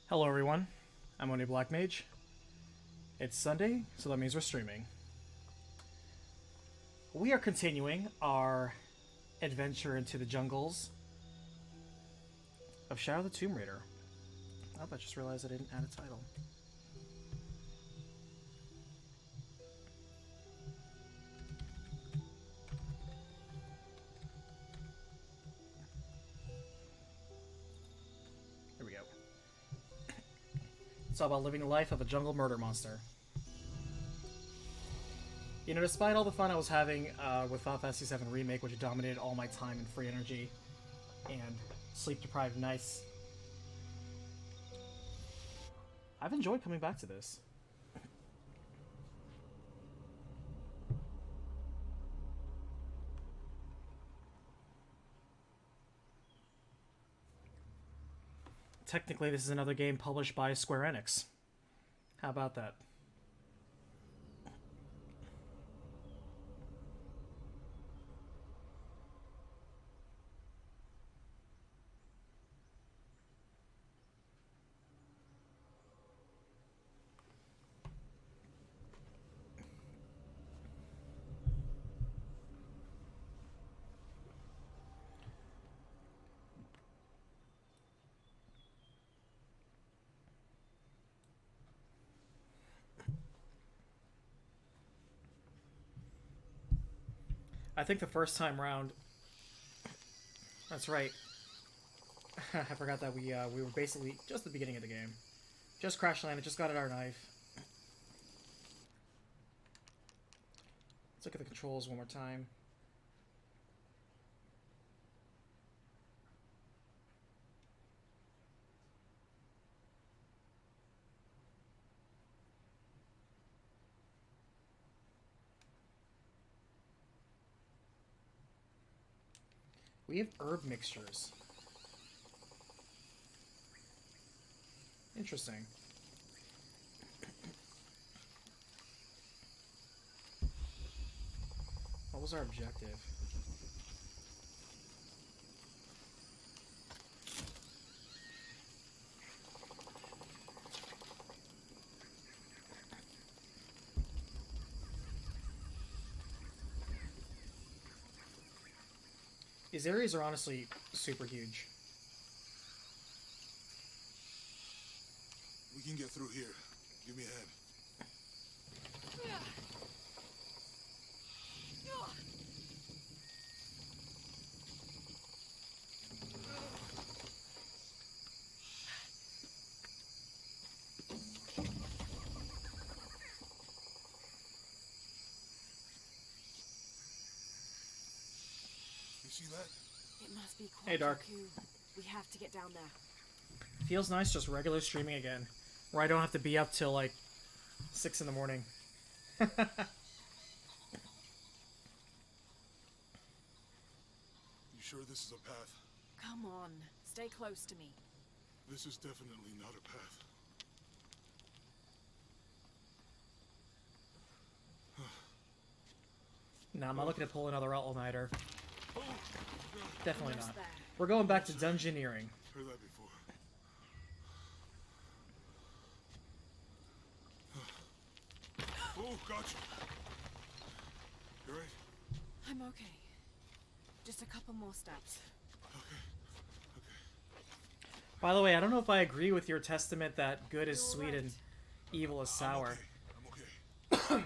Hello everyone, I'm Oni Black Mage. It's Sunday, so that means we're streaming. We are continuing our adventure into the jungles of Shadow of the Tomb Raider. Oh, I just realized I didn't add a title. There we go. It's all about living the life of a jungle murder monster. You know, despite all the fun I was having with Final Fantasy VII Remake, which dominated all my time and free energy and sleep-deprived nights, I've enjoyed coming back to this. Technically, this is another game published by Square Enix. How about that? I think the first time round. That's right. I forgot that we were basically just at the beginning of the game. Just crash landed, just got at our knife. Let's look at the controls one more time. We have herb mixtures. Interesting. What was our objective? These areas are honestly super huge. We can get through here. Give me a hand. You see that? It must be quite Hey, Dark. We have to get down there. Feels nice just regular streaming again, where I don't have to be up till like 6 in the morning. You sure this is a path? Come on, stay close to me. This is definitely not a path. Nah, I'm not looking to pull another all-nighter. Definitely Almost not. there. We're going back to dungeoneering. Heard that before. Oh, gotcha. You alright? I'm okay. Just a couple more steps. Okay. By the way, I don't know if I agree with your testament that good is You're sweet and right. evil is sour. I'm okay.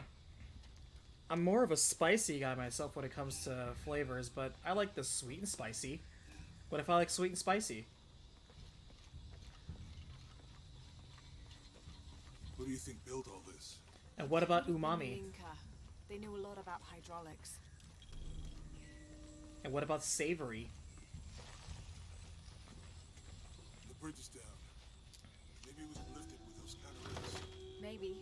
I'm more of a spicy guy myself when it comes to flavors, but I like the sweet and spicy. What if I like sweet and spicy? What do you think built all this? And what about The umami? Inca. They knew a lot about hydraulics. And what about savory? The bridge is down. Maybe it was lifted with those cataracts. Maybe.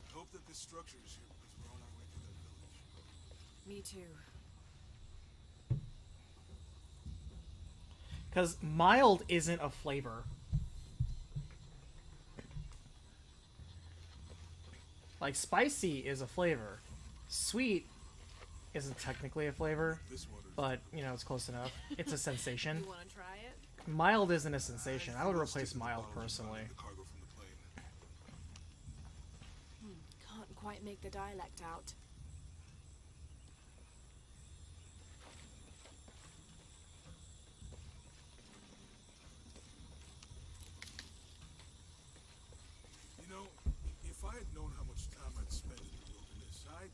I hope that this structure is here because we're on our way to that village. Me too. Because mild isn't a flavor. Like, spicy is a flavor. Sweet isn't technically a flavor, This water is but, you know, it's close enough. It's a sensation. You want to try it? Mild isn't a sensation. I would Let's replace stick with the mild, bottle personally. and the cargo from the plane. Can't quite make the dialect out. You know, if I had known how much time I'd spend in the wilderness, I'd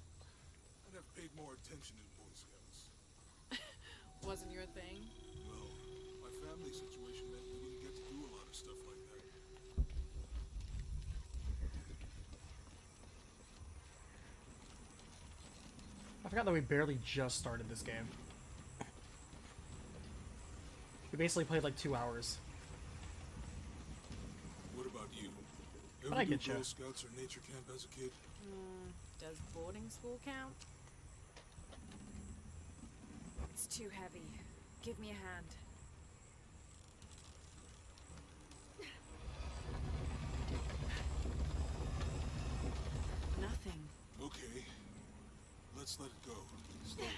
have paid more attention in Boy Scouts. Wasn't your thing? Well, my family situation meant we didn't get to do a lot of stuff like that. I forgot that we barely just started this game. We basically played like 2 hours. What about you? But Ever I do get ya. Girl Scouts or nature camp as a kid? Does boarding school count? It's too heavy. Give me a hand. Nothing. Okay. Let's let it go. Slowly.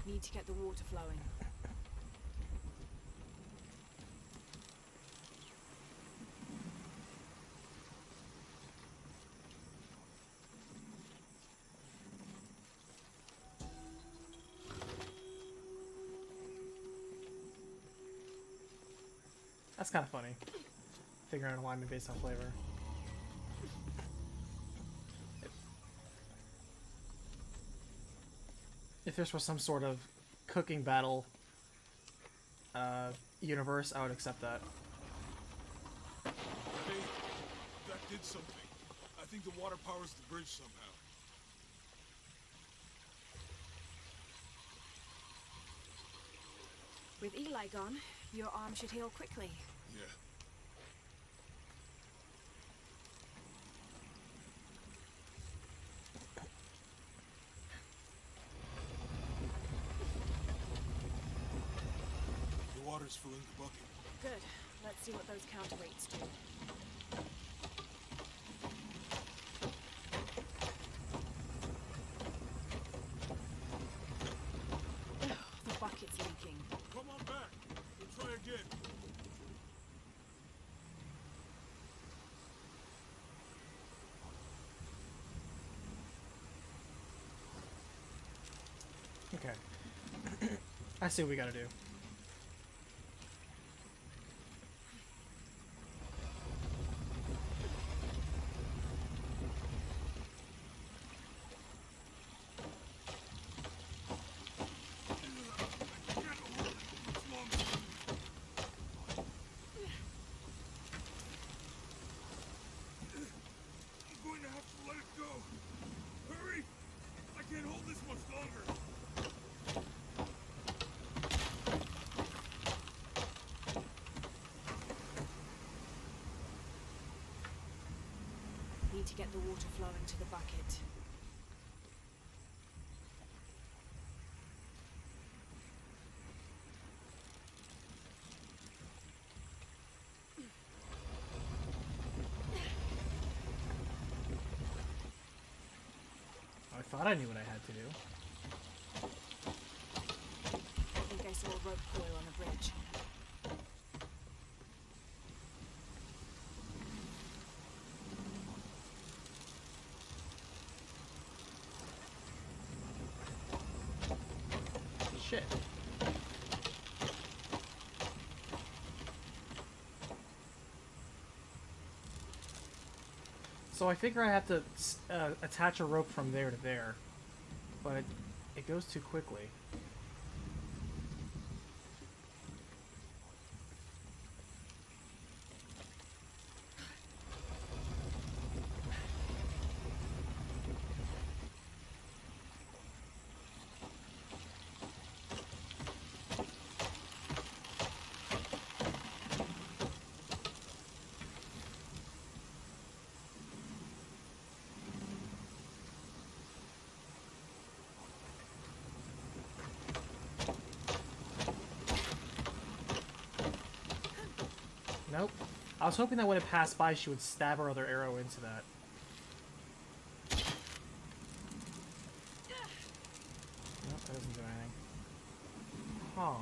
Need to get the water flowing. That's kind of funny. Figuring out alignment based on flavor. If this was some sort of cooking battle universe, I would accept that. Hey, that did something. I think the water powers the bridge somehow. With Eli gone, your arm should heal quickly. Yeah. The water's filling the bucket. Good. Let's see what those counterweights do. The bucket's leaking. Come on back. We'll try again. Okay. I see what we gotta do. I'm going to have to let it go. Hurry! I can't hold this much longer. Need to get the water flowing to the bucket. I thought I knew what I had to do. I think I saw a rope coil on the bridge. Shit. So I figure I have to attach a rope from there to there, but it goes too quickly. I was hoping that when it passed by, she would stab her other arrow into that. Nope, that doesn't do anything. Huh.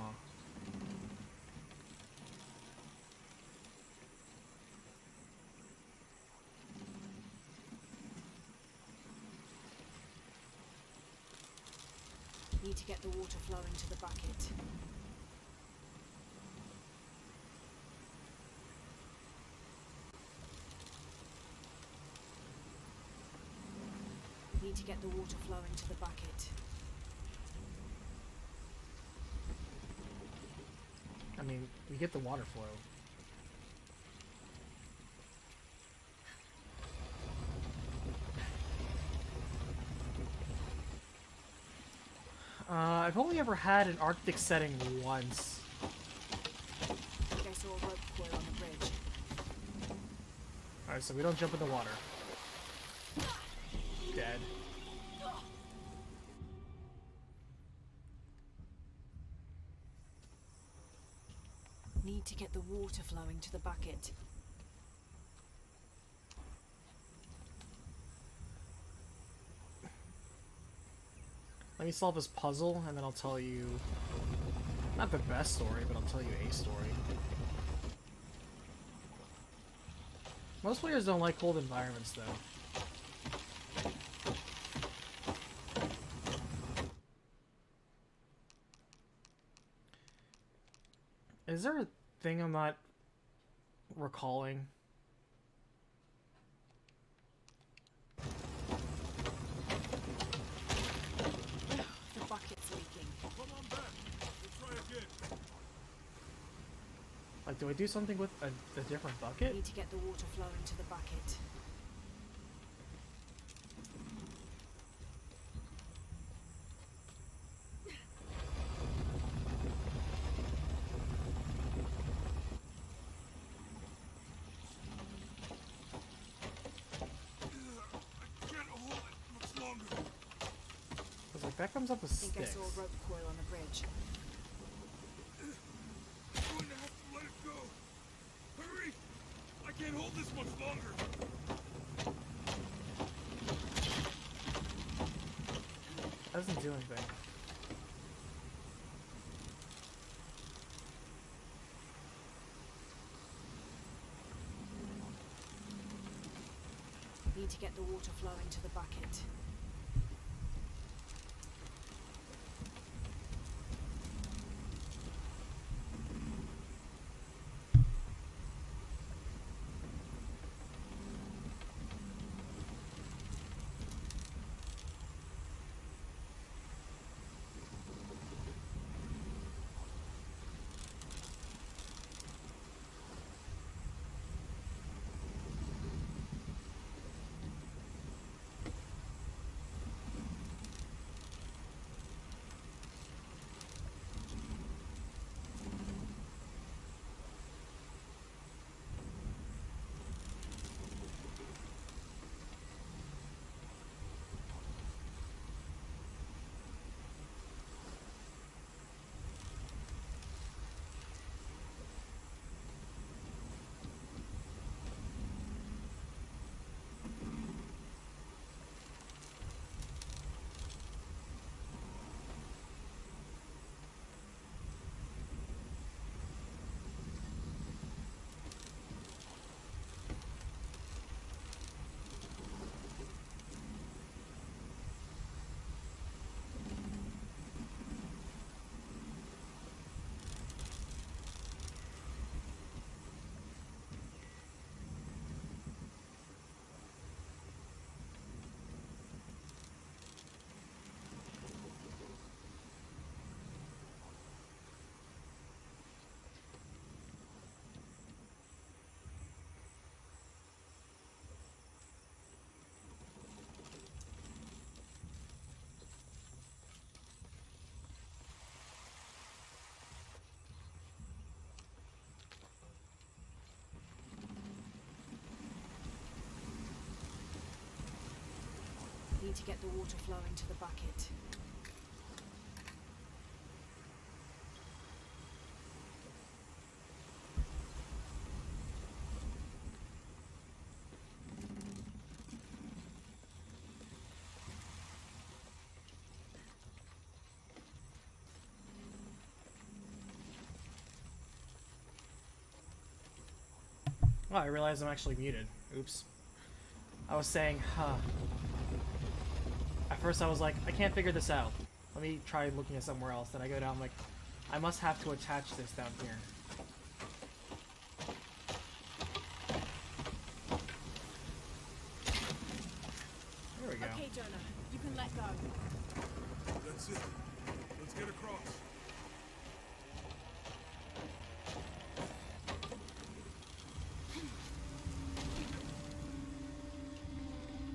Need to get the water flowing to the bucket. Need to get the water flowing to the bucket. I mean, we get the water flow. I've only ever had an Arctic setting once. I think I saw a rope coil on the bridge. Alright, so we don't jump in the water. Dead. Need to get the water flowing to the bucket. Let me solve this puzzle, and then I'll tell you... not the best story, but I'll tell you a story. Most players don't like cold environments, though. Is there a thing I'm not recalling? The bucket's leaking. Come on back. We'll try again. Like, do I do something with a different bucket? Need to get the water flowing to the bucket. I can't hold it much longer. Because, like, that comes up with I think I sticks. saw a rope coil on the bridge. I'm going to have to let it go. Hurry! I can't hold this much longer. That doesn't do anything. Need to get the water flowing to the bucket. Need to get the water flowing to the bucket. Oh, I realized I'm actually muted. Oops. I was saying, At first I was like, I can't figure this out. Let me try looking at somewhere else. Then I go down, like, I must have to attach this down here. There we go. Okay, Jonah, you can let go. That's it. Let's get across.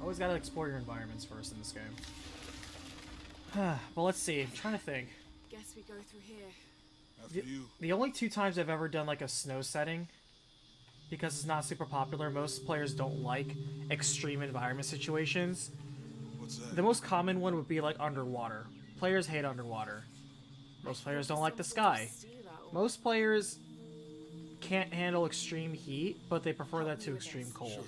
Always gotta explore your environments first in this game. Well, let's see. I'm trying to think. Guess we go through here. After you. The only 2 times I've ever done like a snow setting, because it's not super popular, most players don't like extreme environment situations. What's that? The most common one would be like underwater. Players hate underwater. Most players don't like the sky. Most players can't handle extreme heat, but they prefer that to extreme cold. Sure.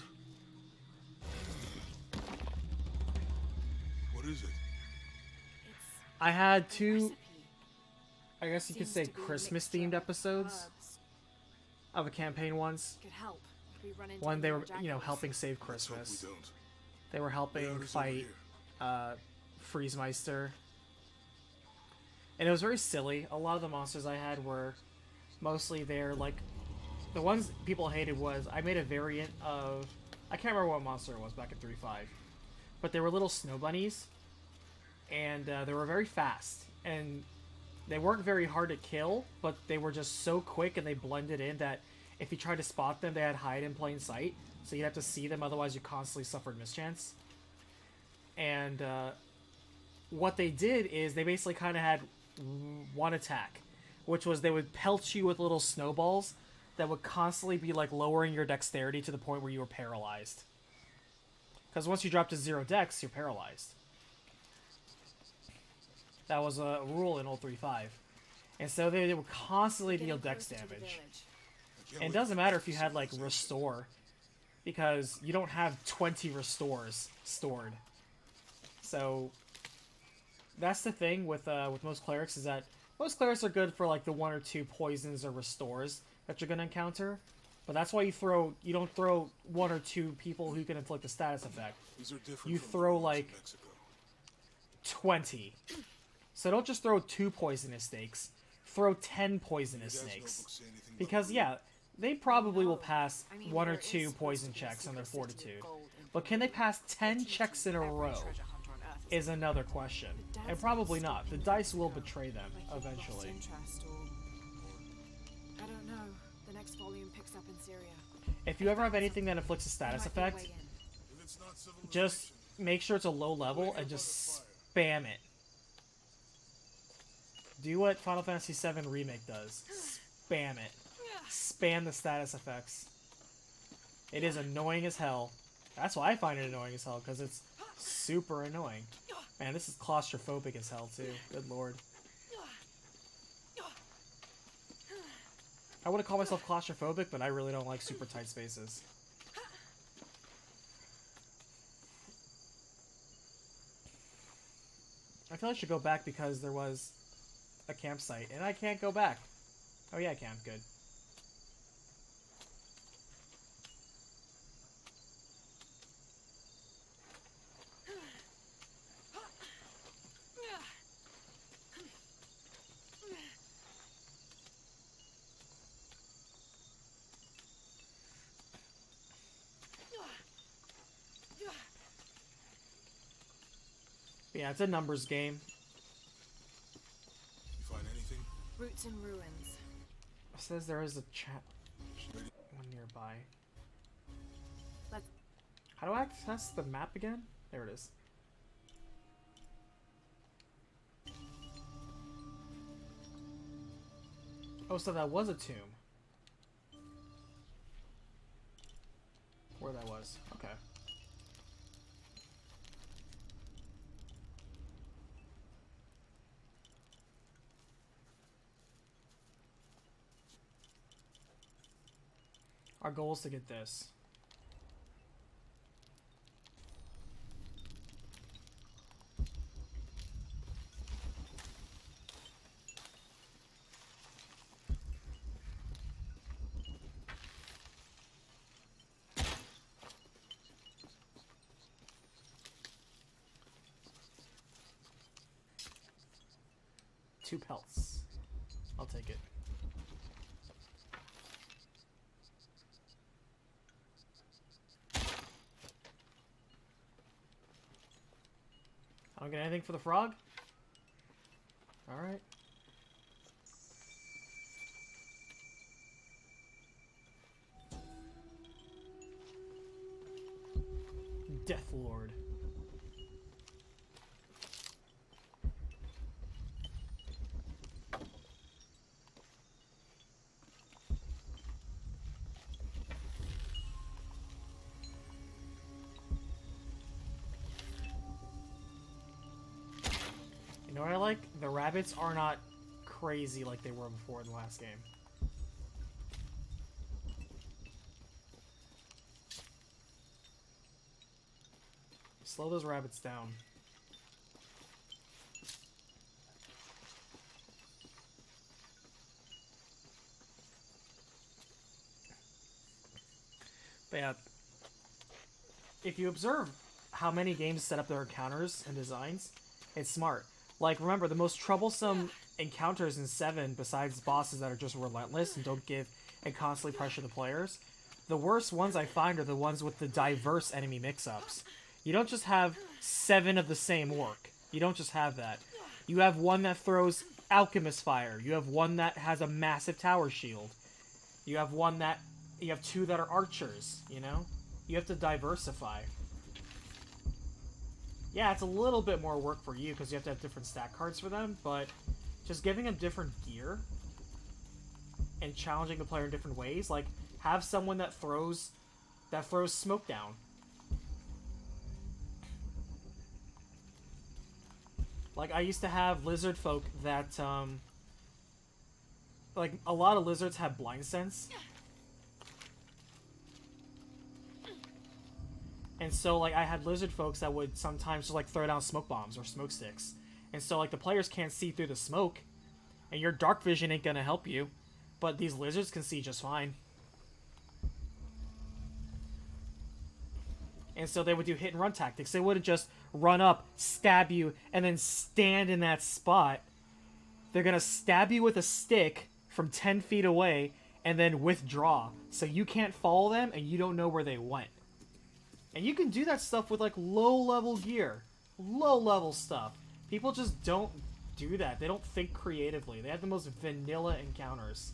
What is it? I had 2, Recipe. I guess you could Seems say to be a Christmas-themed mixture of episodes herbs. of a campaign once. Could help if we run into One, they any were, more you know, jackals. helping save Let's hope Christmas. we don't. They were helping Leon is over fight here. Freezemeister. And it was very silly. A lot of the monsters I had were mostly there, like, the ones people hated was, I made a variant of, I can't remember what monster it was back in 3.5, but they were little snow bunnies, and they were very fast, and they weren't very hard to kill, but they were just so quick and they blended in that if you tried to spot them, they had hide in plain sight, so you'd have to see them, otherwise you constantly suffered mischance. And what they did is they basically kind of had one attack, which was they would pelt you with little snowballs that would constantly be like lowering your dexterity to the point where you were paralyzed. Because once you drop to 0 dex, you're paralyzed. That was a rule in 0.35. And so they would constantly deal Getting dex closer to the damage. village. Can't And it wait doesn't for matter if you had some like civilization. restore, because you don't have 20 restores stored. So that's the thing with most clerics, is that most clerics are good for like the 1 or 2 poisons or restores that you're gonna encounter. But that's why you don't throw 1 or 2 people who can inflict a status effect. These are different You from the throw, ones in like, Mexico. 20. So don't just throw 2 poisonous snakes. Throw 10 poisonous Your dad's snakes. notebook say anything about Because Peru? yeah, they probably will No. pass I mean, 1 or there is 2 supposed poison to be a checks on their secret city of fortitude. gold in But can they Peru. pass 10 Teaching checks in a every row treasure hunter on Earth is another question. But And Dad's probably been not. The stopping dice will Mexico, betray them like he lost eventually. interest or I don't know. The next volume picks up in Syria. If you ever have anything that inflicts a status Might be a effect, way in. If it's not civilization, just make sure it's a low level and just spam it. Do what Final Fantasy VII Remake does. Spam it. Spam the status effects. It is annoying as hell. That's why I find it annoying as hell, because it's super annoying. Man, this is claustrophobic as hell, too. Good lord. I wouldn't call myself claustrophobic, but I really don't like super tight spaces. I feel I should go back because there was a campsite, and I can't go back. Oh yeah, I can. Good. But yeah, it's a numbers game. you find anything? Roots and ruins. It says there is a chat one nearby. Let's How do I access the map again? There it is. Oh, so that was a tomb. Where that was. Okay. Our goal is to get this. 2 pelts. I'll take it. I don't get anything for the frog? Alright. Death Lord. You know what I like? The rabbits are not crazy like they were before in the last game. Slow those rabbits down. But yeah, if you observe how many games set up their encounters and designs, it's smart. Like, remember, the most troublesome encounters in 7, besides bosses that are just relentless and don't give and constantly pressure the players, the worst ones I find are the ones with the diverse enemy mix-ups. You don't just have 7 of the same orc. You don't just have that. You have one that throws alchemist fire. You have one that has a massive tower shield. You have one that... You have 2 that are archers, you know? You have to diversify. Yeah, it's a little bit more work for you because you have to have different stat cards for them, but just giving them different gear and challenging the player in different ways, like have someone that throws smoke down. Like I used to have lizard folk that like a lot of lizards have blind sense. And so, like, I had lizard folks that would sometimes just, like, throw down smoke bombs or smoke sticks. And so, like, the players can't see through the smoke. And your dark vision ain't gonna help you. But these lizards can see just fine. And so they would do hit and run tactics. They wouldn't just run up, stab you, and then stand in that spot. They're gonna stab you with a stick from 10 feet away and then withdraw. So you can't follow them and you don't know where they went. And you can do that stuff with, like, low-level gear. Low-level stuff. People just don't do that. They don't think creatively. They have the most vanilla encounters.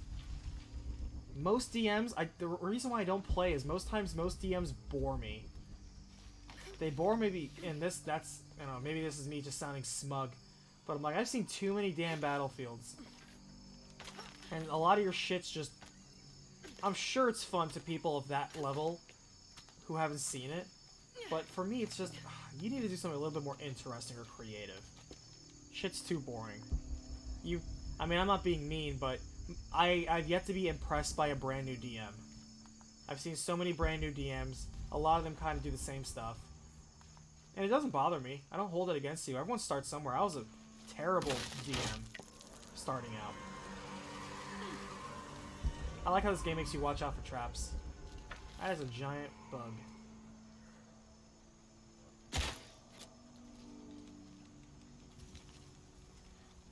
Most DMs... the reason why I don't play is most times most DMs bore me. They bore me in this... That's... I don't know, maybe this is me just sounding smug. But I'm like, I've seen too many damn battlefields. And a lot of your shit's just... I'm sure it's fun to people of that level who haven't seen it, but for me it's just you need to do something a little bit more interesting or creative. Shit's too boring. I mean, I'm not being mean, but I've yet to be impressed by a brand new DM. I've seen so many brand new DMs. A lot of them kind of do the same stuff, and it doesn't bother me. I don't hold it against you. Everyone starts somewhere. I was a terrible DM starting out. I like how this game makes you watch out for traps. That is a giant bug.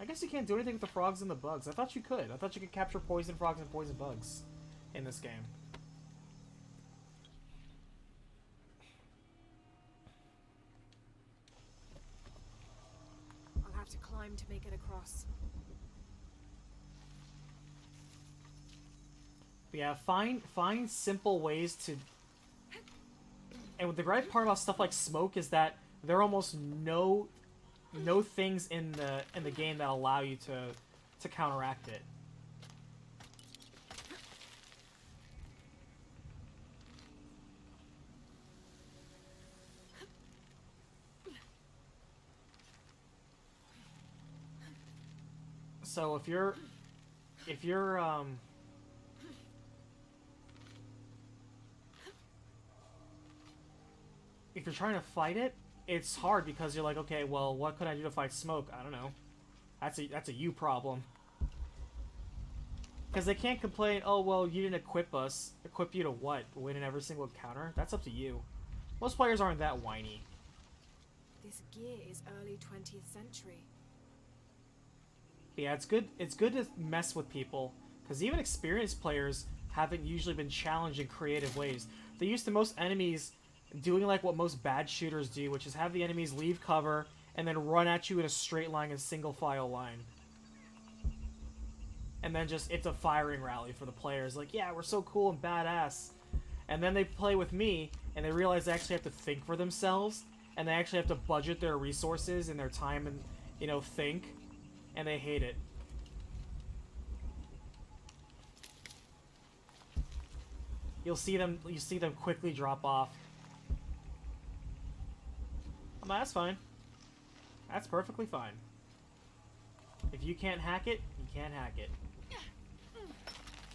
I guess you can't do anything with the frogs and the bugs. I thought you could. I thought you could capture poison frogs and poison bugs in this game. I'll have to climb to make it across. Yeah, find simple ways to... And the great part about stuff like smoke is that there are almost no things in the game that allow you to counteract it. So if you're trying to fight it, it's hard because you're like, okay, well, what could I do to fight smoke? I don't know. That's a you problem. Because they can't complain, oh, well, you didn't equip us. Equip you to what? Win in every single encounter? That's up to you. Most players aren't that whiny. This gear is early 20th century. Yeah, it's good. It's good to mess with people, because even experienced players haven't usually been challenged in creative ways. They're used to most enemies doing like what most bad shooters do, which is have the enemies leave cover and then run at you in a straight line, a single file line. And then just, it's a firing rally for the players. Like, yeah, we're so cool and badass. And then they play with me, and they realize they actually have to think for themselves, and they actually have to budget their resources and their time and, you know, think. And they hate it. You see them quickly drop off. Oh, that's fine. That's perfectly fine. If you can't hack it, you can't hack it.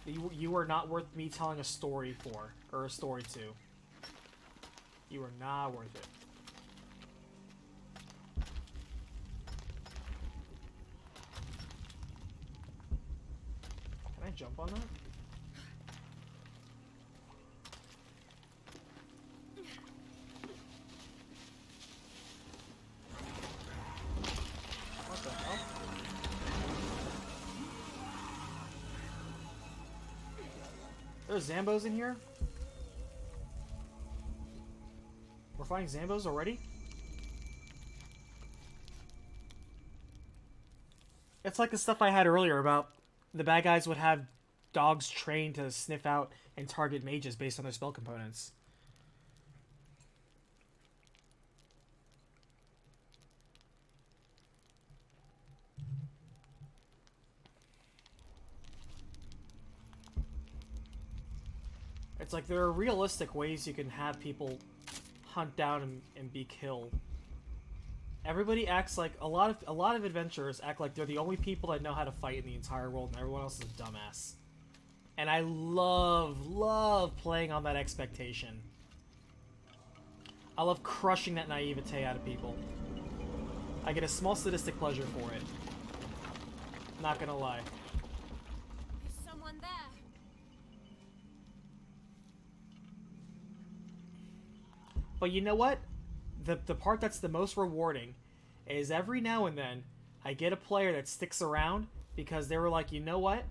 You are not worth me telling a story for, or a story to. You are not worth it. Can I jump on that? What the hell? There's Zambos in here? We're fighting Zambos already? It's like the stuff I had earlier about the bad guys would have dogs trained to sniff out and target mages based on their spell components. It's like there are realistic ways you can have people hunt down and be killed. Everybody acts like a lot of adventurers act like they're the only people that know how to fight in the entire world, and everyone else is a dumbass. And I love playing on that expectation. I love crushing that naivete out of people. I get a small sadistic pleasure for it. Not gonna lie. Is someone there? But you know what? The part that's the most rewarding is every now and then I get a player that sticks around because they were like, you know what?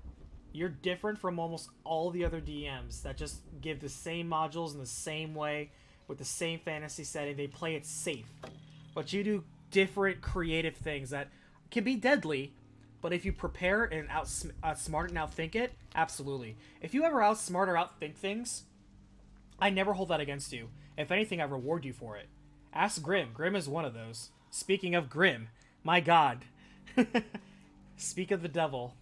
You're different from almost all the other DMs that just give the same modules in the same way with the same fantasy setting. They play it safe. But you do different creative things that can be deadly, but if you prepare and outsmart and outthink it, absolutely. If you ever outsmart or outthink things, I never hold that against you. If anything, I reward you for it. Ask Grim. Grim is one of those. Speaking of Grim, my god. Speak of the devil.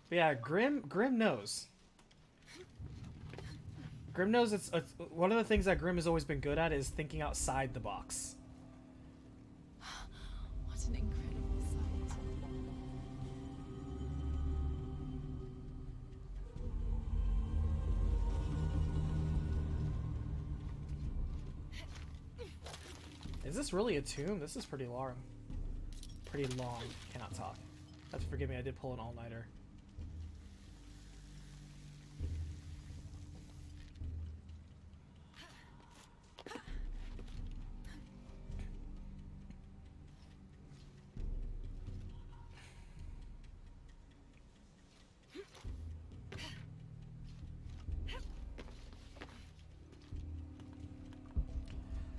But yeah, Grim knows. Grim knows it's one of the things that Grim has always been good at is thinking outside the box. What an incredible sight. Is this really a tomb? This is pretty long. Pretty long. Cannot talk. Have to forgive me, I did pull an all-nighter.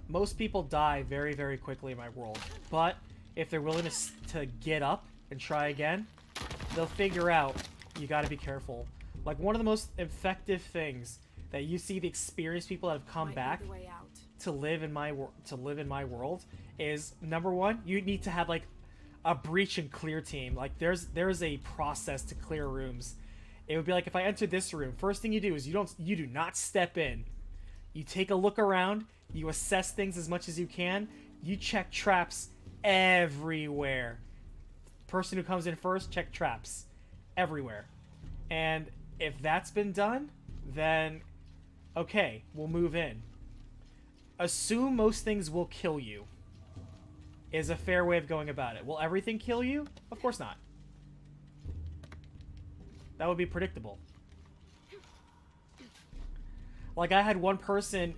Most people die very, very quickly in my world, but if they're willing to get up and try again, they'll figure out you gotta be careful. Like, one of the most effective things that you see the experienced people that have come back to live in my world is, number one, you need to have, like, a breach and clear team. Like, there's a process to clear rooms. It would be like, if I enter this room, first thing you do is you do not step in. You take a look around, you assess things as much as you can, you check traps everywhere. Person who comes in first, check traps everywhere. And if that's been done, then okay, we'll move in. Assume most things will kill you is a fair way of going about it. Will everything kill you? Of course not. That would be predictable. Like, I had one person,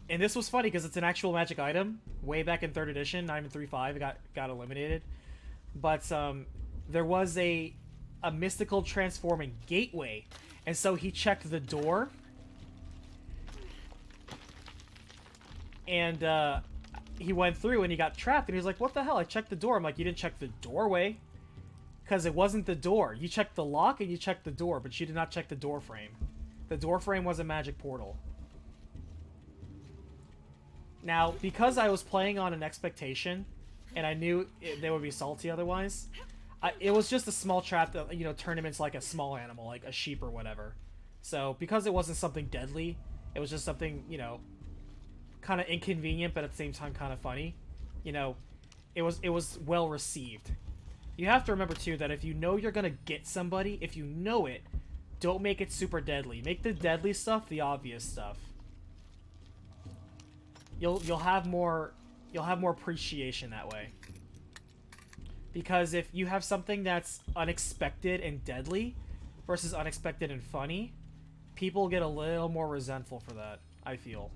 and this was funny because it's an actual magic item. Way back in 3rd edition, not even 3.5, it got eliminated. but there was a mystical transforming gateway, and so he checked the door, and he went through and he got trapped, and he was like, "What the hell? I checked the door." I'm like, "You didn't check the doorway, because it wasn't the door. You checked the lock and you checked the door, but you did not check the door frame. The door frame was a magic portal." Now, because I was playing on an expectation, and I knew they would be salty otherwise, it was just a small trap that, you know, turned him into like a small animal, like a sheep or whatever. So, because it wasn't something deadly, it was just something, you know, kind of inconvenient, but at the same time kind of funny. You know, it was well received. You have to remember too that if you know you're gonna get somebody, if you know it, don't make it super deadly. Make the deadly stuff the obvious stuff. You'll have more appreciation that way. Because if you have something that's unexpected and deadly versus unexpected and funny, people get a little more resentful for that, I feel.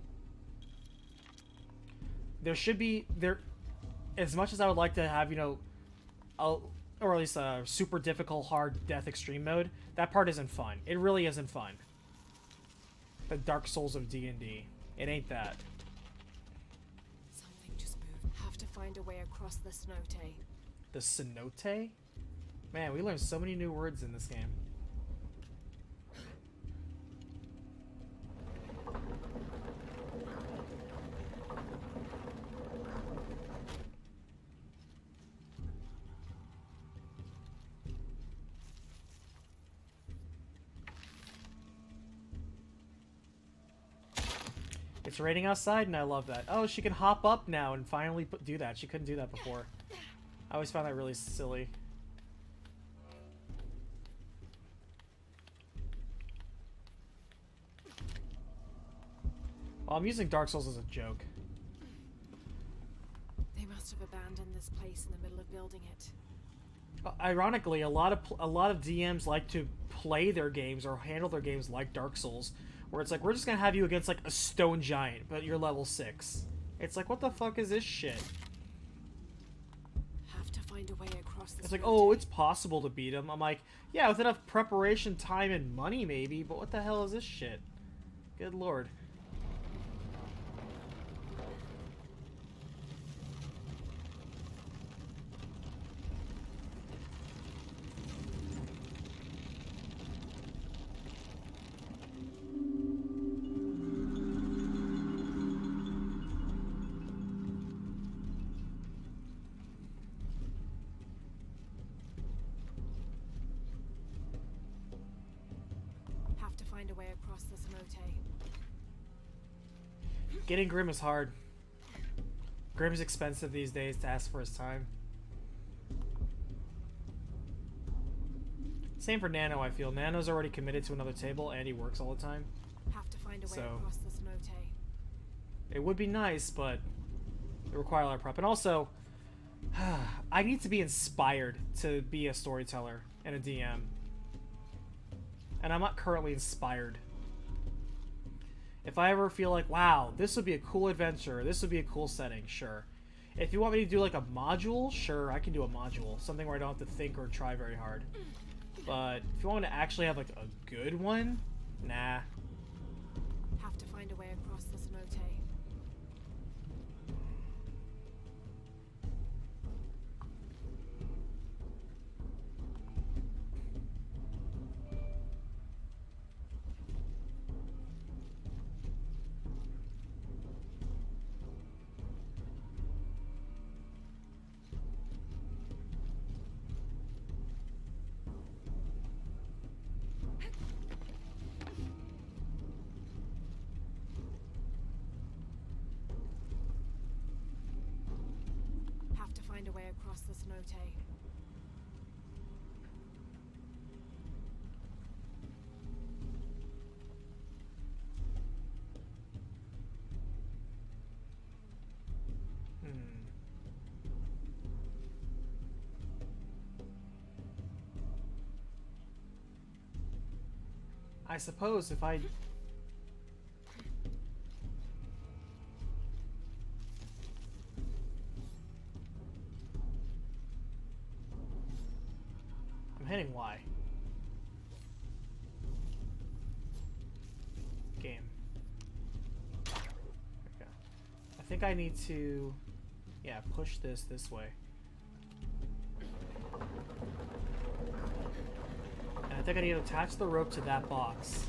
There should be as much as I would like to have, you know, or at least a super difficult hard death extreme mode, that part isn't fun. It really isn't fun. The Dark Souls of D&D. It ain't that. Something just moved. Have to find a way across the cenote. The cenote? Man, we learned so many new words in this game. It's raining outside, and I love that. Oh, she can hop up now and finally do that. She couldn't do that before. I always found that really silly. Well, I'm using Dark Souls as a joke. They must have abandoned this place in the middle of building it. Ironically, a lot of DMs like to play their games or handle their games like Dark Souls, where it's like, we're just gonna have you against like a stone giant, but you're level 6. It's like, what the fuck is this shit? Have to find a way across this. It's like, oh, it's possible to beat him. I'm like, yeah, with enough preparation, time, and money, maybe, but what the hell is this shit? Good lord. Have to find a way across the cenote. Getting Grim is hard. Grim's expensive these days to ask for his time. Same for Nano, I feel. Nano's already committed to another table, and he works all the time. Have to find a way So- across the cenote. It would be nice, but it would require a lot of prep. And also, I need to be inspired to be a storyteller and a DM. And I'm not currently inspired. If I ever feel like, wow, this would be a cool adventure, this would be a cool setting, sure. If you want me to do like a module, sure, I can do a module. Something where I don't have to think or try very hard. But if you want me to actually have like a good one, nah. Have to find a way across the cenote. Have to find a way across the cenote. Hmm. I suppose if I... I'm hitting Y. Game. Okay. I think I need to, yeah, push this way. And I think I need to attach the rope to that box.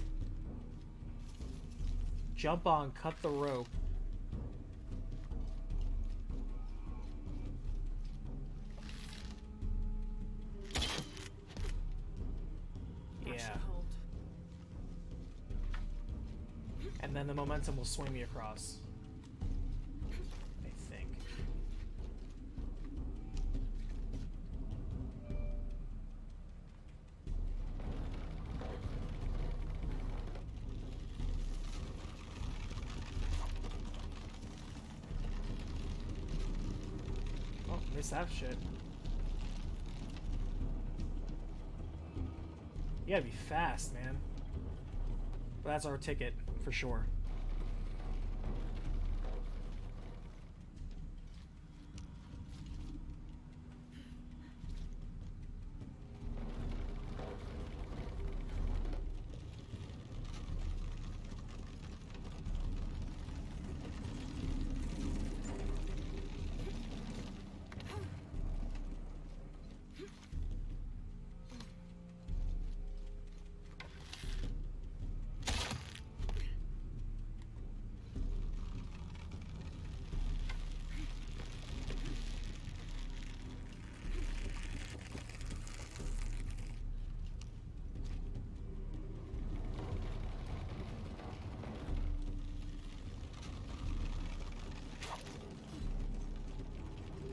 Jump on, cut the rope. That should Yeah. hold. And then the momentum will swing me across. I think. Oh, missed that shit. You gotta be fast, man. But that's our ticket, for sure.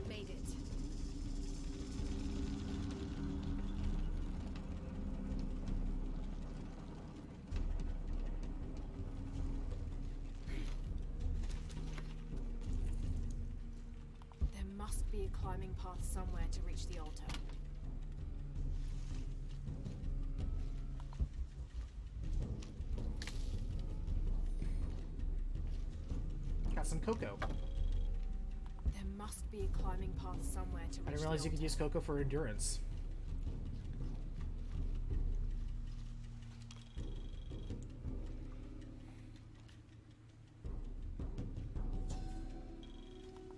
Made it. There must be a climbing path somewhere to reach the altar. Got some cocoa. There must be a climbing path somewhere to reach I didn't realize the you could altar. use cocoa for endurance.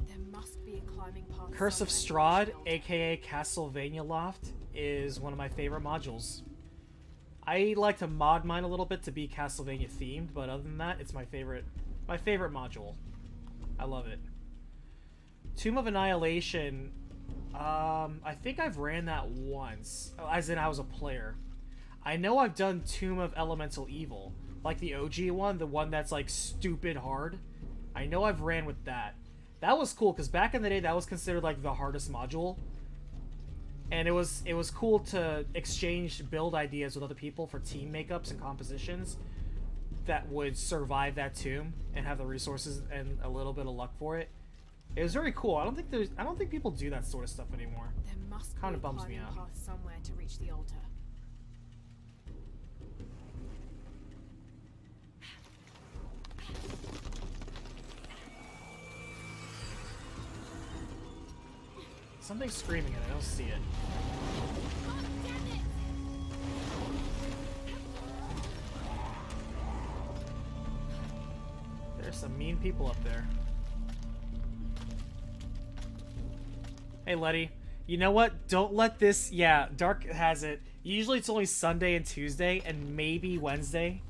There must be a climbing path Curse of somewhere to Strahd, reach the altar. aka Castlevania Loft, is one of my favorite modules. I like to mod mine a little bit to be Castlevania themed, but other than that, it's my favorite module. I love it. Tomb of Annihilation, I think I've ran that once, as in I was a player. I know I've done Tomb of Elemental Evil, like the OG one, the one that's like stupid hard. I know I've ran with that. That was cool because back in the day, that was considered like the hardest module, and it was cool to exchange build ideas with other people for team makeups and compositions that would survive that tomb and have the resources and a little bit of luck for it. It was very cool. I don't think people do that sort of stuff anymore. There must Kinda be a bums me climbing out. path somewhere to reach the altar. Something's screaming and I don't see it. There's some mean people up there. Hey, Letty. You know what? Don't let this... Yeah, Dark has it. Usually it's only Sunday and Tuesday, and maybe Wednesday,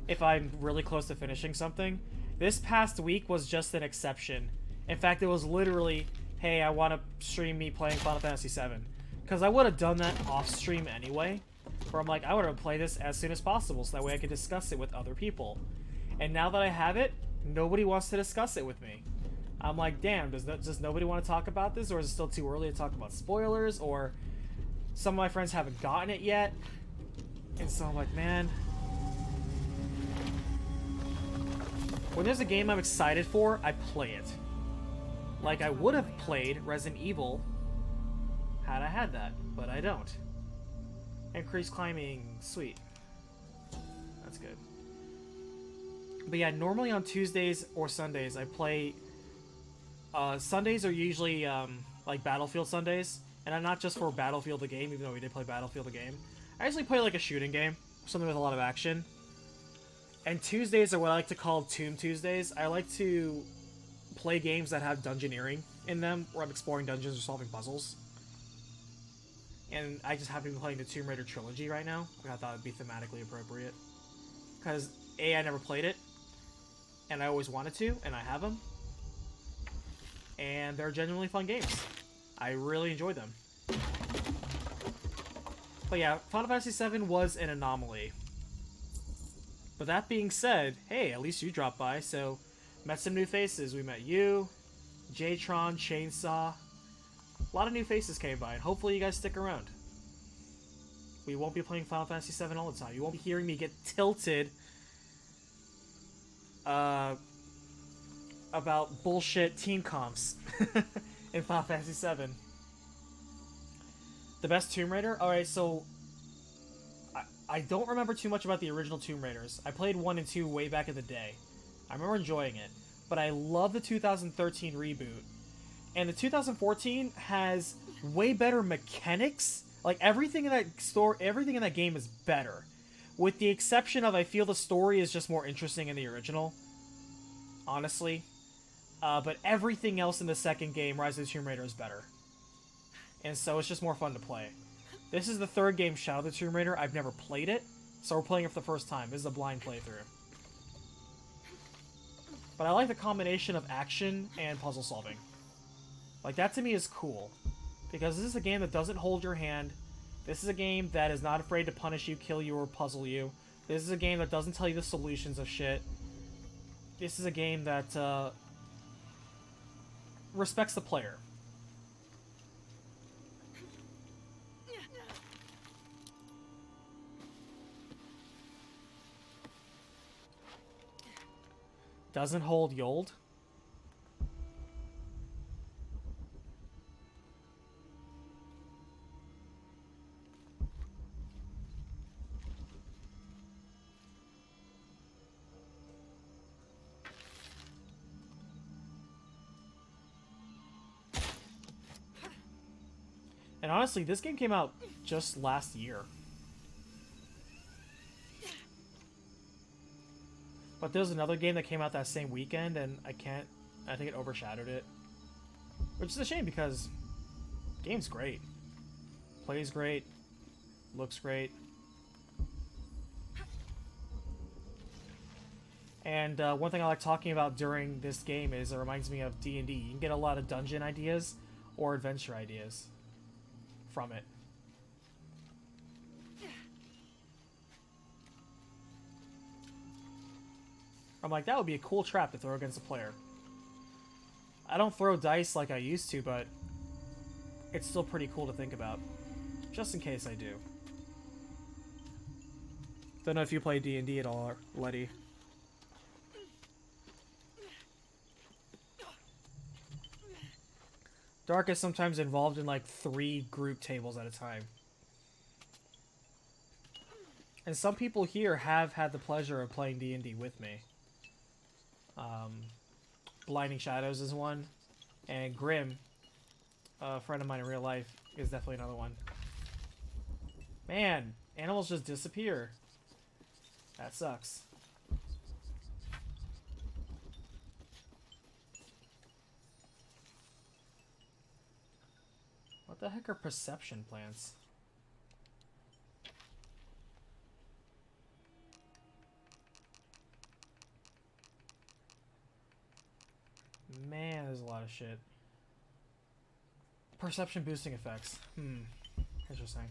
if I'm really close to finishing something. This past week was just an exception. In fact, it was literally, hey, I want to stream me playing Final Fantasy VII. Because I would have done that off-stream anyway, where I'm like, I want to play this as soon as possible, so that way I could discuss it with other people. And now that I have it, nobody wants to discuss it with me. I'm like, damn, does nobody want to talk about this, or is it still too early to talk about spoilers, or some of my friends haven't gotten it yet? And so I'm like, man, when there's a game I'm excited for, I play it. Like I would have played Resident Evil had I had that, but I don't. Increased climbing, sweet. That's good. But yeah, normally on Tuesdays or Sundays, I play... Sundays are usually like Battlefield Sundays, And I'm not just for Battlefield the game, even though we did play Battlefield the game. I usually play like a shooting game, something with a lot of action. And Tuesdays are what I like to call Tomb Tuesdays. I like to play games that have dungeoneering in them, where I'm exploring dungeons or solving puzzles. And I just happen to be playing the Tomb Raider trilogy right now, which I thought would be thematically appropriate. Because A, I never played it, and I always wanted to, and I have them. And they're genuinely fun games. I really enjoyed them. But yeah, Final Fantasy VII was an anomaly. But that being said, hey, at least you dropped by, so met some new faces. We met you, Jtron, Chainsaw. A lot of new faces came by, and hopefully you guys stick around. We won't be playing Final Fantasy VII all the time. You won't be hearing me get tilted about bullshit team comps in Final Fantasy VII. The best Tomb Raider? Alright, so I don't remember too much about the original Tomb Raiders. I played 1 and 2 way back in the day. I remember enjoying it. But I love the 2013 reboot. And the 2014 has way better mechanics. Like, everything in that game is better. With the exception of, I feel the story is just more interesting in the original. Honestly. But everything else in the second game, Rise of the Tomb Raider, is better. And so it's just more fun to play. This is the third game, Shadow of the Tomb Raider. I've never played it, so we're playing it for the first time. This is a blind playthrough. But I like the combination of action and puzzle solving. Like, that to me is cool. Because this is a game that doesn't hold your hand. This is a game that is not afraid to punish you, kill you, or puzzle you. This is a game that doesn't tell you the solutions of shit. This is a game that respects the player. Doesn't hold Yold. And honestly, this game came out just last year. But there's another game that came out that same weekend, and I think it overshadowed it. Which is a shame, because the game's great. Plays great. Looks great. And one thing I like talking about during this game is it reminds me of D&D. You can get a lot of dungeon ideas or adventure ideas from it. I'm like, that would be a cool trap to throw against a player. I don't throw dice like I used to, but it's still pretty cool to think about. Just in case I do. Don't know if you play D&D at all, Letty. Dark is sometimes involved in like 3 group tables at a time. And some people here have had the pleasure of playing D&D with me. Blinding Shadows is one. And Grim, a friend of mine in real life, is definitely another one. Man, animals just disappear. That sucks. What the heck are perception plants? Man, there's a lot of shit. Perception boosting effects. Interesting.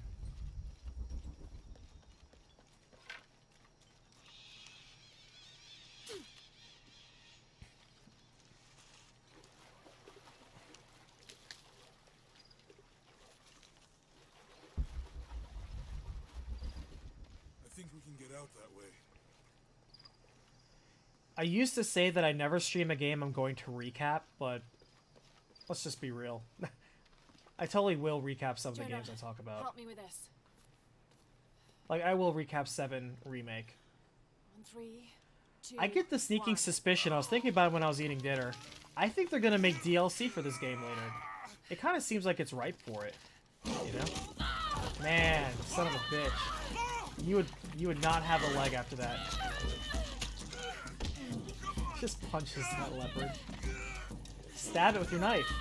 I think we can get out that way. I used to say that I never stream a game I'm going to recap, but let's just be real. I totally will recap some of the games I talk about. Help me with this. Like, I will recap 7 Remake. On 3, 2, I get the sneaking 1. suspicion, I was thinking about it when I was eating dinner. I think they're gonna make DLC for this game later. It kind of seems like it's ripe for it. You know? Man, son of a bitch. You would not have a leg after that. Just punches that leopard. Stab it with your knife.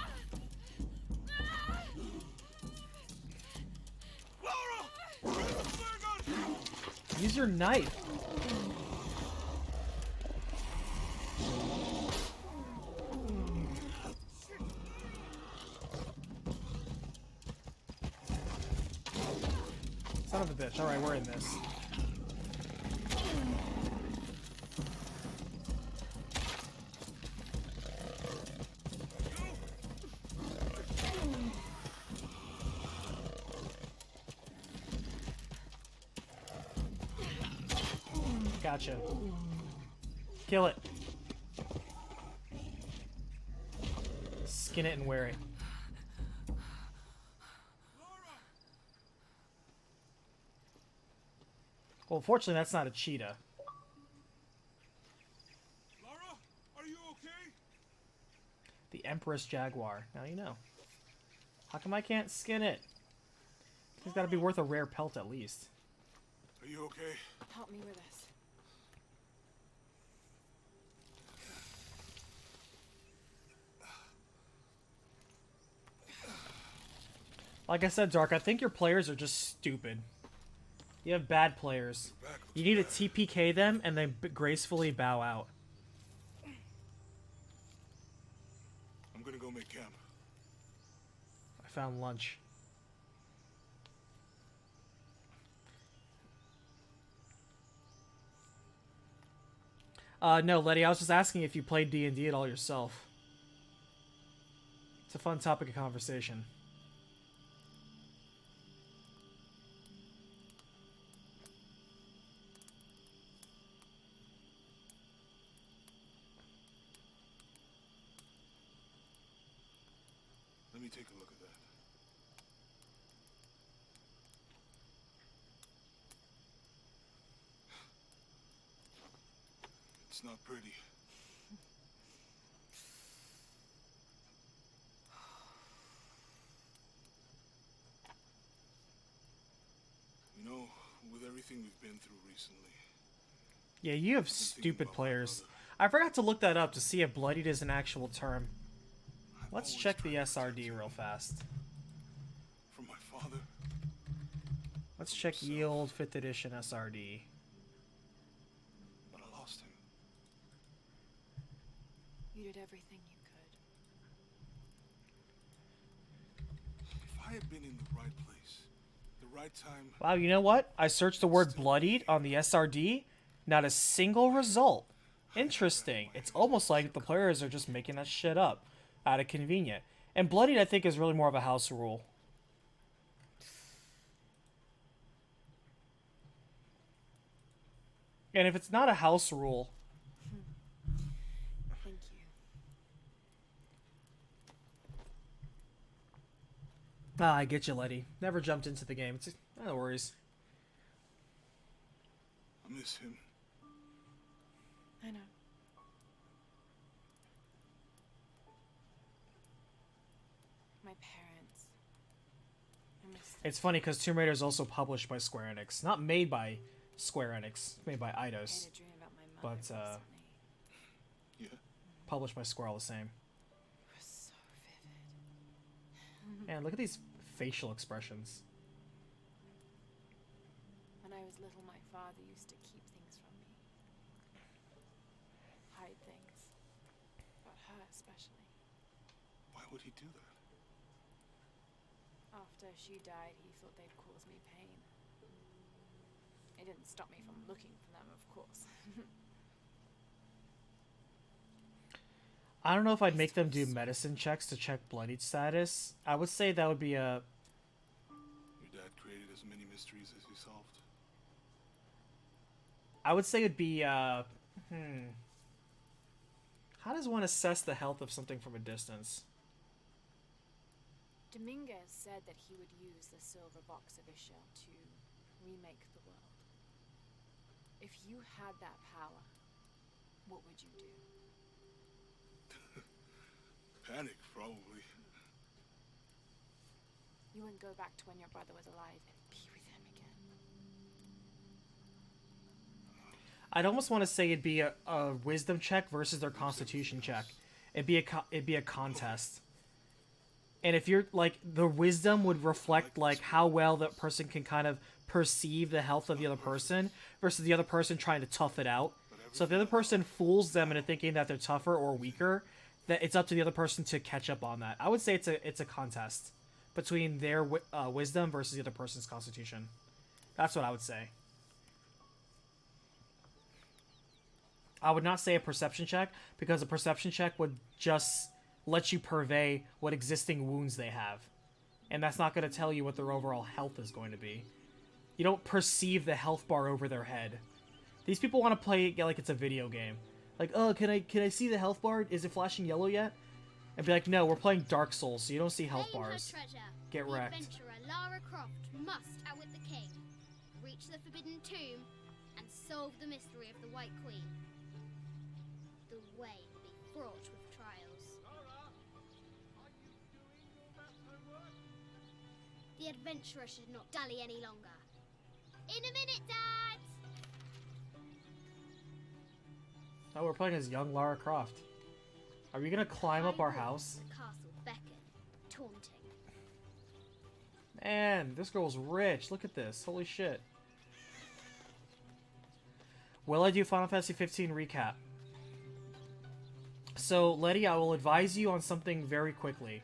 Use your knife. Son of a bitch. Alright, we're in this. Gotcha. Kill it. Skin it and wear it. Well, fortunately, that's not a cheetah. Lara, are you okay? The Empress Jaguar. Now you know. How come I can't skin it? It's got to be worth a rare pelt at least. Are you okay? Help me with this. Like I said, Dark, I think your players are just stupid. You have bad players. You need to TPK them and then gracefully bow out. I'm gonna go make camp. I found lunch. No, Letty, I was just asking if you played D&D at all yourself. It's a fun topic of conversation. Let me take a look at that. It's not pretty. You know, with everything we've been through recently, Yeah, you have I've been thinking stupid about my players. brother. I forgot to look that up to see if bloodied is an actual term. I've Let's always check the tried to protect SRD him. real fast. From my father. Let's From check himself. Yield 5th edition SRD. But I lost him. You did everything you could. If I had been in the right place, the right time, Wow, you know what? I searched the word bloodied on the SRD. Not a single result. Interesting. It's almost like the players are just making that shit up out of convenient. And bloodied, I think, is really more of a house rule. And if it's not a house rule, Thank you. I get you, Letty. Never jumped into the game. It's no worries. I miss him. I know. My parents. I miss them. It's funny because Tomb Raider is also published by Square Enix, not made by Square Enix, made by I had Eidos, a dream about my mother but recently. Yeah. published by Square all the same. It was so vivid. Man, look at these facial expressions. When I was little, my father used to keep things from me. Hide things. About her, especially. Why would he do that? After she died, he thought they'd cause me pain. It didn't stop me from looking for them, of course. I don't know if I'd make them do medicine checks to check bloodied status. I would say that would be a... Your dad created as many mysteries as he solved. I would say it'd be, How does one assess the health of something from a distance? Dominguez said that he would use the silver box of Ishel to remake the world. If you had that power, what would you do? Panic, probably. You wouldn't go back to when your brother was alive and be with him again. I'd almost want to say it'd be a wisdom check versus their constitution check. It'd be a contest. And if you're like, the wisdom would reflect like how well that person can kind of perceive the health of the other person versus the other person trying to tough it out. So if the other person fools them into thinking that they're tougher or weaker, that it's up to the other person to catch up on that. I would say it's a contest between their wisdom versus the other person's constitution. That's what I would say. I would not say a perception check, because a perception check would just let you purvey what existing wounds they have. And that's not going to tell you what their overall health is going to be. You don't perceive the health bar over their head. These people want to play it like it's a video game. Like, oh, can I see the health bar? Is it flashing yellow yet? And be like, no, we're playing Dark Souls, so you don't see health bars. Get wrecked. The adventurer Lara Croft must outwit the king, reach the forbidden tomb, and solve the mystery of the White Queen. The way will be fraught with trials. The adventurer should not dally any longer. In a minute, Dad! Oh, we're playing as young Lara Croft. Are we gonna climb up our house? The castle beckon, taunting. Man, this girl's rich. Look at this. Holy shit. Will I do Final Fantasy 15 recap? So, Letty, I will advise you on something very quickly.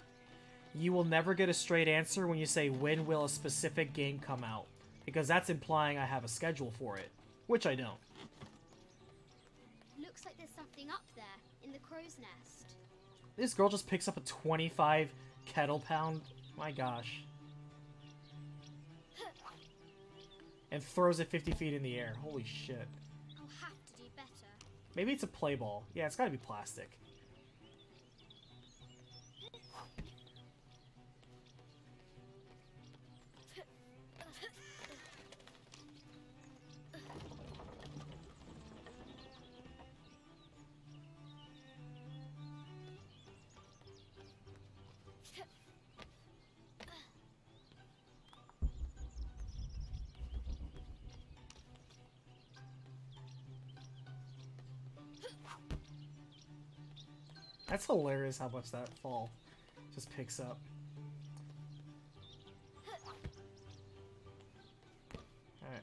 You will never get a straight answer when you say, when will a specific game come out? Because that's implying I have a schedule for it, which I don't. Looks like there's something up there, in the crow's nest. This girl just picks up a 25 kettle pound. My gosh. And throws it 50 feet in the air. Holy shit. I'll have to do better. Maybe it's a play ball. Yeah, it's gotta be plastic. That's hilarious how much that fall just picks up. Alright.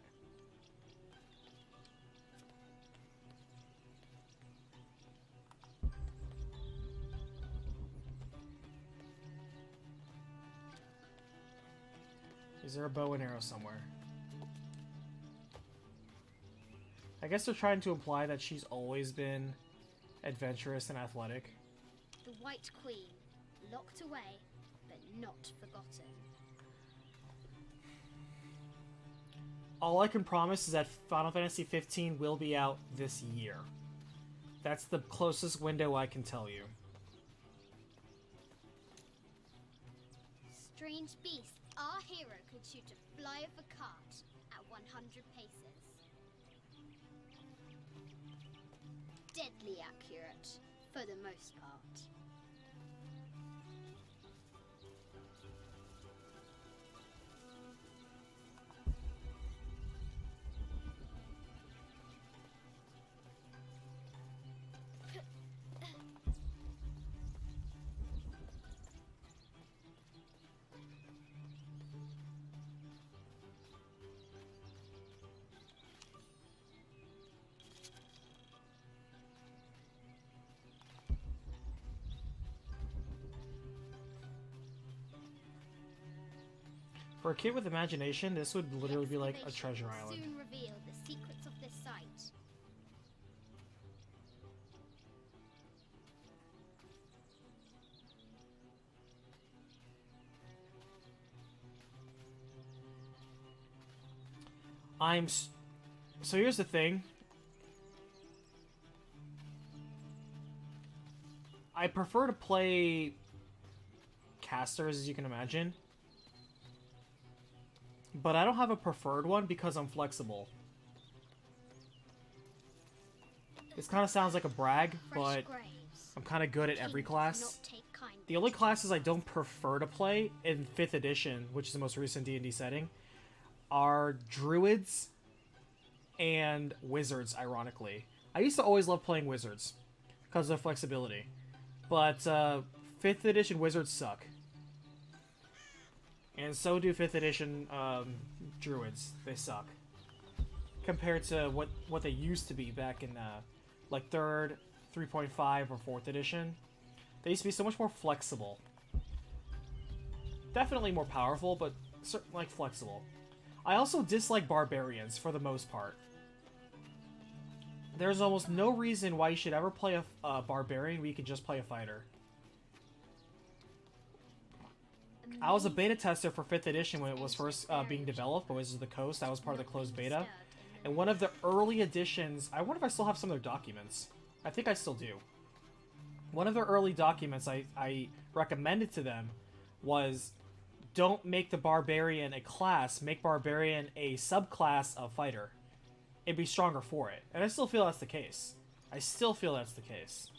Is there a bow and arrow somewhere? I guess they're trying to imply that she's always been adventurous and athletic. The White Queen, locked away, but not forgotten. All I can promise is that Final Fantasy 15 will be out this year. That's the closest window I can tell you. Strange beast, our hero could shoot a fly of a cart at 100 paces. Deadly accurate, for the most part. For a kid with imagination, this would literally be like a treasure Excavation will island. soon reveal the secrets of this site. So here's the thing. I prefer to play casters, as you can imagine. But I don't have a preferred one because I'm flexible. This kind of sounds like a brag, Fresh but graves. I'm kind of good at every Kings do class. not take kindly The only classes I don't prefer to play in 5th edition, which is the most recent D&D setting, are druids and wizards, ironically. I used to always love playing wizards because of flexibility. But 5th edition wizards suck. And so do 5th edition druids. They suck. Compared to what they used to be back in like 3rd, 3.5, or 4th edition. They used to be so much more flexible. Definitely more powerful, but like flexible. I also dislike barbarians for the most part. There's almost no reason why you should ever play a barbarian where you can just play a fighter. I was a beta tester for 5th edition when it was first being developed by Wizards of the Coast. That was part of the closed beta. And one of the early editions, I wonder if I still have some of their documents. I think I still do. One of their early documents I recommended to them was, don't make the barbarian a class, make barbarian a subclass of fighter. It'd be stronger for it. And I still feel that's the case. I still feel that's the case.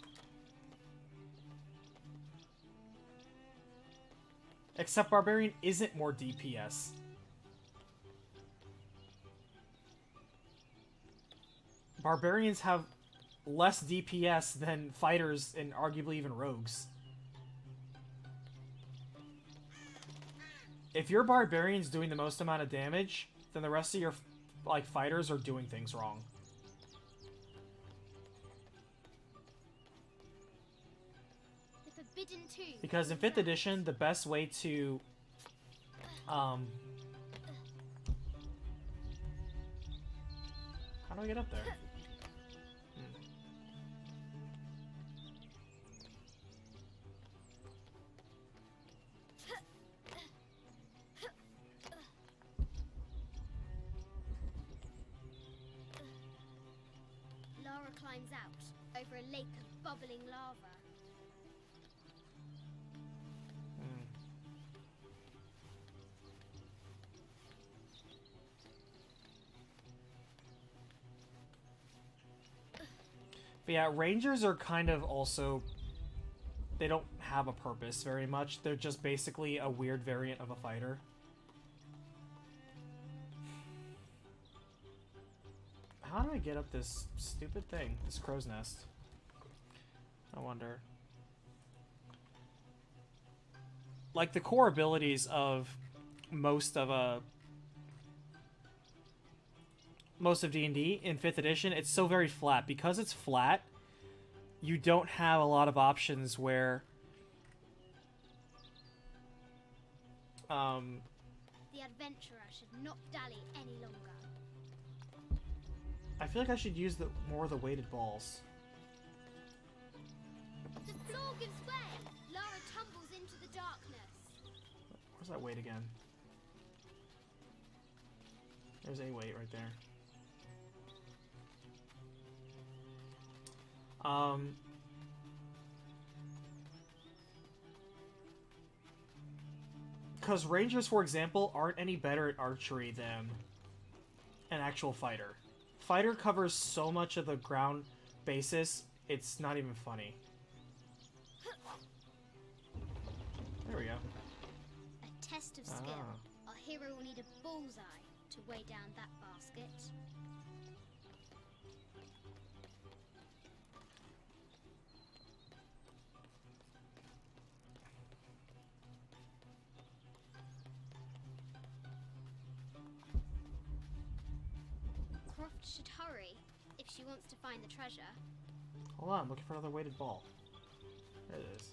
Except barbarian isn't more DPS. Barbarians have less DPS than fighters and arguably even rogues. If your barbarian's doing the most amount of damage, then the rest of your like fighters are doing things wrong. The Forbidden Tomb. Because in 5th edition, the best way to how do I get up there? Lara climbs out over a lake of bubbling lava. But yeah, rangers are kind of also, they don't have a purpose very much. They're just basically a weird variant of a fighter. How do I get up this stupid thing? This crow's nest. I wonder. Like, the core abilities of most of D&D in 5th edition, it's so very flat. Because it's flat, you don't have a lot of options where The adventurer should not dally any longer. I feel like I should use more of the weighted balls. The floor gives way. Lara tumbles into the darkness. Where's that weight again? There's a weight right there. Because rangers, for example, aren't any better at archery than an actual fighter. Fighter covers so much of the ground basis, it's not even funny. There we go. A test of skill. Our hero will need a bullseye to weigh down that basket. Croft should hurry if she wants to find the treasure. Hold on, I'm looking for another weighted ball. There it is.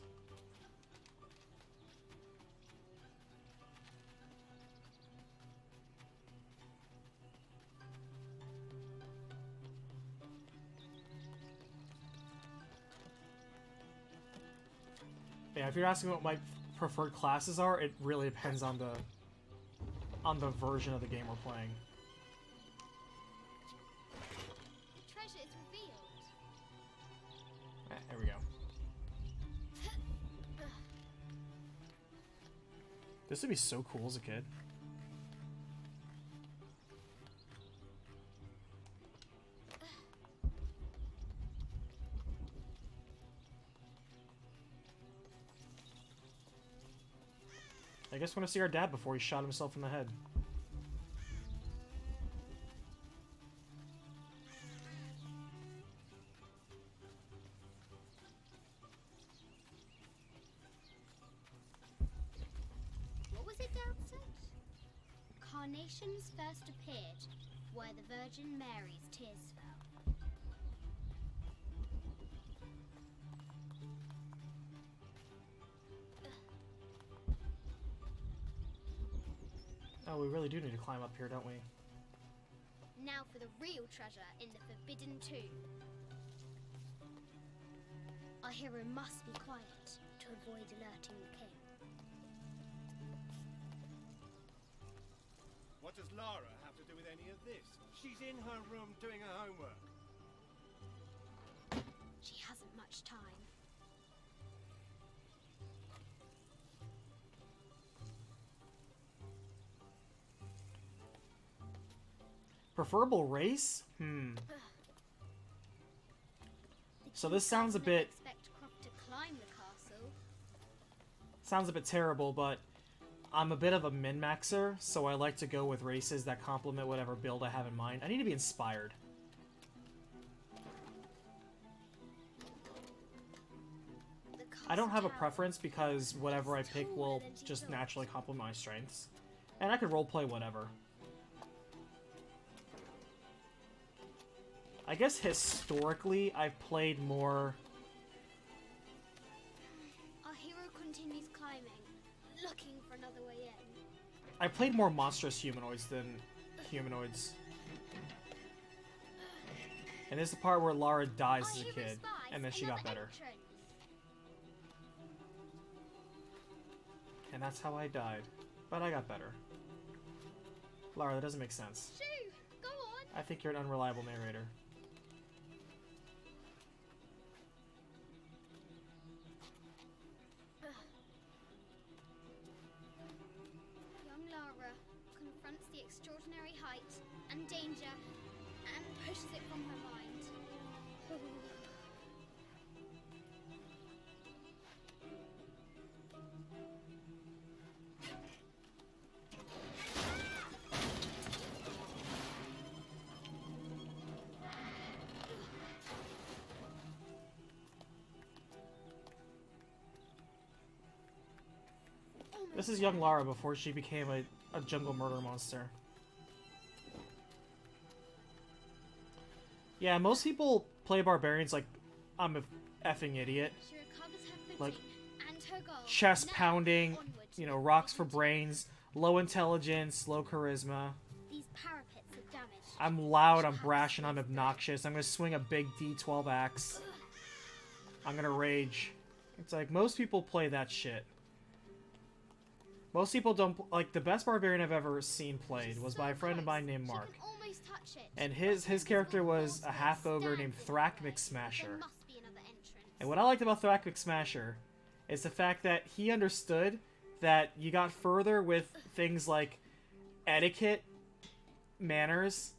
Yeah, if you're asking what my preferred classes are, it really depends on the version of the game we're playing. The treasure is revealed. There we go. This would be so cool as a kid. I guess we're gonna see our dad before he shot himself in the head. What was it Dad said? Carnations first appeared where the Virgin Mary's tears fell. Oh, we really do need to climb up here, don't we? Now for the real treasure in the Forbidden Tomb. Our hero must be quiet to avoid alerting the king. What does Lara have to do with any of this? She's in her room doing her homework. She hasn't much time. Preferable race? So this sounds a bit... Expect Croft to climb the castle. Sounds a bit terrible, but I'm a bit of a min-maxer, so I like to go with races that complement whatever build I have in mind. I need to be inspired. I don't have a preference because whatever I pick will just naturally complement my strengths. And I can roleplay whatever. I guess historically, I've played more... Our hero continues climbing, looking for another way in. I played more monstrous humanoids than humanoids. And this is the part where Lara dies as a kid, and then she got better. And that's how I died. But I got better. Lara, that doesn't make sense. Shoo! Go on! I think you're an unreliable narrator. Young Lara confronts the extraordinary height and danger and pushes it from her mind. This is young Lara before she became a jungle murder monster. Yeah, most people play barbarians like I'm a effing idiot. She recovers her footing Like, and her goal. chest Now, pounding, onward to you know, the rocks for Forbidden brains, low intelligence, low charisma. Tomb. These parapets are damaged. I'm loud, I'm brash, and I'm obnoxious. I'm gonna swing a big D12 axe. I'm gonna rage. It's like, most people play that shit. Most people don't... Like, the best barbarian I've ever seen played was by a friend of mine named Mark. She can almost touch it. And his character was a half-ogre named Thrakmic There Smasher. must be another entrance. And what I liked about Thrakmic Smasher is the fact that he understood that you got further with things like etiquette, manners,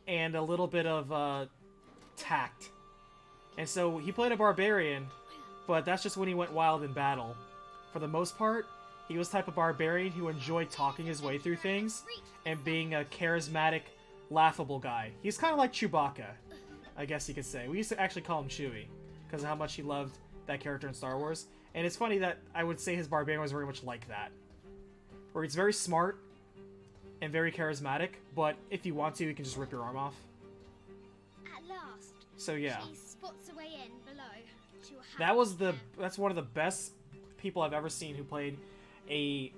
and a little bit of tact. And so he played a barbarian, but that's just when he went wild in battle. For the most part, he was the type of barbarian who enjoyed talking his way through things and being a charismatic, laughable guy. He's kind of like Chewbacca, I guess you could say. We used to actually call him Chewie because of how much he loved that character in Star Wars. And it's funny that I would say his barbarian was very much like that, where he's very smart and very charismatic, but if you want to, you can just rip your arm off. At last. So yeah, She spots a way in below. She will have that was to that's one of the best people I've ever seen who played a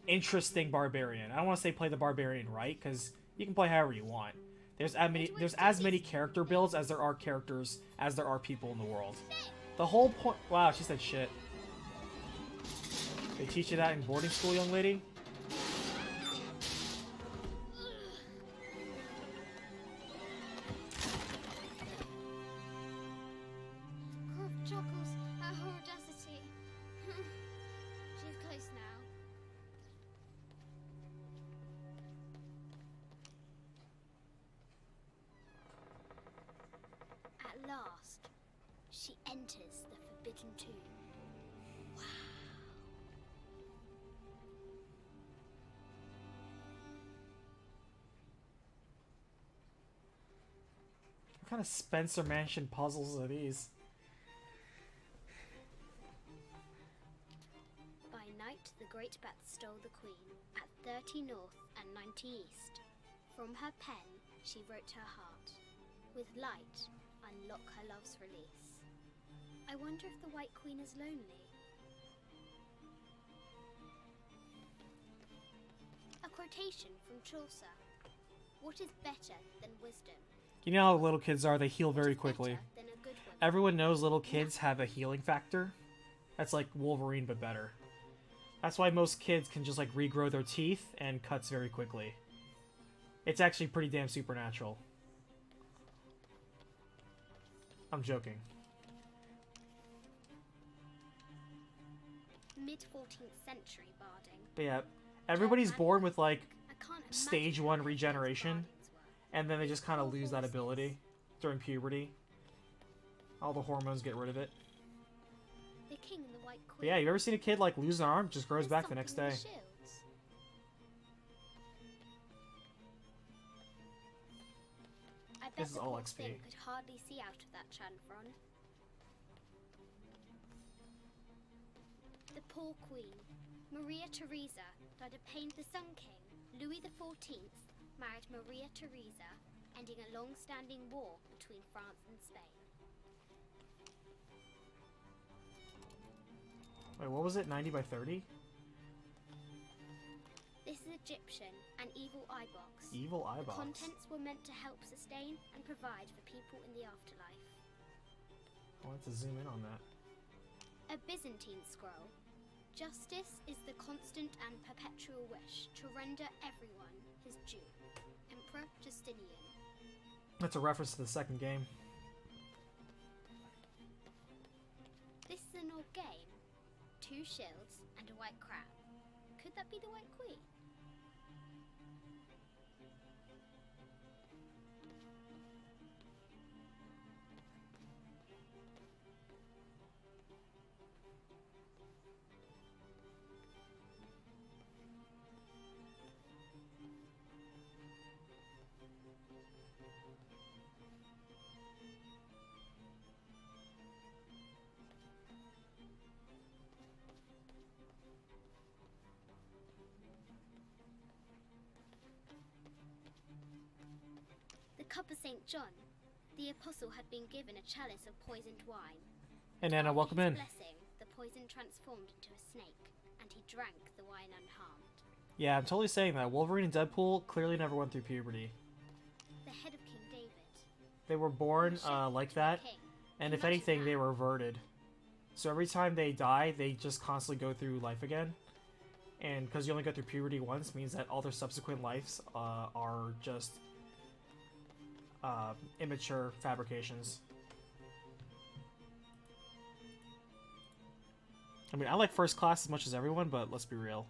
interesting barbarian. I don't want to say play the barbarian right, because you can play however you want. There's as many character builds as there are characters as there are people in the world. The whole point... Wow, she said shit. They teach you that in boarding school, young lady? Croft chuckles at her audacity. She's close now. At last, she enters the Forbidden Tomb. Wow. kind of Spencer Mansion puzzles are these? By night, the great bat stole the queen at 30 north and 90 east. From her pen, she wrote her heart. With light, unlock her love's release. I wonder if the White Queen is lonely. A quotation from Chaucer. What is better than wisdom? You know how little kids are, they heal What very is quickly. better than a good woman? Everyone knows little kids have a healing factor. That's like Wolverine, but better. That's why most kids can just like regrow their teeth and cuts very quickly. It's actually pretty damn supernatural. I'm joking. Mid-14th century barding. But yeah, everybody's born with like I can't imagine stage how 1 happy those regeneration, bardings were. and then they just kind of lose that ability during puberty. All the hormones get rid of it. The king and the White Queen. But yeah, you ever seen a kid like lose an arm, just grows There's back the next something day? in the shields. I bet This is the all poor XP. thing could hardly see out of that chanfron. The poor queen, Maria Theresa, died of pain. The Sun King, Louis XIV, married Maria Theresa, ending a long-standing war between France and Spain. Wait, what was it? 90 by 30? This is Egyptian, an evil eye box. Evil eye box. Contents were meant to help sustain and provide for people in the afterlife. I wanted to zoom in on that. A Byzantine scroll. Justice is the constant and perpetual wish to render everyone his due. Emperor Justinian. That's a reference to the second game. This is an old game. 2 shields and a white crab. Could that be the White Queen? The cup of St. John. The apostle had been given a chalice of poisoned wine. And Anna, After welcome his in. blessing, the poison transformed into a snake, and he drank the wine unharmed. Yeah, I'm totally saying that. Wolverine and Deadpool clearly never went through puberty. The head of King David. They were born Shaped like into a that, king. and if Imagine anything, that. they were reverted. So every time they die, they just constantly go through life again. And because you only go through puberty once, means that all their subsequent lives are just immature fabrications. I mean, I like First Class as much as everyone, but let's be real.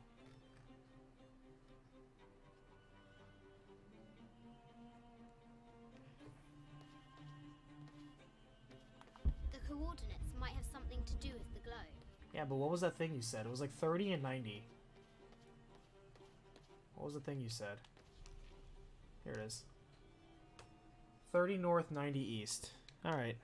The coordinates might have something to do with the globe. Yeah, but what was that thing you said? It was like 30 and 90. What was the thing you said? Here it is. 30 north, 90 east. Alright.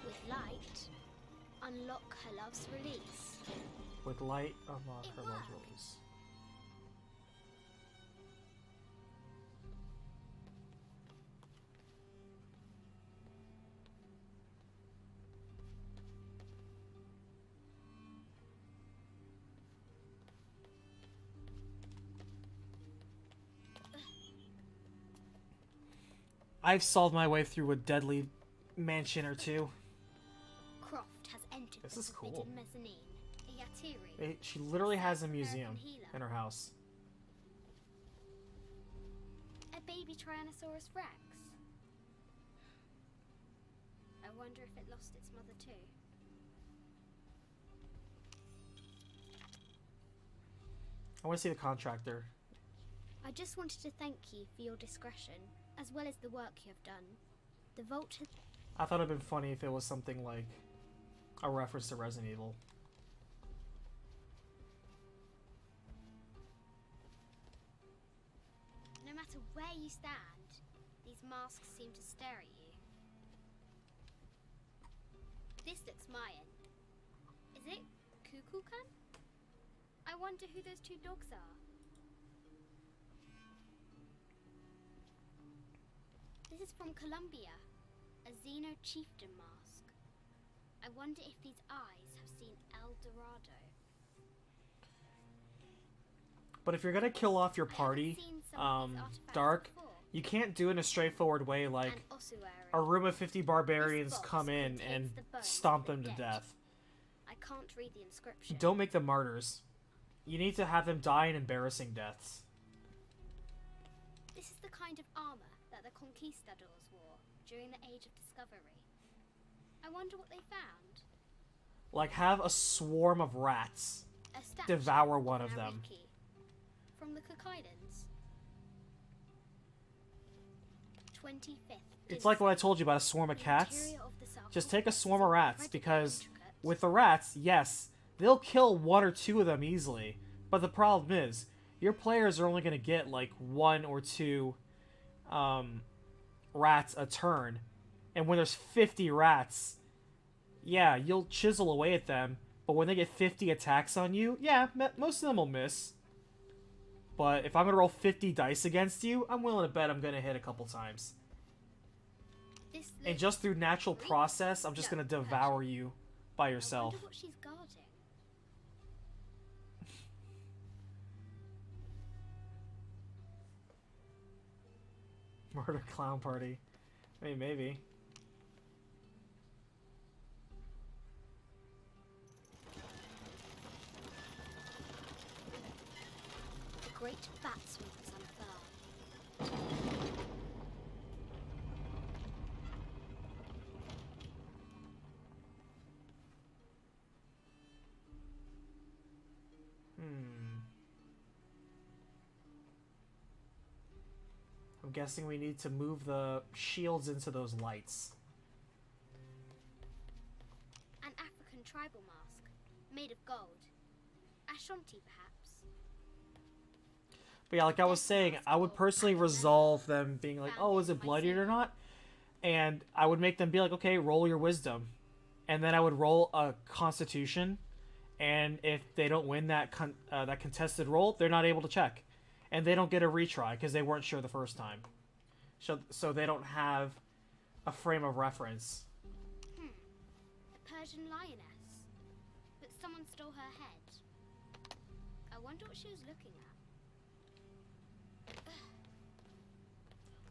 With light, unlock her love's release. With light, unlock It her love's worked. release. I've solved my way through a deadly mansion or two. Croft has entered This the is cool. forbidden mezzanine. A Yatiri. She literally has a Self-care museum and healer. in her house. Maybe Tyrannosaurus Rex? I wonder if it lost its mother too. I want to see the contractor. I just wanted to thank you for your discretion, as well as the work you have done. The vault has... I thought it'd been funny if it was something like a reference to Resident Evil. No matter where you stand, these masks seem to stare at you. This looks Mayan. Is it Kukulkan? I wonder who those two dogs are. This is from Colombia, a Xeno chieftain mask. I wonder if these eyes have seen El Dorado. But if you're gonna kill off your I haven't party, seen some of these artifacts Dark, before. you can't do it in a straightforward way like An ossuary. a room of 50 barbarians This box come in contains and the bones stomp of them the to dead. death. I can't read the inscription. Don't make them martyrs. You need to have them die in embarrassing deaths. This is the kind of armor that the conquistadors wore during the Age of Discovery. I wonder what they found. Like, have a swarm of rats A statue devour one of them. Nariki from the Cook Islands. 25th. It's like what I told you about a swarm of cats. Just take a swarm of rats, because with the rats, yes, they'll kill one or two of them easily. But the problem is, your players are only going to get like one or two rats a turn. And when there's 50 rats, yeah, you'll chisel away at them. But when they get 50 attacks on you, yeah, most of them will miss. But if I'm going to roll 50 dice against you, I'm willing to bet I'm going to hit a couple times. And just through natural process, I'm just going to devour you by yourself. I wonder what she's guarding. Murder clown party. I mean, maybe. The great batsman is unfurled. I'm guessing we need to move the shields into those lights. An African tribal mask, made of gold. Ashanti, perhaps. But yeah, like I was saying, I would personally resolve them being like, oh, is it bloodied or not? And I would make them be like, okay, roll your wisdom. And then I would roll a constitution. And if they don't win that that contested roll, they're not able to check. And they don't get a retry because they weren't sure the first time. So they don't have a frame of reference. A Persian lioness. But someone stole her head. I wonder what she was looking at.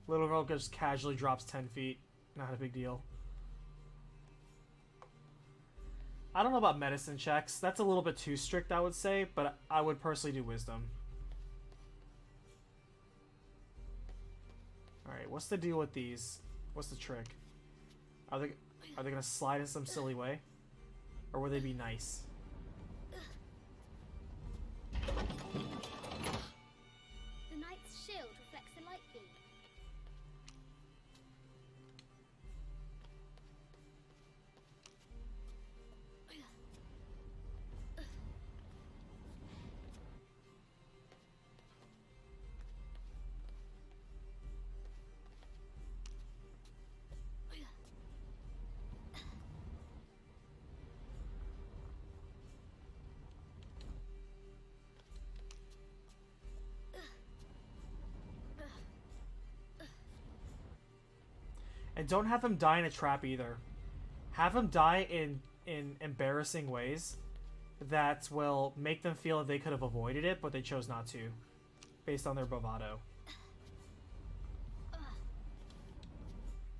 Little girl just casually drops 10 feet. Not a big deal. I don't know about medicine checks. That's a little bit too strict, I would say. But I would personally do wisdom. Alright, what's the deal with these? What's the trick? Are they gonna slide in some silly way? Or will they be nice? The knight's shield reflects the light beam. And don't have them die in a trap either. Have them die in embarrassing ways that will make them feel that they could have avoided it, but they chose not to, based on their bravado.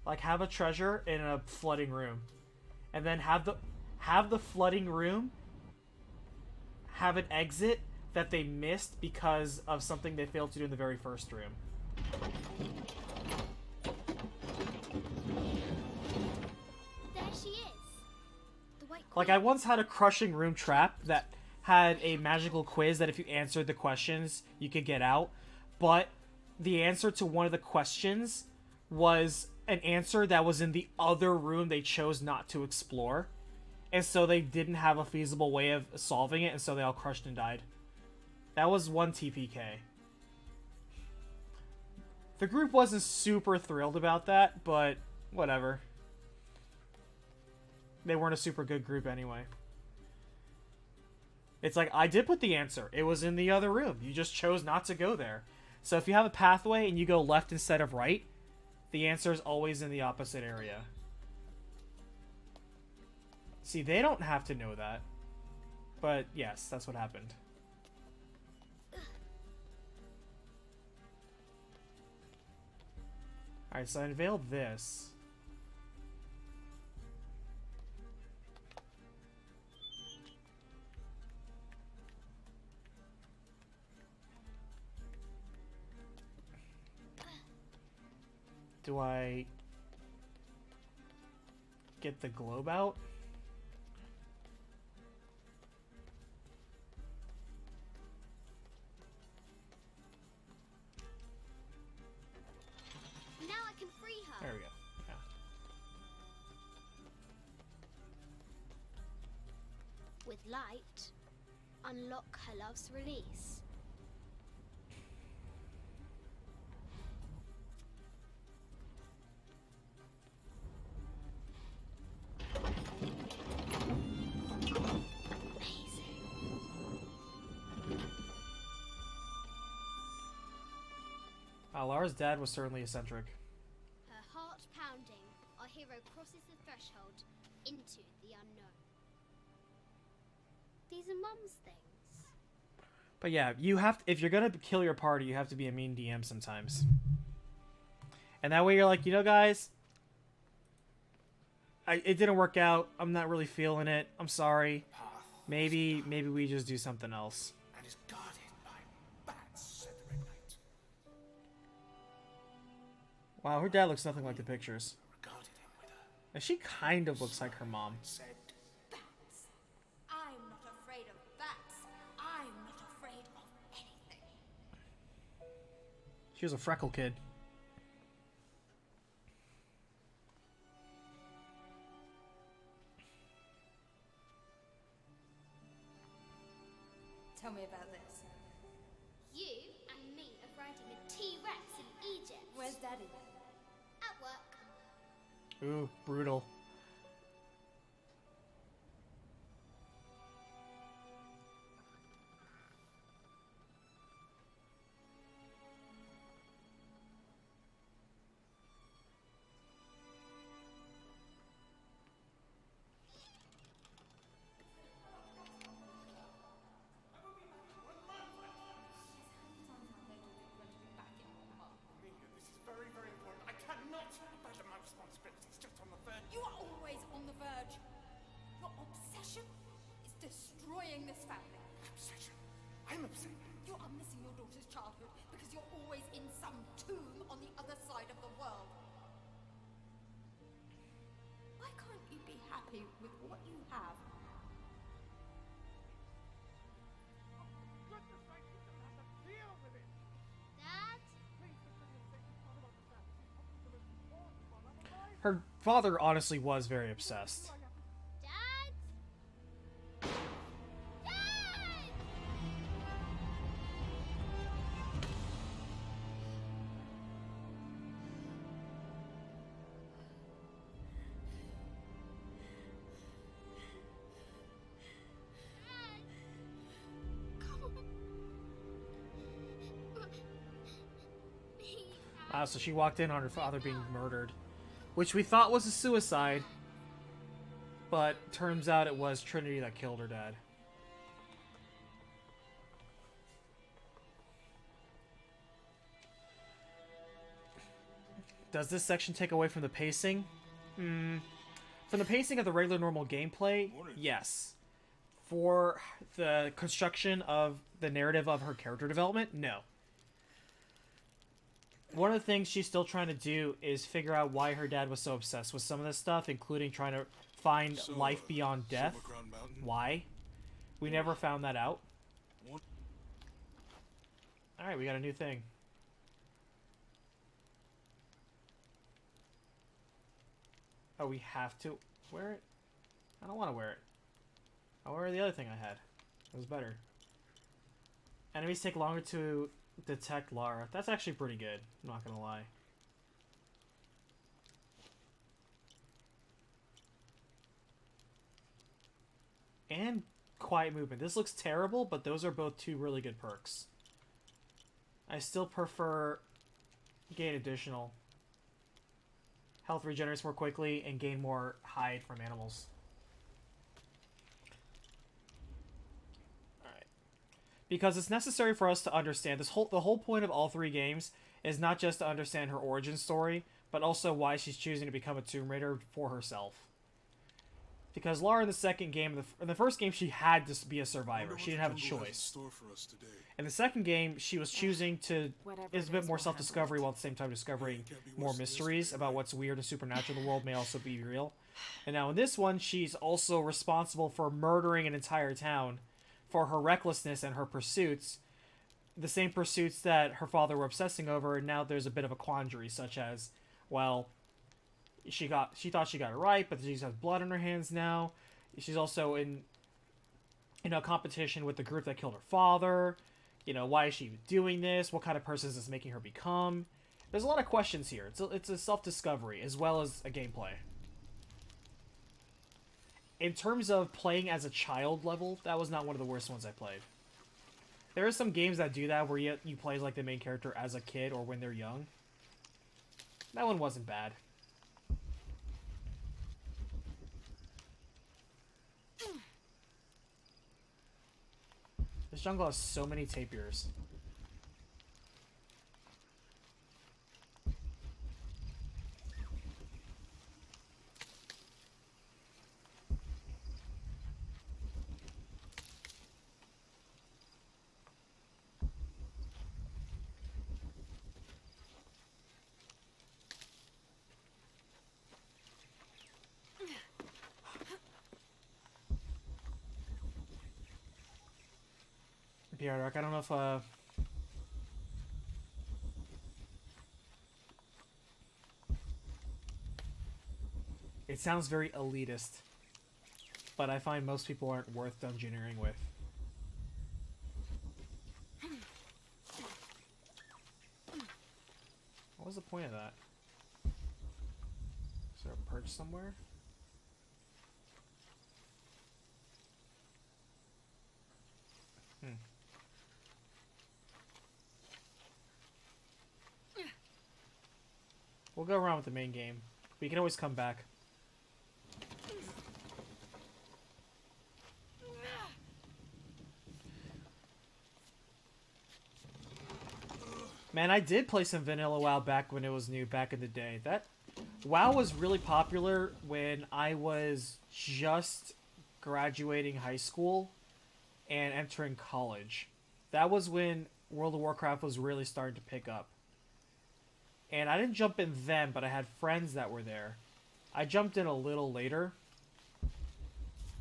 Like, have a treasure in a flooding room, and then have the flooding room have an exit that they missed because of something they failed to do in the very first room. Like, I once had a crushing room trap that had a magical quiz that if you answered the questions, you could get out. But the answer to one of the questions was an answer that was in the other room they chose not to explore. And so they didn't have a feasible way of solving it, and so they all crushed and died. That was one TPK. The group wasn't super thrilled about that, but whatever. They weren't a super good group anyway. It's like, I did put the answer. It was in the other room. You just chose not to go there. So if you have a pathway and you go left instead of right, the answer is always in the opposite area. See, they don't have to know that. But yes, that's what happened. Alright, so I unveiled this. Do I get the globe out? Now I can free her. There we go. Yeah. With light, unlock her love's release. Lara's dad was certainly eccentric. Her heart pounding, our hero crosses the threshold into the unknown. These are Mum's things. But yeah, you have to, if you're gonna kill your party, you have to be a mean DM sometimes. And that way you're like, you know, guys, it didn't work out. I'm not really feeling it. I'm sorry. Maybe we just do something else. And is guarded by bats, said the Red Knight. Wow, her dad looks nothing like the pictures. Regarded him with a And she kind of looks like her mom. said, Bats. I'm not afraid of bats. I'm not afraid of anything. She was a freckle kid. Tell me about this. You and me are riding a T-Rex in Egypt. Where's Daddy? At work. Ooh, brutal. Amelia, this is very, very important. I cannot abandon my responsibilities just on the verge. You are always on the verge. Your obsession is destroying this family. Obsession. I'm upset. You are missing your daughter's childhood because you're always in some tomb on the other side of the world. Why can't you be happy with what you have? Dad? Her father honestly was very obsessed. Dad? Dad! So she walked in on her father being murdered, which we thought was a suicide, but turns out it was Trinity that killed her dad. Does this section take away from the pacing? From the pacing of the regular normal gameplay, yes. For the construction of the narrative of her character development, no. One of the things she's still trying to do is figure out why her dad was so obsessed with some of this stuff, including trying to find So, life beyond death. Silver Crown Mountain? Why? We never found that out. One- Alright, we got a new thing. Oh, we have to wear it? I don't want to wear it. I'll wear the other thing I had. It was better. Enemies take longer to detect Lara. That's actually pretty good. I'm not gonna lie. And quiet movement. This looks terrible, but those are both two really good perks. I still prefer gain additional. Health regenerates more quickly and gain more hide from animals. Alright. Because it's necessary for us to understand the whole point of all three games is not just to understand her origin story, but also why she's choosing to become a Tomb Raider for herself. Because Lara in the second game, in the first game, she had to be a survivor. She didn't have a choice. In the second game, she was choosing to. It's a bit more self-discovery while at the same time discovering more mysteries about what's weird and supernatural in the world may also be real. And now in this one, she's also responsible for murdering an entire town for her recklessness and her pursuits. The same pursuits that her father were obsessing over, and now there's a bit of a quandary, such as, well, she thought she got it right, but she has blood on her hands now. She's also in a competition with the group that killed her father. Why is she even doing this? What kind of person is this making her become? There's a lot of questions here. It's a self-discovery as well as a gameplay. In terms of playing as a child level, that was not one of the worst ones I played. There are some games that do that where you play like the main character as a kid or when they're young. That one wasn't bad. This jungle has so many tapirs. Yeah, Rock, I don't know if, it sounds very elitist, but I find most people aren't worth dungeoneering with. What was the point of that? Is there a perch somewhere? We'll go around with the main game. We can always come back. Man, I did play some vanilla WoW back when it was new, back in the day. That WoW was really popular when I was just graduating high school and entering college. That was when World of Warcraft was really starting to pick up. And I didn't jump in then, but I had friends that were there. I jumped in a little later.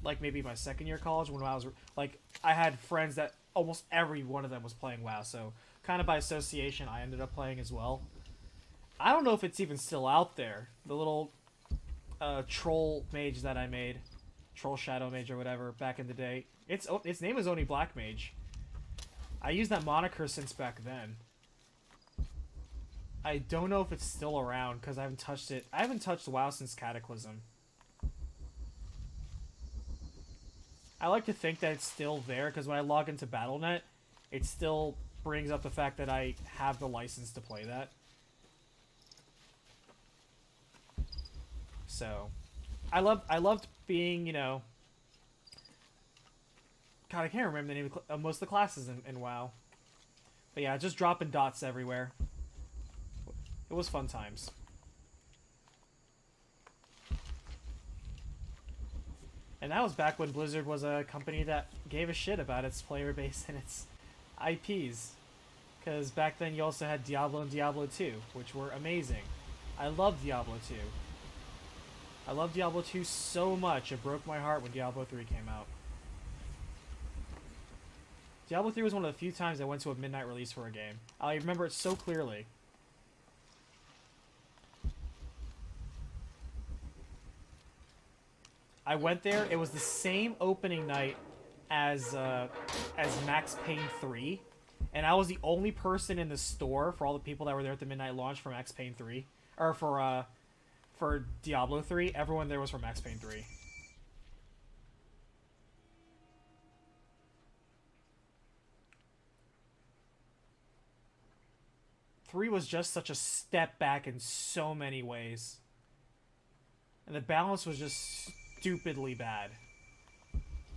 Like maybe my second year of college when I was... Like, I had friends that almost every one of them was playing WoW. So, kind of by association, I ended up playing as well. I don't know if it's even still out there. The little troll mage that I made. Troll Shadow Mage or whatever, back in the day. Its name is Oni Black Mage. I used that moniker since back then. I don't know if it's still around because I haven't touched it. I haven't touched WoW since Cataclysm. I like to think that it's still there because when I log into Battle.net, it still brings up the fact that I have the license to play that. So, I loved being, God, I can't remember the name of most of the classes in WoW. But yeah, just dropping dots everywhere. It was fun times. And that was back when Blizzard was a company that gave a shit about its player base and its IPs. Because back then you also had Diablo and Diablo 2, which were amazing. I loved Diablo 2. I love Diablo 2 so much, it broke my heart when Diablo 3 came out. Diablo 3 was one of the few times I went to a midnight release for a game. I remember it so clearly. I went there, it was the same opening night as Max Payne 3, and I was the only person in the store for all the people that were there at the midnight launch for Max Payne 3, or for Diablo 3. Everyone there was for Max Payne 3. Three was just such a step back in so many ways. And the balance was just stupidly bad.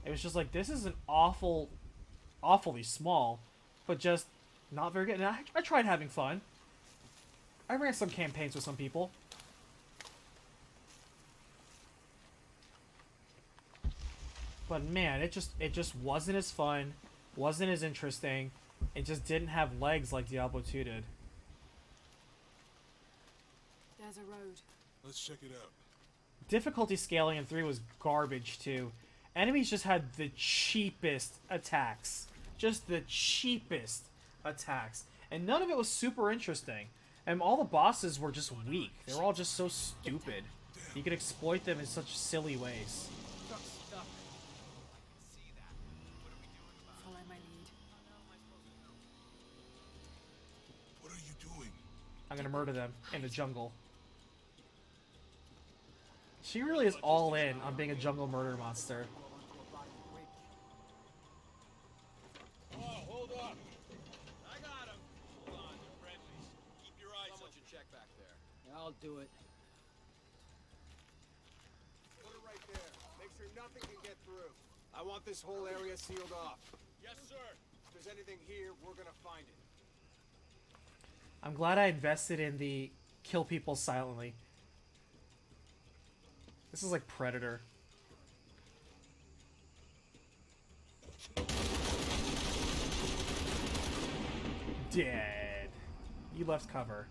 It was just like, this is an awfully small, but just not very good. And I tried having fun. I ran some campaigns with some people. But man, it just wasn't as fun, wasn't as interesting. It just didn't have legs like Diablo 2 did. There's a road. Let's check it out. Difficulty scaling in 3 was garbage too. Enemies just had the cheapest attacks. Just the cheapest attacks. And none of it was super interesting. And all the bosses were just weak. They were all just so stupid. You could exploit them in such silly ways. Follow my lead. What are you doing? I'm gonna murder them in the jungle. She really is all in on being a jungle murder monster. Oh, hold up. I got him. Hold on, they're friendlies. Keep your eyes open. Someone should check back there. I'll do it. Put it right there. Make sure nothing can get through. I want this whole area sealed off. Yes, sir. If there's anything here, we're gonna find it. I'm glad I invested in the kill people silently. This is like Predator. Dead. You left cover.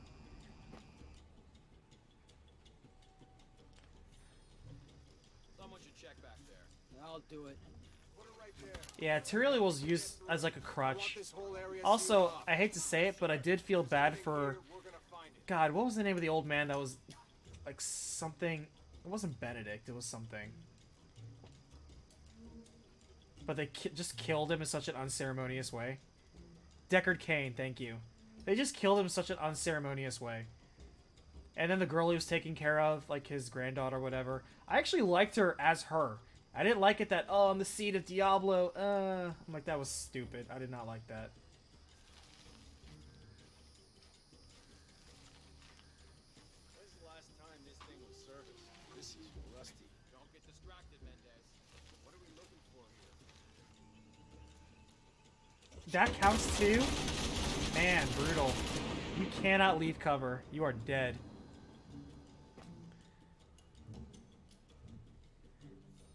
Someone should check back there. I'll do it. Put it right there. Yeah, Tyrael was used as like a crutch. Want this whole area Also, sealed off. I hate to say it, but I did feel bad for... Here, we're gonna find it. God, what was the name of the old man that was... like something... It wasn't Benedict, it was something. But they just killed him in such an unceremonious way. Deckard Cain, thank you. They just killed him in such an unceremonious way. And then the girl he was taking care of, like his granddaughter or whatever, I actually liked her as her. I didn't like it that, oh, I'm the seed of Diablo, I'm like, that was stupid. I did not like that. When's the last time this thing was serviced? This is rusty. Don't get distracted, Mendez. What are we looking for here? That counts too? Man, brutal. You cannot leave cover. You are dead.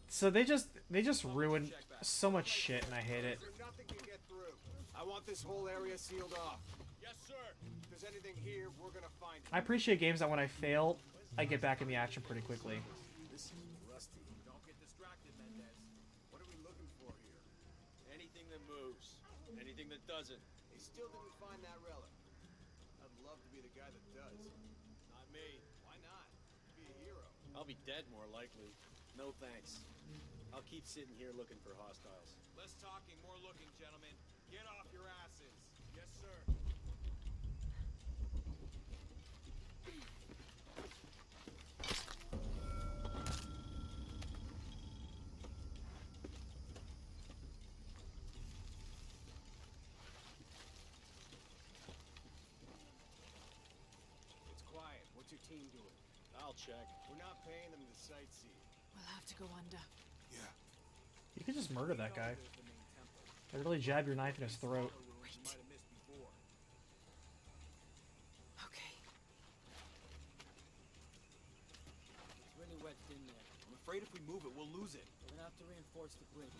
So they just ruined so much shit and I hate it. Make sure nothing can get through. I want this whole area sealed off. Yes, sir. If there's anything here, we're gonna find it. I appreciate games that when I fail, I get back in the action pretty quickly. This is rusty. Don't get distracted, Mendez. What are we looking for here? Anything that moves. Anything that doesn't. He still didn't find that relic. I'd love to be the guy that does. Not me. Why not? Be a hero. I'll be dead more likely. No thanks. I'll keep sitting here looking for hostiles. Less talking, more looking, gentlemen. Get off your asses. Yes, sir. It's quiet. What's your team doing? I'll check. We're not paying them to sightsee. We'll have to go under. Yeah. You could just murder that guy. There's the main temple. Literally jab your knife in his throat. Ruins you might have missed before. Okay. It's really wet in there. I'm afraid if we move it, we'll lose it. We're gonna have to reinforce the bridge.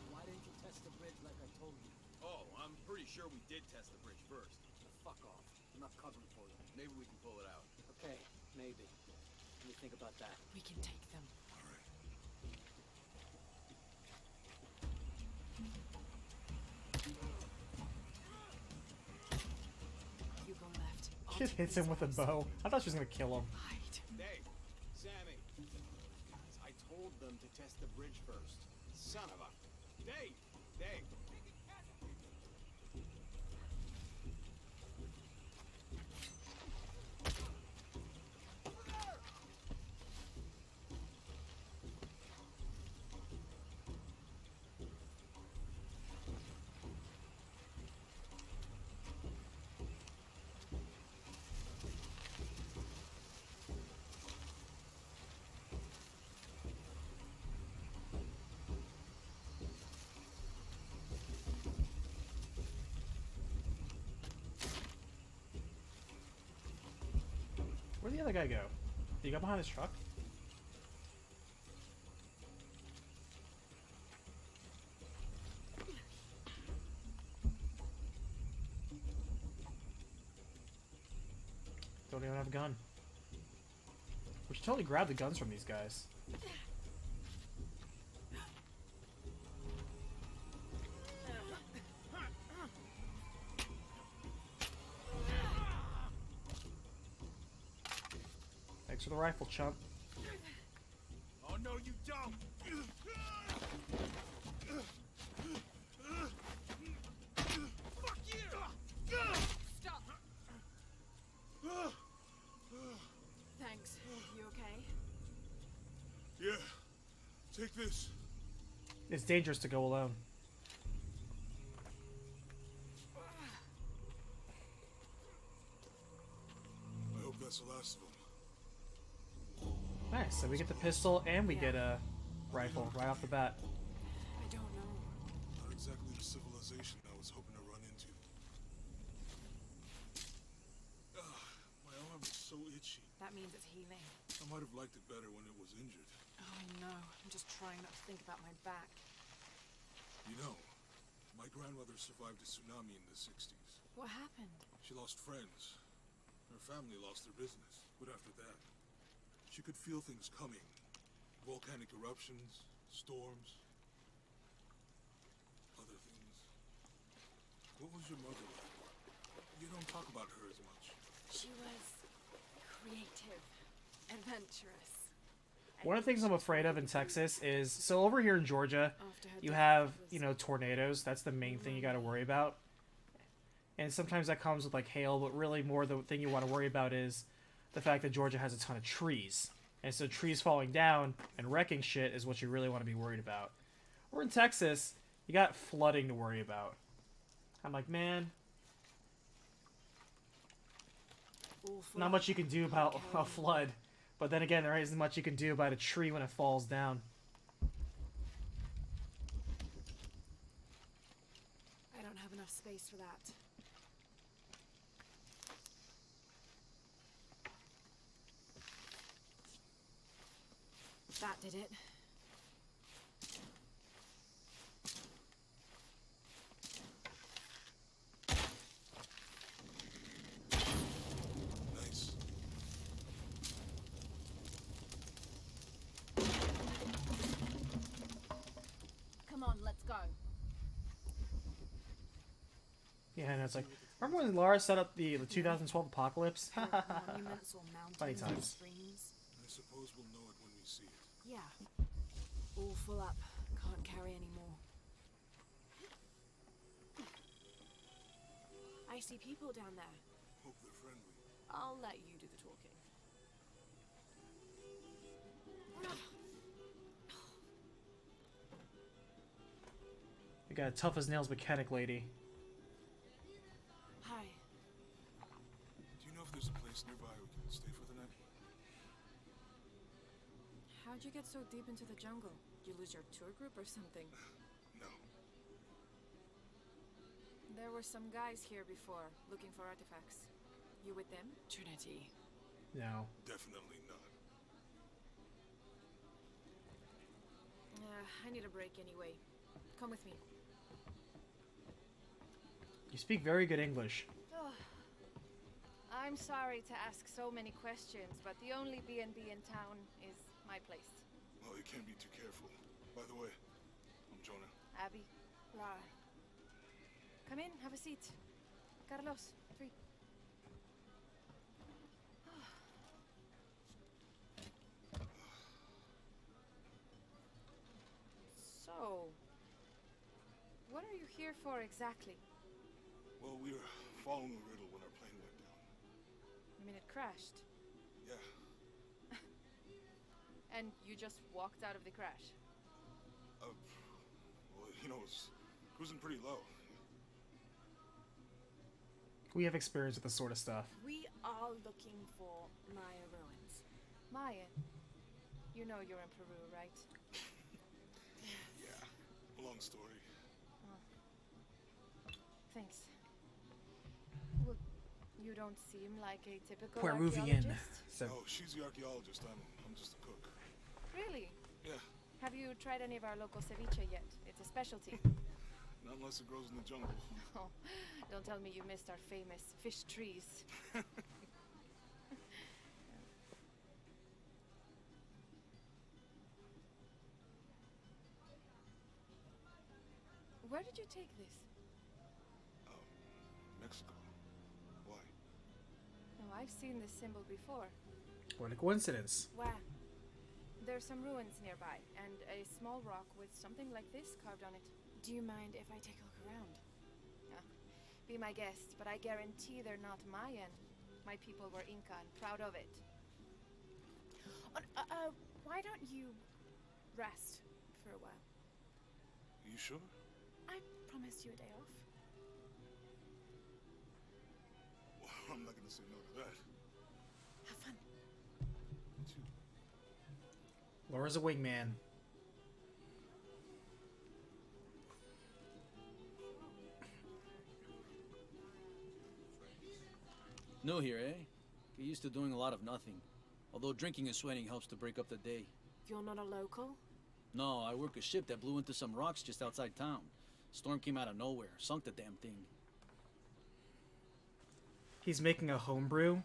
Why didn't you test the bridge like I told you? Oh, I'm pretty sure we did test the bridge first. Fuck off. I'm not covering for you. Maybe we can pull it out. Okay, maybe. What do you think about that? We can take them. All right. You go left. I'll She take hits these him with a guys. bow. I thought she was gonna kill him. Hide. Dave, Sammy. Guys, I told them to test the bridge first. Son of a... Dave! Dave! Where'd the other guy go? Did he go behind his truck? Don't even have a gun. We should totally grab the guns from these guys. Thanks for the rifle, chump. Oh, no, you don't! Fuck you! Stop. Thanks. You okay? Yeah. Take this. It's dangerous to go alone. I hope that's the last of them. Nice, so we get the pistol and we get a rifle right off the bat. I don't know. Not exactly the civilization I was hoping to run into. My arm is so itchy. That means it's healing. I might have liked it better when it was injured. Oh, I know. I'm just trying not to think about my back. You know, my grandmother survived a tsunami in the 60s. What happened? She lost friends. Her family lost their business. But after that, she could feel things coming. Volcanic eruptions, storms, other things. What was your mother like? You don't talk about her as much. She was creative, adventurous. One of the things I'm afraid of in Texas is, so over here in Georgia, After her you death, have, it was- you know, tornadoes. That's the main thing you got to worry about. And sometimes that comes with like hail, but really more the thing you want to worry about is the fact that Georgia has a ton of trees. And so trees falling down and wrecking shit is what you really want to be worried about. Or in Texas, you got flooding to worry about. I'm like, man, All full not up. much you can do Can't about carry a anymore. flood. But then again, there isn't much you can do about a tree when it falls down. I don't have enough space for that. That did it. Nice. Come on, let's go. Yeah, and it's like, remember when Laura set up the 2012 apocalypse? Pair of monuments or mountains Funny or times. streams. I suppose we'll know it when we see it. Yeah. All full up. Can't carry any more. I see people down there. Hope they're friendly. I'll let you do the talking. We got a tough as nails mechanic lady. Hi. Do you know if there's a place nearby we can stay for the night? How'd you get so deep into the jungle? You lose your tour group or something? No. There were some guys here before, looking for artifacts. You with them? Trinity. No. Definitely not. I need a break anyway. Come with me. You speak very good English. I'm sorry to ask so many questions, but the only B&B in town is my place. Well, you can't be too careful. By the way, I'm Jonah. Abby. Lara. Come in, have a seat. Carlos, 3. So, what are you here for exactly? Well, we were following a riddle when our plane went down. You mean it crashed? Yeah, And you just walked out of the crash? well, you know, it was cruising pretty low. We have experience with this sort of stuff. We are looking for Maya ruins. Maya, you know you're in Peru, right? Yeah, long story. Thanks. Well, you don't seem like a typical Peruvian. archaeologist. So Oh, she's the archaeologist. I'm just a cook. Really? Yeah, Have you tried any of our local ceviche yet? It's a specialty. not unless it grows in the jungle. Oh, don't tell me you missed our famous fish trees. Where did you take this? Mexico. Why? Oh, I've seen this symbol before. what a coincidence. Where? There's some ruins nearby, and a small rock with something like this carved on it. Do you mind if I take a look around? Be my guest, but I guarantee they're not Mayan. My people were Inca and proud of it. Why don't you rest for a while? You sure? I promised you a day off. Well, I'm not gonna say no to that. Have fun. You too. Laura's a wingman. New here, eh? Get used to doing a lot of nothing. Although drinking and sweating helps to break up the day. You're not a local? No, I work a ship that blew into some rocks just outside town. Storm came out of nowhere, sunk the damn thing. He's making a homebrew.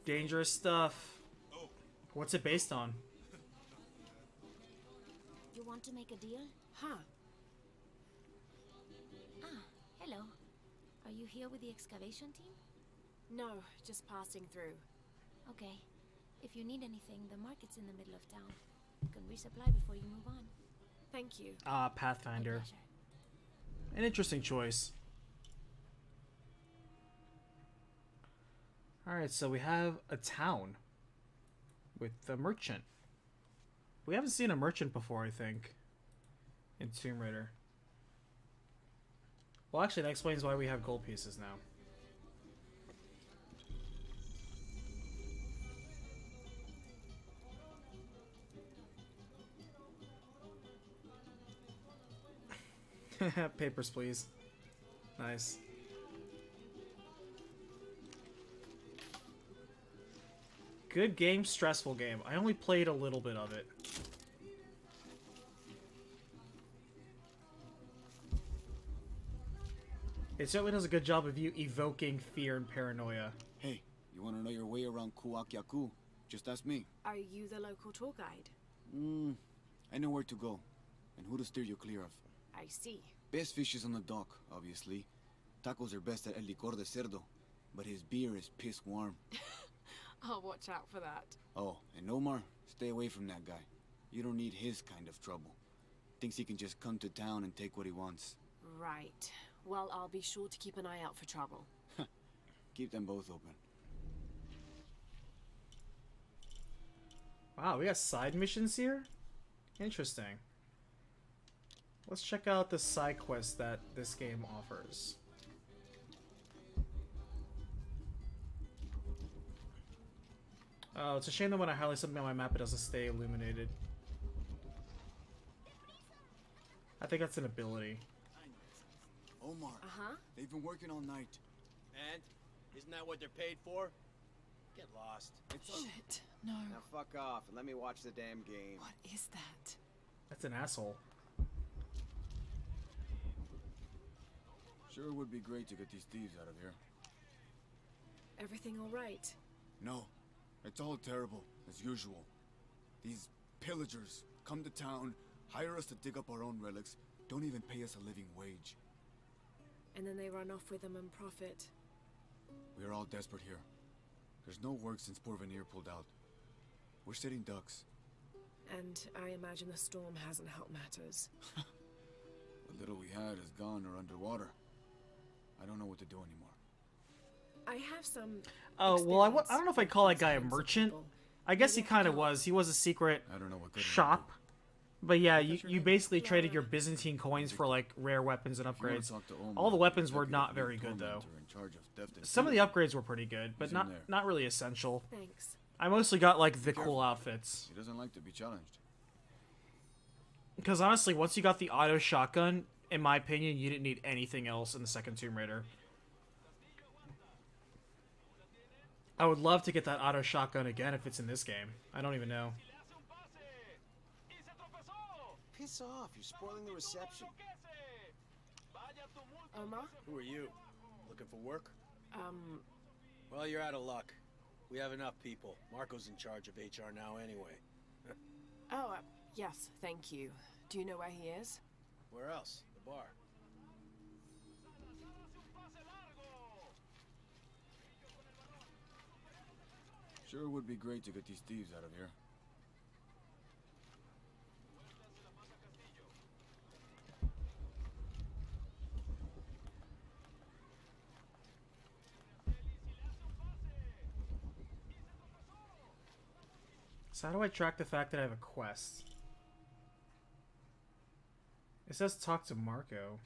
Dangerous stuff. Oh, What's it based on? You want to make a deal? Huh. Ah, hello. Are you here with the excavation team? No, just passing through. Okay. If you need anything, the market's in the middle of town. You can resupply before you move on. Thank you. Ah, My Pathfinder. pleasure. An interesting choice. Alright, so we have a town with a merchant. We haven't seen a merchant before, I think, in Tomb Raider. Well, actually, that explains why we have gold pieces now. Papers, please. Nice. Good game, stressful game. I only played a little bit of it. It certainly does a good job of you evoking fear and paranoia. Hey, you want to know your way around Kuakyaku? Just ask me. Are you the local tour guide? I know where to go, and who to steer you clear of. I see. Best fish is on the dock, obviously. Tacos are best at El Licor de Cerdo, but his beer is piss warm. I'll watch out for that. Oh, and Omar, stay away from that guy. You don't need his kind of trouble. Thinks he can just come to town and take what he wants. Right. Well, I'll be sure to keep an eye out for trouble. Keep them both open. Wow, we got side missions here? Interesting. Let's check out the side quest that this game offers. Oh, it's a shame that when I highlight something on my map, it doesn't stay illuminated. I think that's an ability. Omar, Uh-huh. they've been working all night. And? Isn't that what they're paid for? Get lost. Shit. No. Now fuck off and let me watch the damn game. What is that? That's an asshole. Sure would be great to get these thieves out of here. Everything all right? No, it's all terrible, as usual. These pillagers come to town, hire us to dig up our own relics, don't even pay us a living wage. And then they run off with them and profit. We are all desperate here. There's no work since Porvenir pulled out. We're sitting ducks. And I imagine the storm hasn't helped matters. The little we had is gone or underwater. I don't know what to do anymore. I have some. Oh, well, I don't know if I'd call that guy a merchant. I guess he kind of was. He was a secret I don't know what good shop. But yeah, you basically traded your Byzantine coins for, like, rare weapons and upgrades. All the weapons were not very good, though. Some of the upgrades were pretty good, but not really essential. Thanks. I mostly got, like, the cool outfits. He doesn't like to be challenged. Because honestly, once you got the auto shotgun, in my opinion, you didn't need anything else in the second Tomb Raider. I would love to get that auto shotgun again if it's in this game. I don't even know. Piss off, you're spoiling the reception. Omar? Who are you? Looking for work? Well, you're out of luck. We have enough people. Marco's in charge of HR now anyway. Oh, yes, thank you. Do you know where he is? Where else? The bar. Sure would be great to get these thieves out of here. So how do I track the fact that I have a quest? It says talk to Marco.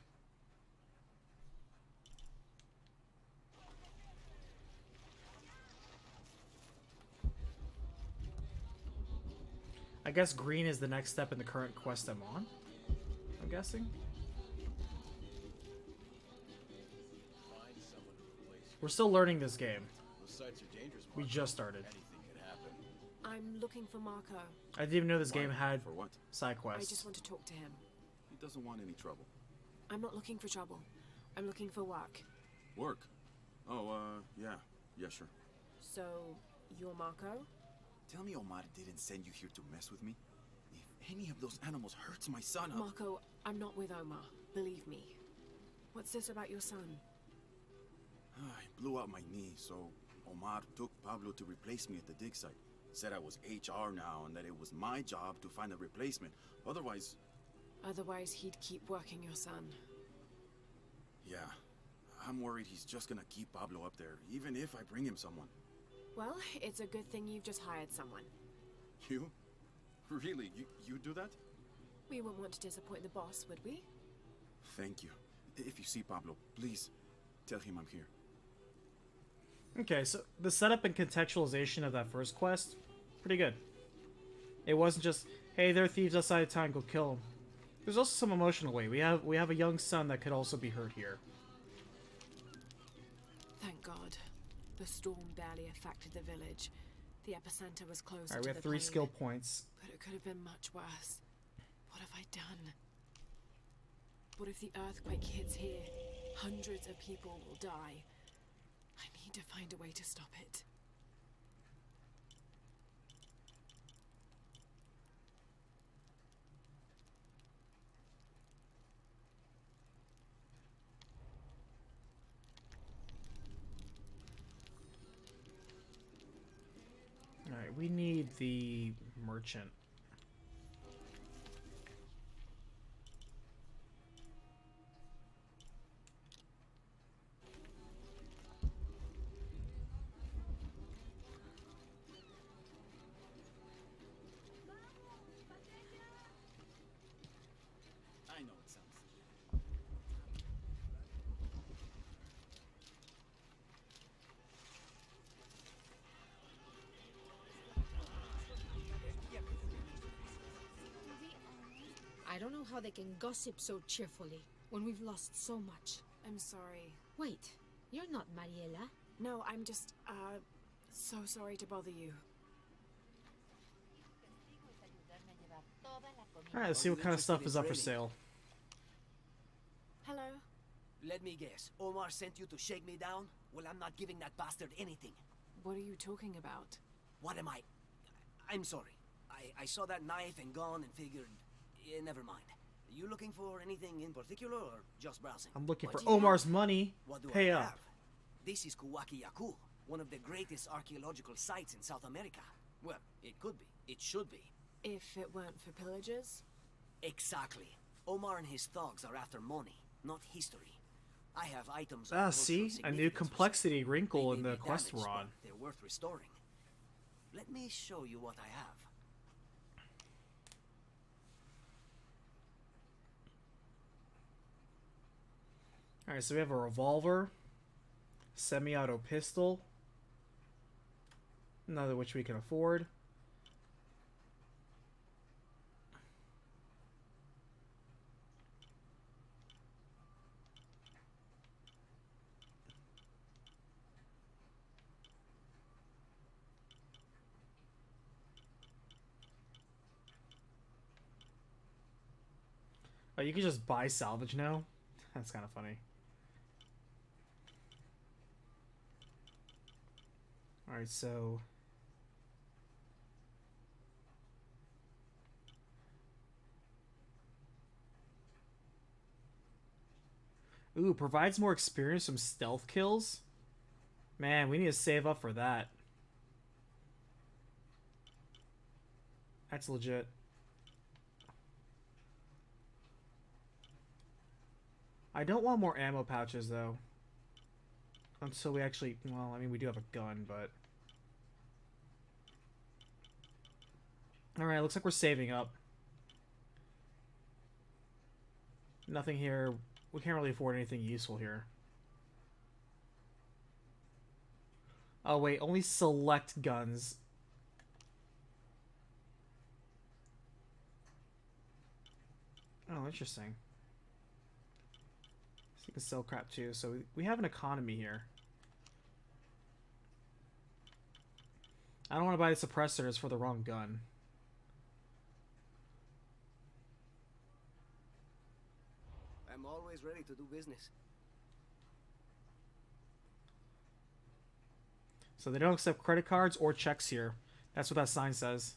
I guess green is the next step in the current quest I'm on, I'm guessing. We're still learning this game. Those sites are dangerous, We Marco. just started. Anything could happen. I'm looking for Marco. I didn't even know this game had For what? side I quests. just want to talk to him. He doesn't want any trouble. I'm not looking for trouble. I'm looking for work. Work? Oh, yeah. Yeah, sure. So, you're Marco? Tell me Omar didn't send you here to mess with me? If any of those animals hurts my son, Marco, I'm not with Omar. Believe me. What's this about your son? I blew out my knee, so Omar took Pablo to replace me at the dig site. Said I was HR now and that it was my job to find a replacement. Otherwise... Otherwise, he'd keep working your son. Yeah. I'm worried he's just gonna keep Pablo up there, even if I bring him someone. Well, it's a good thing you've just hired someone. You? Really? You do that? We wouldn't want to disappoint the boss, would we? Thank you. If you see Pablo, please tell him I'm here. Okay, so the setup and contextualization of that first quest, pretty good. It wasn't just, hey, there are thieves outside of town, go kill them. There's also some emotional weight. We have a young son that could also be hurt here. Thank God. The storm barely affected the village. The epicenter was closer Alright, to we have the 3 plain, skill points. But it could have been much worse. What have I done? What if the earthquake hits here? Hundreds of people will die. I need to find a way to stop it. Alright, we need the merchant. I know it sounds... I don't know how they can gossip so cheerfully when we've lost so much. I'm sorry. Wait, you're not Mariela. No, I'm just, so sorry to bother you. Alright, let's see what kind of stuff is up for sale. Hello. Let me guess. Omar sent you to shake me down? Well, I'm not giving that bastard anything. What are you talking about? What am I? I'm sorry. I saw that knife and gun and figured... never mind. You looking for anything in particular or just browsing? I'm looking What for do you Omar's have? money. What do Pay I up. have? This is Kuwaki Yaku, one of the greatest archaeological sites in South America. Well, it could be. It should be. If it weren't for pillagers? Exactly. Omar and his thugs are after money, not history. I have items of Ah, cultural see? A new significance for complexity sale. wrinkle They in may the be quest damaged, we're on. but they're worth restoring. Let me show you what I have. Alright, so we have a revolver, semi-auto pistol, none of which we can afford. Oh, you can just buy salvage now? That's kind of funny. Alright, so... Ooh, provides more experience from stealth kills? Man, we need to save up for that. That's legit. I don't want more ammo pouches, though. Until we actually... Well, I mean, we do have a gun, but... Alright, looks like we're saving up. Nothing here. We can't really afford anything useful here. Oh, wait. Only select guns. Oh, interesting. So you can sell crap, too. So we have an economy here. I don't want to buy the suppressors for the wrong gun. I'm always ready to do business. So they don't accept credit cards or checks here. That's what that sign says.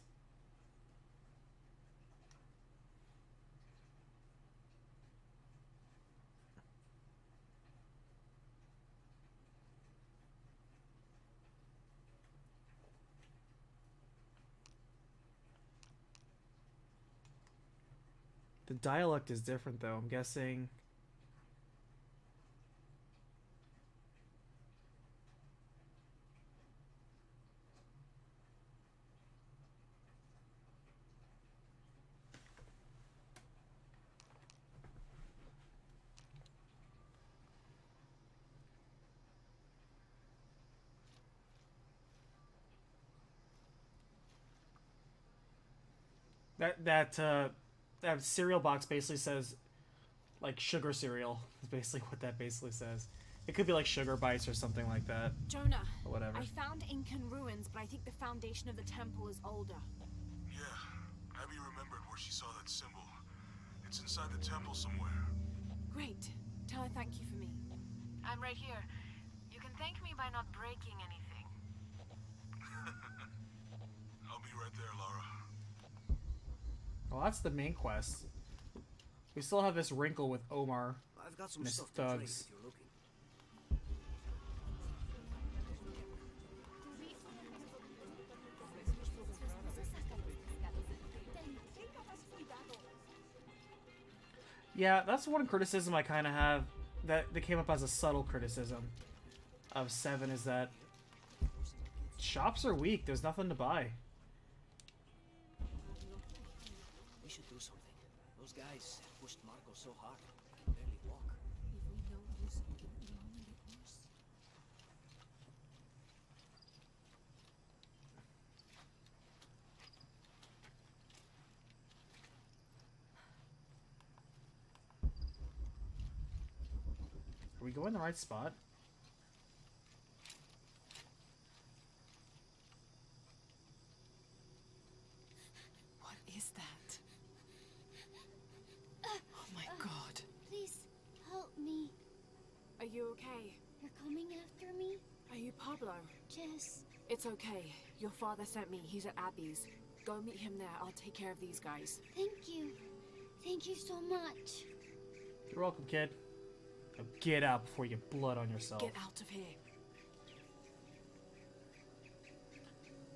The dialect is different, though. I'm guessing... That cereal box basically says, like, sugar cereal. Is basically what that basically says. It could be like sugar bites or something like that. Jonah, Or whatever. I found Incan ruins, but I think the foundation of the temple is older. Yeah, Abby remembered where she saw that symbol. It's inside the temple somewhere. Great. Tell her thank you for me. I'm right here. You can thank me by not breaking anything. I'll be right there, Lara. Well, that's the main quest. We still have this wrinkle with Omar I've got some and his stuff to trade thugs. if you're looking. Yeah, that's one criticism I kind of have that came up as a subtle criticism of 7 is that shops are weak. There's nothing to buy. We should do something. Those guys pushed Marco so hard. I can barely walk. Are we going the right spot? What is that? Oh my god. Please help me. Pablo. Jess. It's okay. Your father sent me. He's at Abby's. Go meet him there. I'll take care of these guys. Thank you. Thank you so much. You're welcome, kid. Now get out before you get blood on yourself. Get out of here.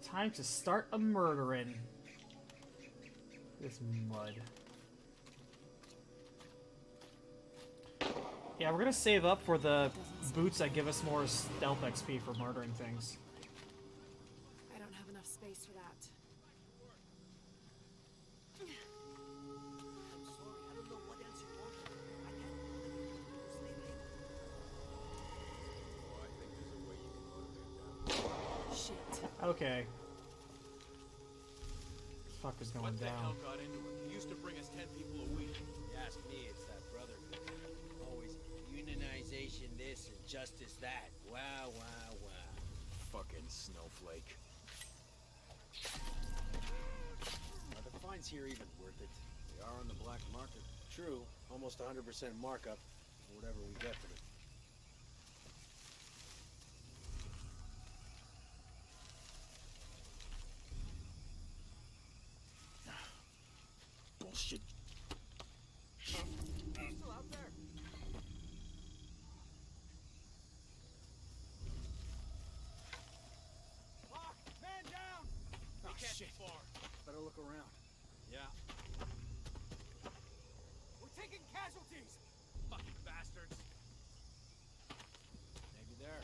Time to start a murdering. This mud. Yeah, we're gonna save up for the boots that give us more stealth XP for murdering things. I don't have enough space for that. I'm sorry, I don't know what else you want. I can't stay late. Oh, I think there's a way you can motivate them. Shit. Okay. This fucker's going What the down. hell got into him? He used to bring us 10 people a week. You ask me, it's that brother. Always unionization this and justice that. Wow, wow, wow. Fucking snowflake. Are the fines here even worth it? They are on the black market. True, almost 100% markup for whatever we get for it. Bullshit. Still out there? Lock! Man down! Oh, We can't shit. be far. Better look around. Yeah. We're taking casualties! Fucking bastards! Maybe there.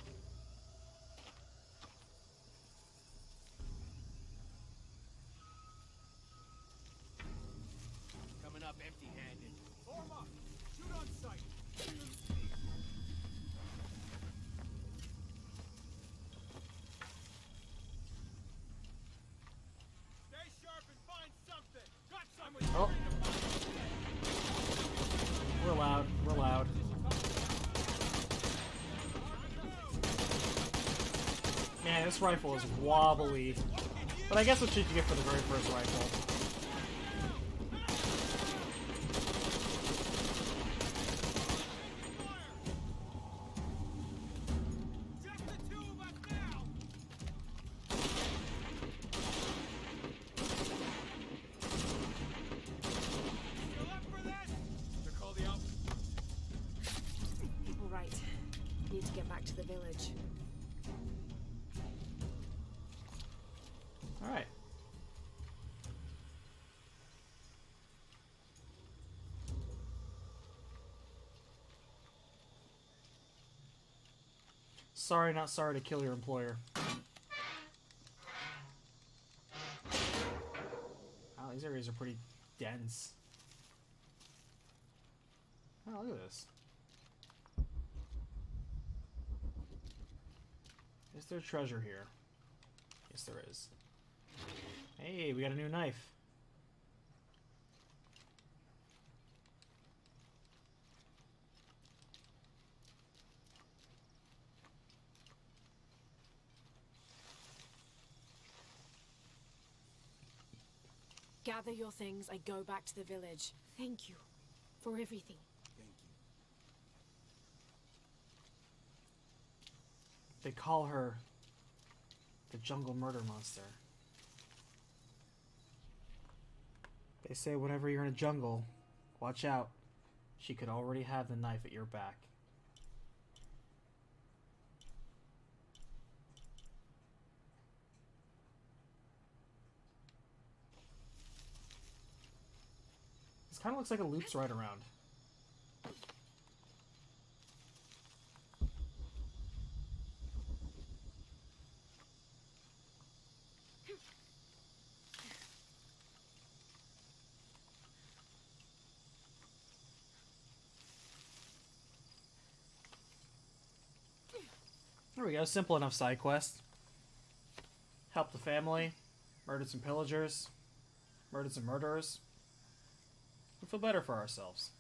Coming up empty-handed. Form up! Shoot on sight! Stay sharp and find something! Got something! Oh. We're loud. We're loud. Man, this rifle is wobbly. But I guess what should you get for the very first rifle? Just the two of us now! Still up for this? To call the out. All right. Need to get back to the village. Alright. Sorry, not sorry to kill your employer. Wow, these areas are pretty dense. Oh, look at this. Is there treasure here? Yes, there is. Hey, we got a new knife. Gather your things. I go back to the village. Thank you for everything. Thank you. They call her the jungle murder monster. They say whenever you're in a jungle, watch out. She could already have the knife at your back. This kind of looks like it loops right around. There we go, simple enough side quest. Help the family, murdered some pillagers, murdered some murderers. We feel better for ourselves.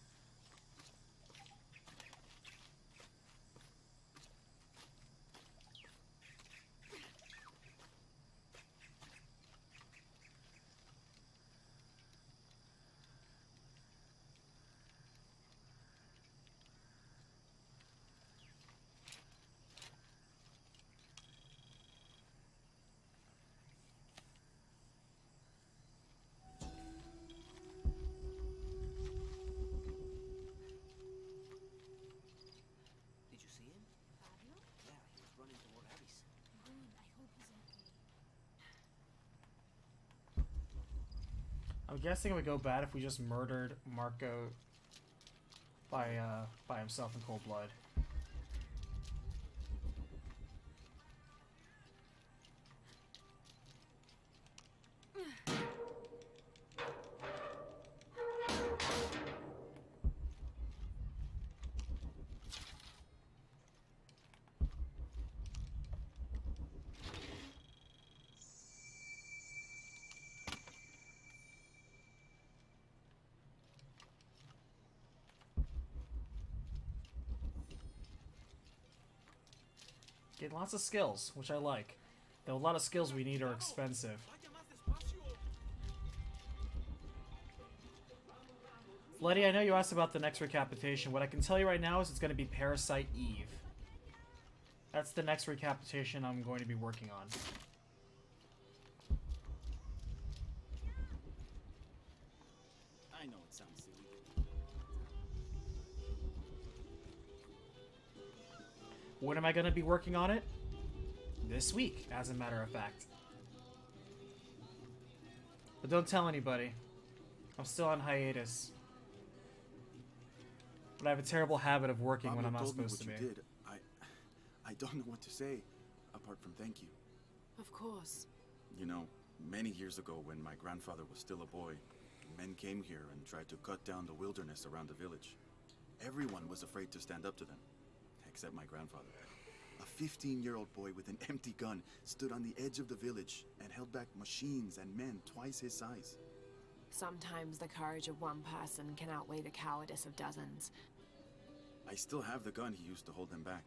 I'm guessing it would go bad if we just murdered Marco by himself in cold blood. Getting lots of skills, which I like. Though a lot of skills we need are expensive. Letty, I know you asked about the next recapitation. What I can tell you right now is it's going to be Parasite Eve. That's the next recapitation I'm going to be working on. I know it sounds silly. When am I going to be working on it? This week, as a matter of fact. But don't tell anybody. I'm still on hiatus. But I have a terrible habit of working when I'm not supposed to be. You did. I don't know what to say, apart from thank you. Of course. You know, many years ago when my grandfather was still a boy, men came here and tried to cut down the wilderness around the village. Everyone was afraid to stand up to them, except my grandfather. A 15-year-old boy with an empty gun stood on the edge of the village and held back machines and men twice his size. Sometimes the courage of one person can outweigh the cowardice of dozens. I still have the gun he used to hold them back.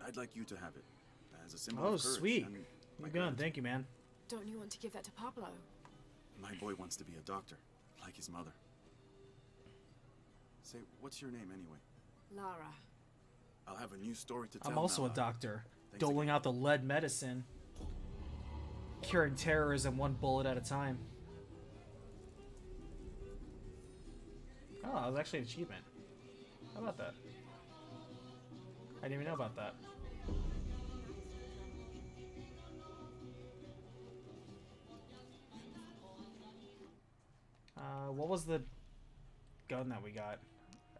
I'd like you to have it, as a symbol Oh, of courage. sweet. And my Good gun, gratitude. thank you, man. Don't you want to give that to Pablo? My boy wants to be a doctor, like his mother. Say, what's your name anyway? Lara. I'll have a new story to tell I'm also now. a doctor, Thanks doling again. out the lead medicine, curing terrorism one bullet at a time. Oh, that was actually an achievement. How about that? I didn't even know about that. What was the gun that we got?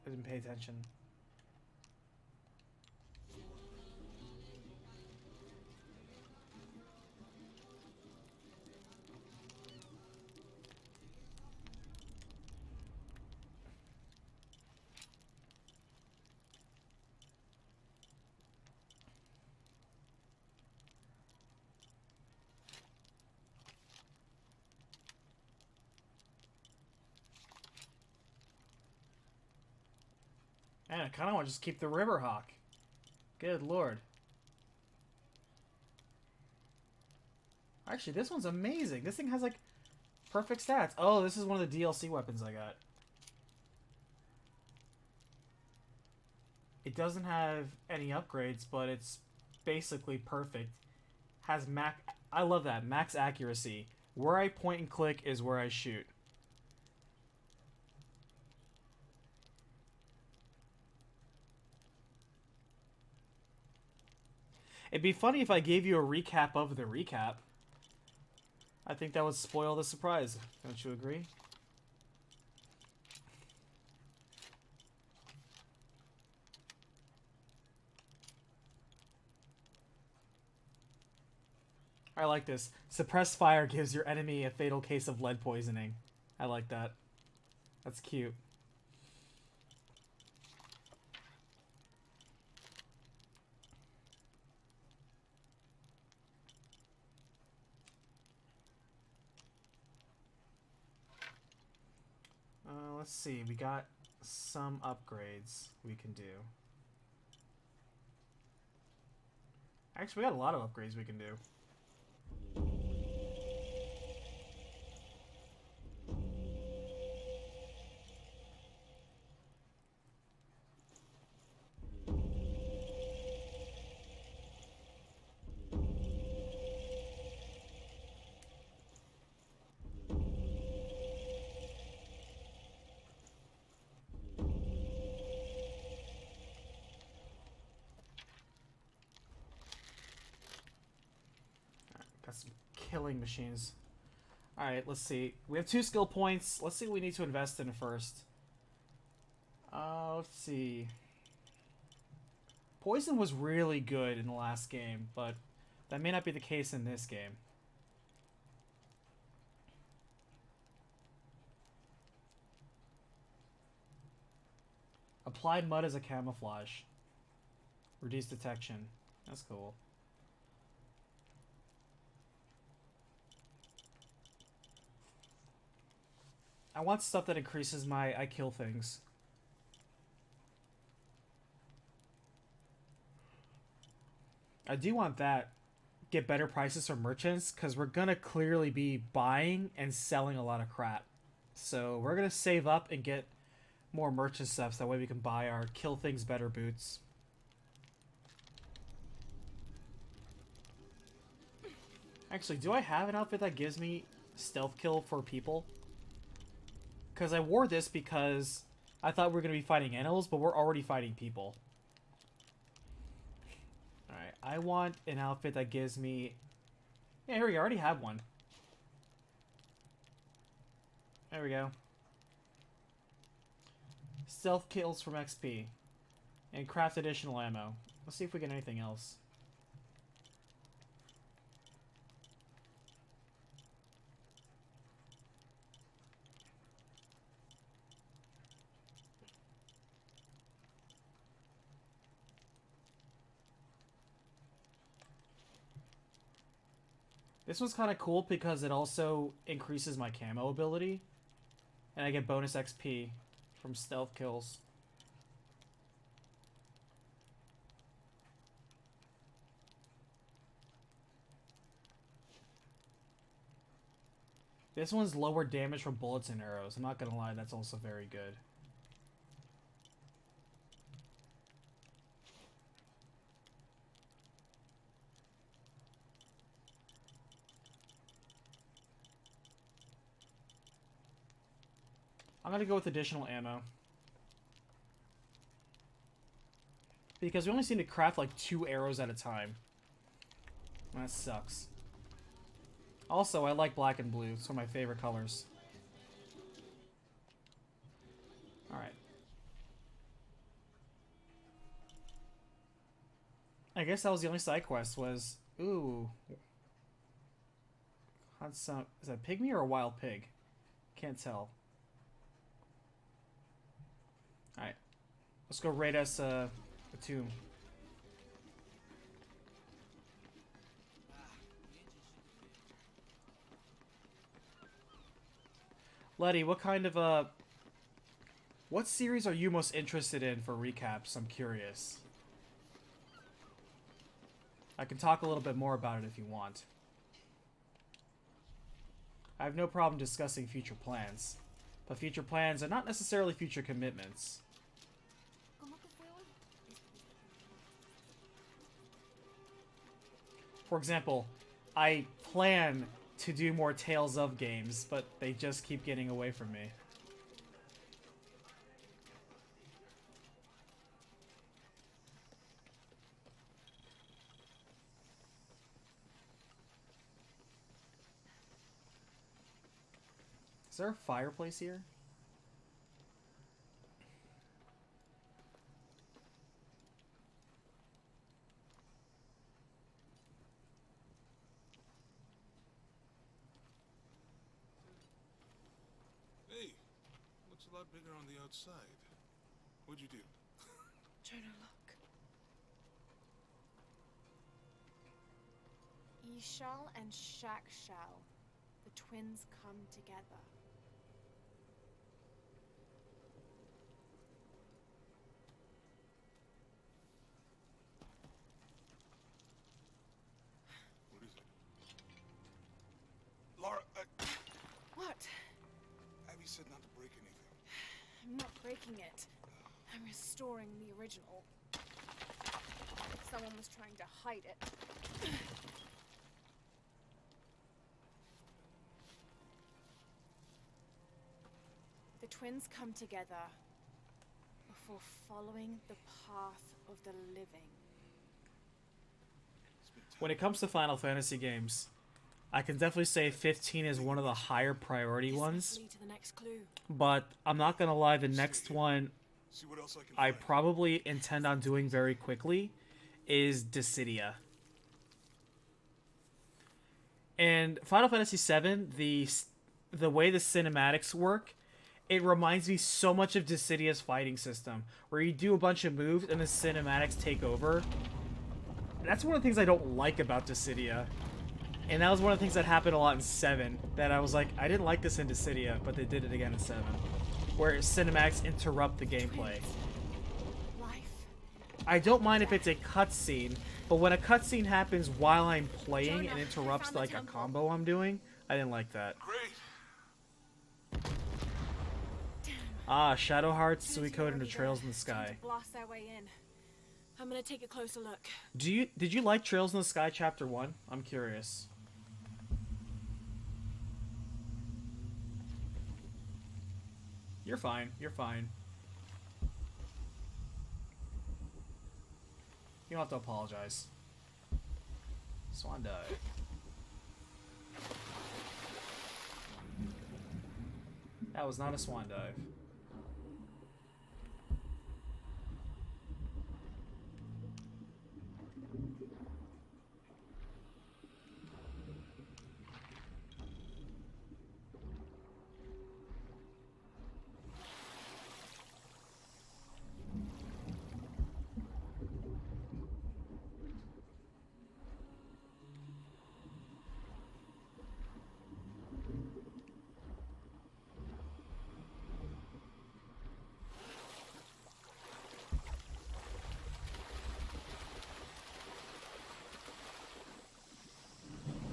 I didn't pay attention. Man, I kind of want to just keep the River Hawk. Good lord. Actually, this one's amazing. This thing has, like, perfect stats. Oh, this is one of the DLC weapons I got. It doesn't have any upgrades, but it's basically perfect. Has I love that. Max accuracy. Where I point and click is where I shoot. It'd be funny if I gave you a recap of the recap. I think that would spoil the surprise. Don't you agree? I like this. Suppressed fire gives your enemy a fatal case of lead poisoning. I like that. That's cute. Let's see. We got some upgrades we can do. Actually, we got a lot of upgrades we can do. Got some killing machines. Alright, let's see. We have 2 skill points. Let's see what we need to invest in first. Let's see. Poison was really good in the last game, but that may not be the case in this game. Applied mud as a camouflage. Reduce detection. That's cool. I want stuff that increases my I kill things. I do want that. Get better prices from merchants, because we're gonna clearly be buying and selling a lot of crap. So we're gonna save up and get more merchant stuff so that way we can buy our kill things better boots. Actually, do I have an outfit that gives me stealth kill for people? Because I wore this because I thought we were going to be fighting animals, but we're already fighting people. Alright, I want an outfit that gives me... Yeah, here we go, I already have one. There we go. Stealth kills from XP. And craft additional ammo. Let's see if we get anything else. This one's kind of cool because it also increases my camo ability. And I get bonus XP from stealth kills. This one's lower damage from bullets and arrows. I'm not gonna lie, that's also very good. I'm gonna go with additional ammo. Because we only seem to craft like 2 arrows at a time. That sucks. Also, I like black and blue. It's one of my favorite colors. Alright. I guess that was the only side quest was... Ooh. Is that a pygmy or a wild pig? Can't tell. Alright. Let's go raid us a tomb. Letty, what kind of what series are you most interested in for recaps? I'm curious. I can talk a little bit more about it if you want. I have no problem discussing future plans, but future plans are not necessarily future commitments. For example, I plan to do more Tales of games, but they just keep getting away from me. Is there a fireplace here? Hey, looks a lot bigger on the outside. What'd you do? Trying to look. Ishal and Shakshal, the twins come together. What is it? Laura, What? Abby said not to break anything. I'm not breaking it. I'm restoring the original. Someone was trying to hide it. The twins come together before following the path of the living. When it comes to Final Fantasy games, I can definitely say 15 is one of the higher priority ones. Lead to the next clue. But I'm not gonna lie, the next one See what else I can I find. probably intend on doing very quickly is Dissidia. And Final Fantasy VII, the way the cinematics work, it reminds me so much of Dissidia's fighting system, where you do a bunch of moves and the cinematics take over. That's one of the things I don't like about Dissidia. And that was one of the things that happened a lot in 7, that I was like, I didn't like this in Dissidia, but they did it again in 7. Where cinematics interrupt the gameplay. I don't mind if it's a cutscene, but when a cutscene happens while I'm playing and interrupts like a combo I'm doing, I didn't like that. Great. Ah, Shadow Hearts, Suikoden, and Trails in the Sky. Blast their way in. I'm gonna take a closer look. Did you like Trails in the Sky Chapter 1? I'm curious. You're fine. You're fine. You don't have to apologize. Swan dive. That was not a swan dive.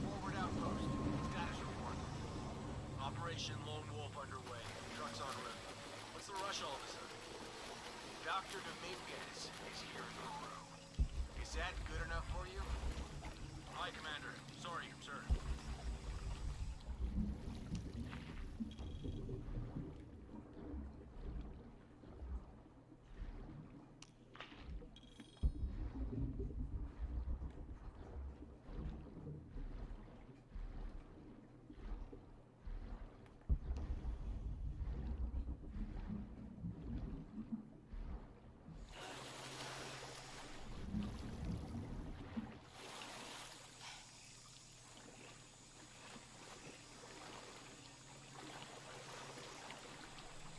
Forward outpost. Status report. Operation Lone Wolf underway. Trucks en route. What's the rush all of a sudden? Dr. Dominguez is here in Peru. Is that good enough for you? Aye, Commander. Sorry, sir.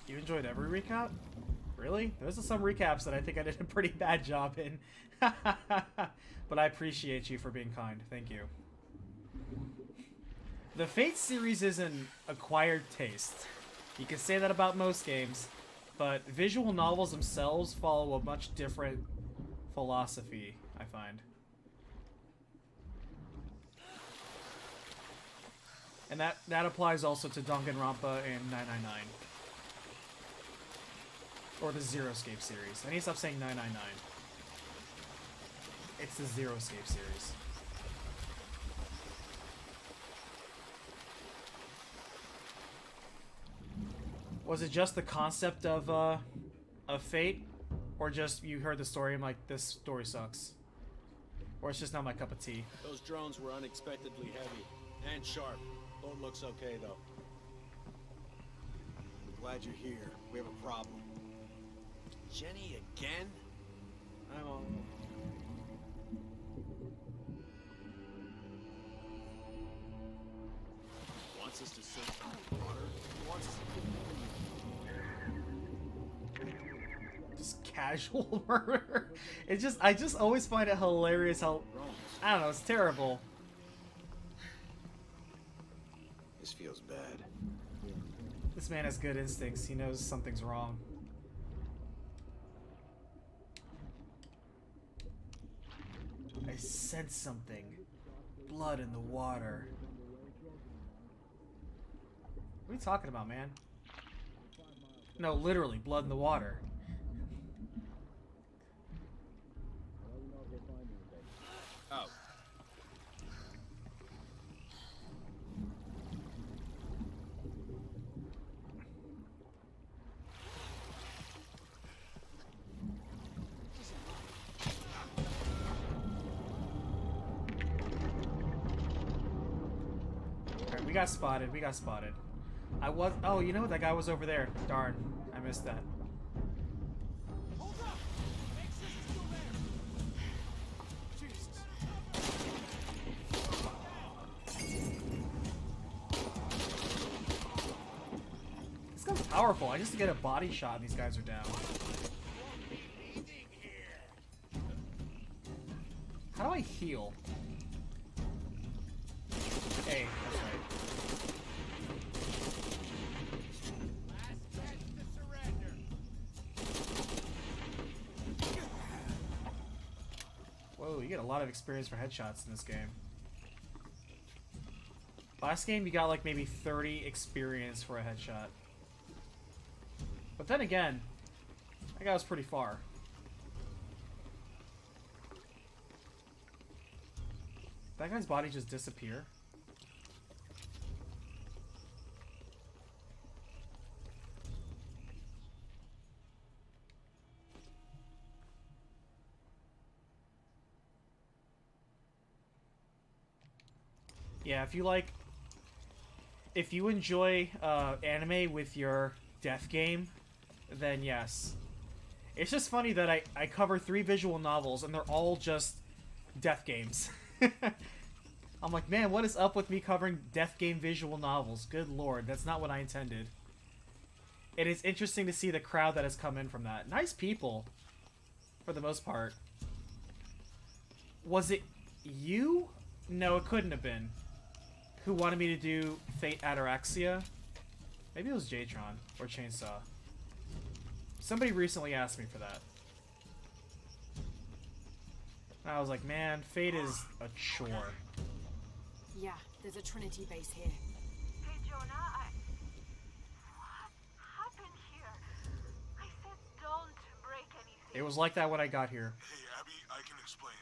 You enjoyed every recap? Really? Those are some recaps that I think I did a pretty bad job in. But I appreciate you for being kind. Thank you. The Fate series is an acquired taste. You can say that about most games, but visual novels themselves follow a much different philosophy, I find. And that applies also to Danganronpa and 999. Or the Zero Escape series. I need to stop saying 999. It's the Zero Escape series. Was it just the concept of Fate? Or just you heard the story and like, this story sucks? Or it's just not my cup of tea? Those drones were unexpectedly heavy and sharp. Boat looks okay, though. I'm glad you're here. We have a problem. Jenny again? Oh. Wants us to sit in the water. Wants us to... Just casual murder. I just always find it hilarious how, I don't know, it's terrible. This feels bad. This man has good instincts. He knows something's wrong. I sense something. Blood in the water. What are you talking about, man? No, literally, blood in the water. Oh. got spotted. We got spotted. I was... Oh, you know what? That guy was over there. Darn. I missed that. Hold up! Make sure she's still there! Jesus. This guy's powerful. I just get a body shot and these guys are down. How do I heal? Hey, that's right. Whoa, you get a lot of experience for headshots in this game. Last game, you got like maybe 30 experience for a headshot. But then again, that guy was pretty far. That guy's body just disappear. Yeah, if you enjoy anime with your death game, then yes. It's just funny that I cover 3 visual novels and they're all just death games. I'm like, man, what is up with me covering death game visual novels? Good lord, that's not what I intended. It is interesting to see the crowd that has come in from that. Nice people, for the most part. Was it you? No, it couldn't have been. Who wanted me to do Fate Ataraxia? Maybe it was Jatron or Chainsaw. Somebody recently asked me for that. And I was like, man, Fate is a chore. Yeah, there's a Trinity base here. Hey, Jonah, what happened here? I said don't break anything. It was like that when I got here. Hey, Abby, I can explain.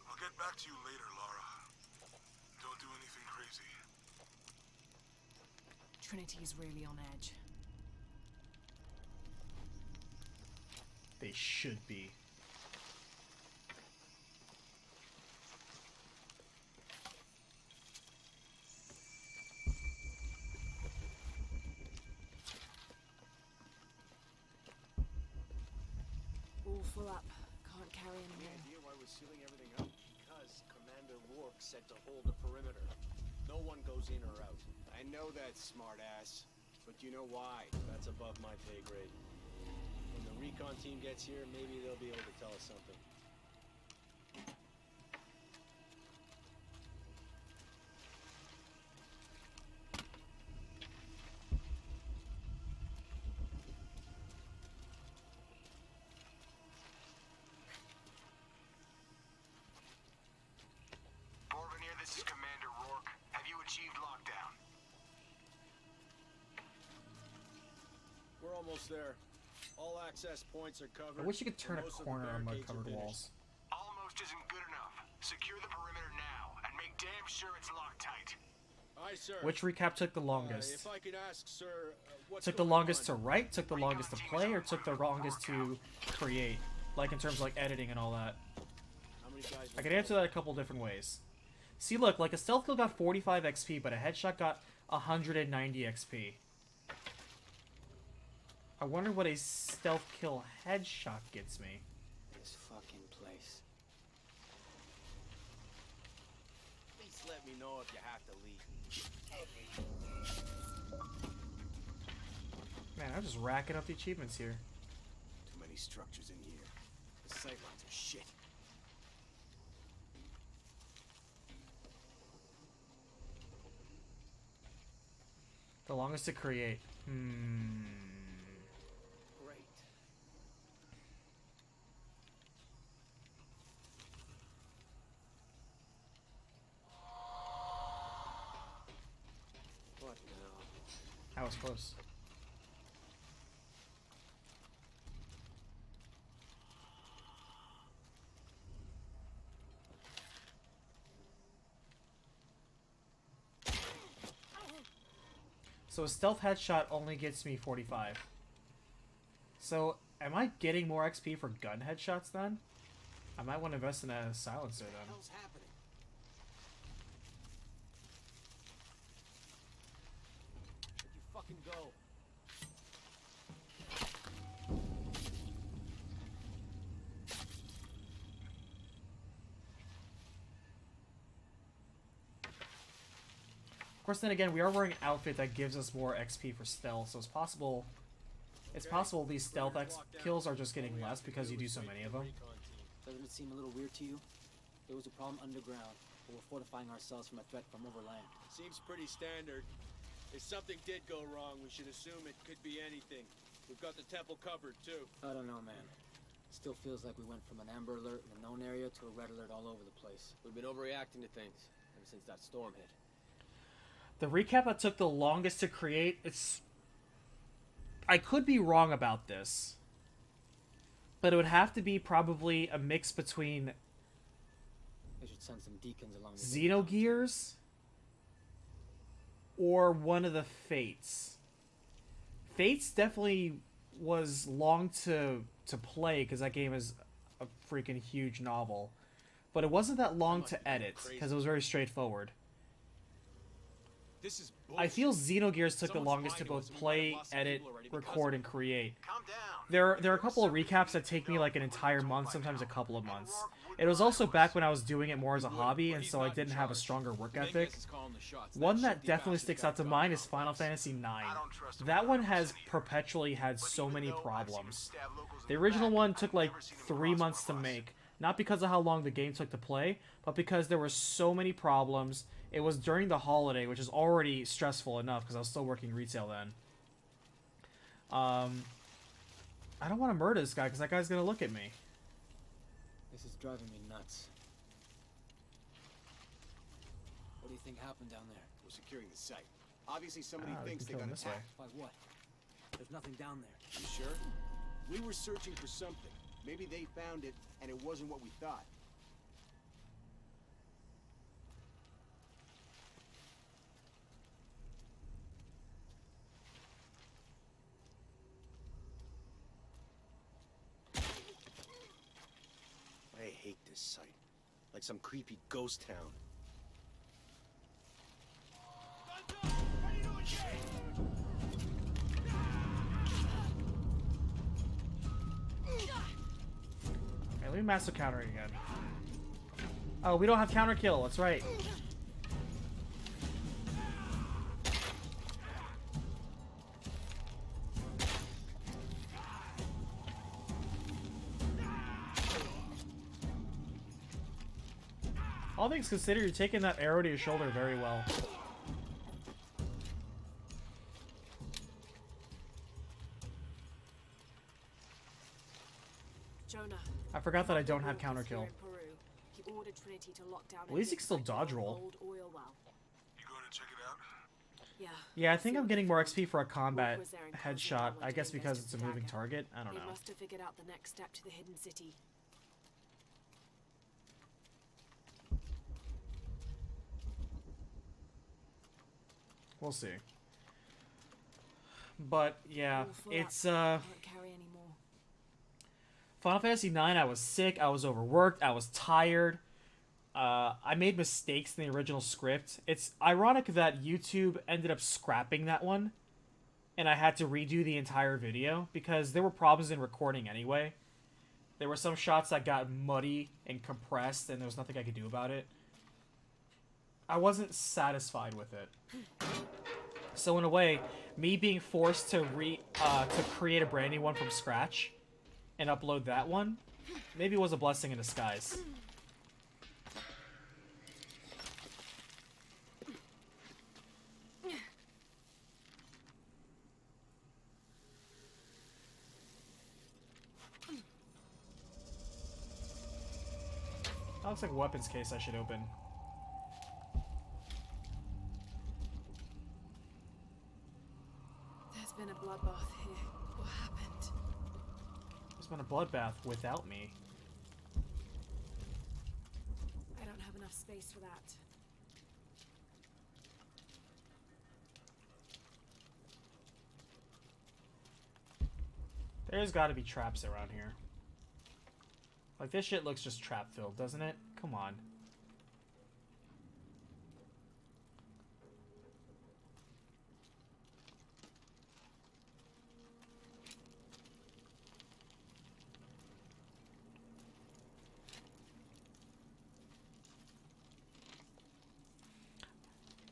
I'll get back to you later, Lara. Don't do anything crazy. Trinity's really on edge. They should be. All full up. Can't carry Any anymore. idea why we're sealing everything up? Because Commander Rourke said to hold the perimeter. No one goes in or out. I know that, smartass. But you know why? That's above my pay grade. When the recon team gets here, maybe they'll be able to tell us something. Borvenier, this is Commander Rourke. Have you achieved lockdown? We're almost there. All access points are covered. I wish you could turn a Most of the corner on barricades are mud-covered finished. walls. Almost isn't good enough. Secure the perimeter now, and make damn sure it's locked tight. Aye, sir. Which recap took the longest? If I could ask, sir, what's Took the going longest on? to write, took the longest to play, or took the longest to create? Like in terms of like editing and all that. How many guys I could answer that a couple different ways. See, look, like a stealth kill got 45 XP, but a headshot got 190 XP. I wonder what a stealth kill headshot gets me. This fucking place. Please let me know if you have to leave. Man, I'm just racking up the achievements here. Too many structures in here. The sightlines are shit. The longest to create. Great. What now? That was close. So a stealth headshot only gets me 45. So am I getting more XP for gun headshots then? I might want to invest in a silencer What the then. hell's happening? course, then again, we are wearing an outfit that gives us more XP for stealth, so it's possible. It's possible these stealth kills are just getting less because you do so many of them. Doesn't it seem a little weird to you? There was a problem underground, but we're fortifying ourselves from a threat from overland. Seems pretty standard. If something did go wrong, we should assume it could be anything. We've got the temple covered, too. I don't know, man. Still feels like we went from an Amber Alert in a known area to a Red Alert all over the place. We've been overreacting to things ever since that storm hit. The recap that took the longest to create, I could be wrong about this, but it would have to be probably a mix between They should send some deacons along the Xenogears or one of the Fates. Fates definitely was long to play because that game is a freaking huge novel, but it wasn't that long to edit because it was very straightforward. This is I feel Xenogears took the longest to both play, edit, record, and create. There are a couple of recaps that take me like an entire month, sometimes a couple of months. It was also back when I was doing it more as a hobby, and so I didn't have a stronger work ethic. One that definitely sticks out to mind is Final Fantasy IX. That one has perpetually had so many problems. The original one took like 3 months to make, not because of how long the game took to play, but because there were so many problems. It was during the holiday, which is already stressful enough because I was still working retail then. I don't want to murder this guy because that guy's going to look at me. This is driving me nuts. What do you think happened down there? We're securing the site. Obviously somebody we thinks can they kill him got this way. attacked. By what? There's nothing down there. You sure? We were searching for something. Maybe they found it, and it wasn't what we thought. I hate this site. Like some creepy ghost town. Okay, let me master counter again. Oh, we don't have counter kill. That's right. All things considered, you're taking that arrow to your shoulder very well. Jonah. I forgot that I don't have counter kill. In Peru, he ordered Trinity to lock down At least he can still dodge roll. old oil well. You going to check it out? Yeah. Yeah, I think I'm getting more XP for a combat headshot. I guess because it's a moving target. I don't They know. must have figured out the next step to the hidden city. We'll see. But yeah, it's Can't carry any more. Final Fantasy IX. I was sick. I was overworked. I was tired. I made mistakes in the original script. It's ironic that YouTube ended up scrapping that one, and I had to redo the entire video because there were problems in recording anyway. There were some shots that got muddy and compressed, and there was nothing I could do about it. I wasn't satisfied with it. So in a way, me being forced to create a brand new one from scratch and upload that one, maybe was a blessing in disguise. That looks like a weapons case I should open. There's been a bloodbath here. What happened? There's been a bloodbath without me. I don't have enough space for that. There's got to be traps around here. Like, this shit looks just trap-filled, doesn't it? Come on.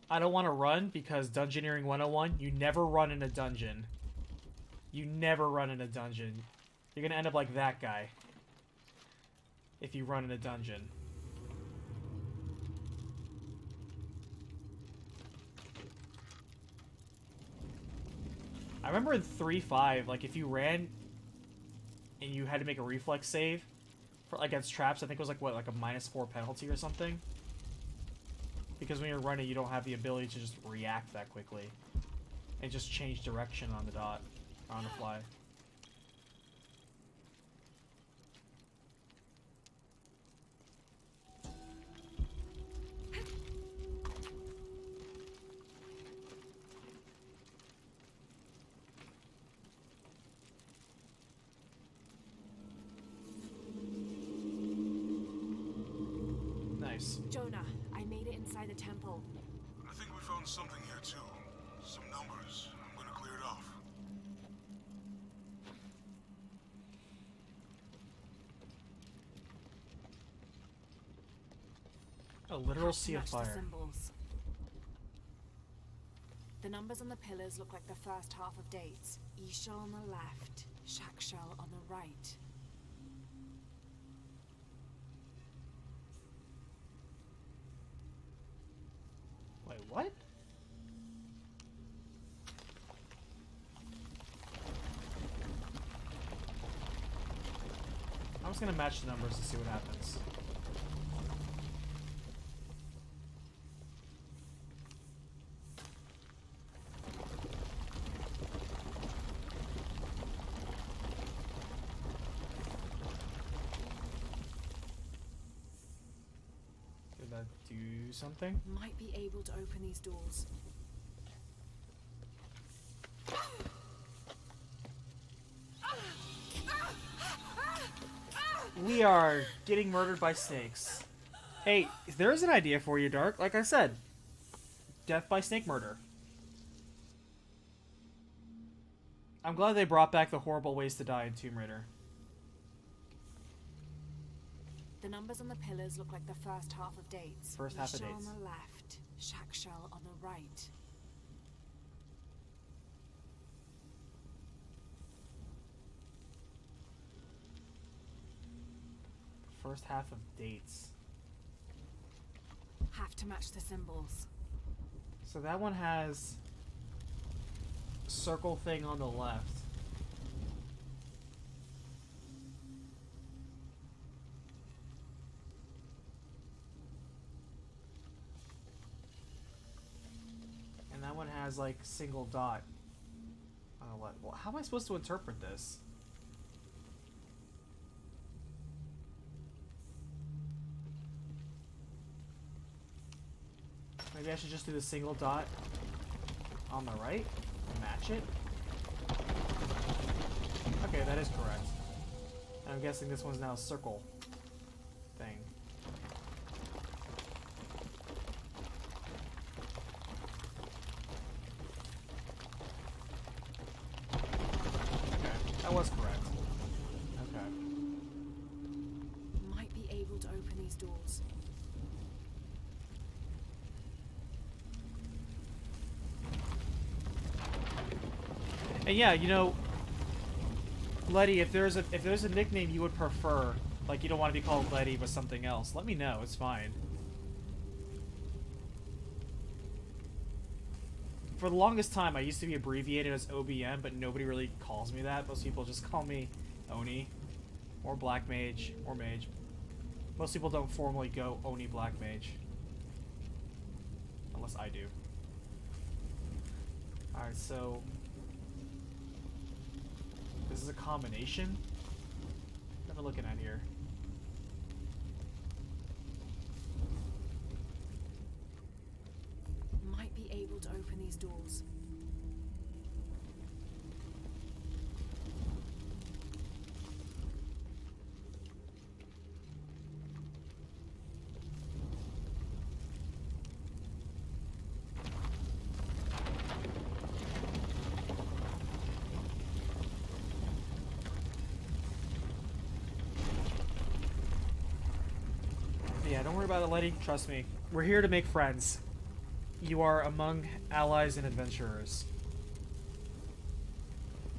I don't want to run because Dungeoneering 101, you never run in a dungeon. You never run in a dungeon. You're gonna end up like that guy if you run in a dungeon. I remember in 3.5, like, if you ran and you had to make a reflex save for against traps, I think it was like, what, like a -4 penalty or something? Because when you're running, you don't have the ability to just react that quickly and just change direction on the dot, on the fly. Nice. Jonah, I made it inside the temple. I think we found something here too. Some numbers. I'm gonna clear it off. A literal sea of Match the fire. symbols. The numbers on the pillars look like the first half of dates. Isha on the left, Shakshal on the right. Wait, what? I'm just gonna match the numbers to see what happens. Did that do something? Might be able to open these doors. We are getting murdered by snakes. Hey, there's an idea for you, Dark. Like I said, death by snake murder. I'm glad they brought back the horrible ways to die in Tomb Raider. The numbers on the pillars look like the first half of dates. First half of Isha dates. on the left, Shakshal on the right. First half of dates. Have to match the symbols. So that one has circle thing on the left. And that one has like single dot on the left. Well, how am I supposed to interpret this? Maybe I should just do the single dot on the right and match it. Okay, that is correct. And I'm guessing this one's now a circle thing. Okay, that was correct. Okay. Might be able to open these doors. And yeah, you know, Letty, if there's a nickname you would prefer, like you don't want to be called Letty but something else, let me know. It's fine. For the longest time, I used to be abbreviated as OBM, but nobody really calls me that. Most people just call me Oni, or Black Mage, or Mage. Most people don't formally go Oni Black Mage, unless I do. All right, so. This is a combination? What am I looking at here? Might be able to open these doors. Yeah, don't worry about it, Letty. Trust me. We're here to make friends. you are among allies and adventurers.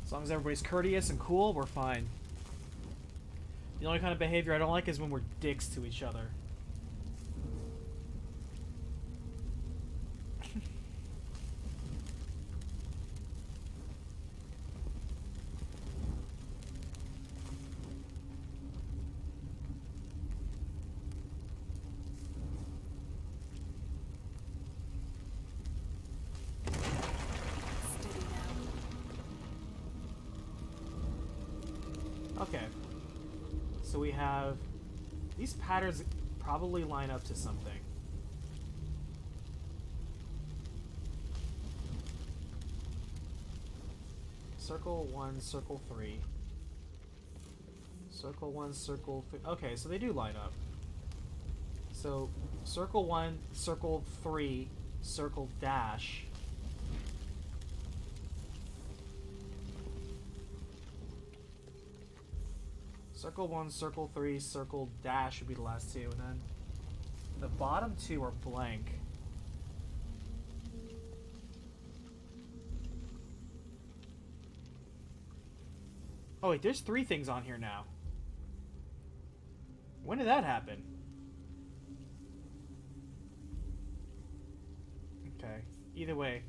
As long as everybody's courteous and cool, we're fine. The only kind of behavior I don't like is when we're dicks to each other. Okay. So we have... These patterns probably line up to something. Circle 1, circle 3. Circle 1, circle 3. Okay, so they do line up. So, circle 1, circle 3, circle dash. Circle 1, circle 3, circle dash would be the last two, and then the bottom two are blank. Oh wait, there's 3 things on here now. When did that happen? Okay, either way.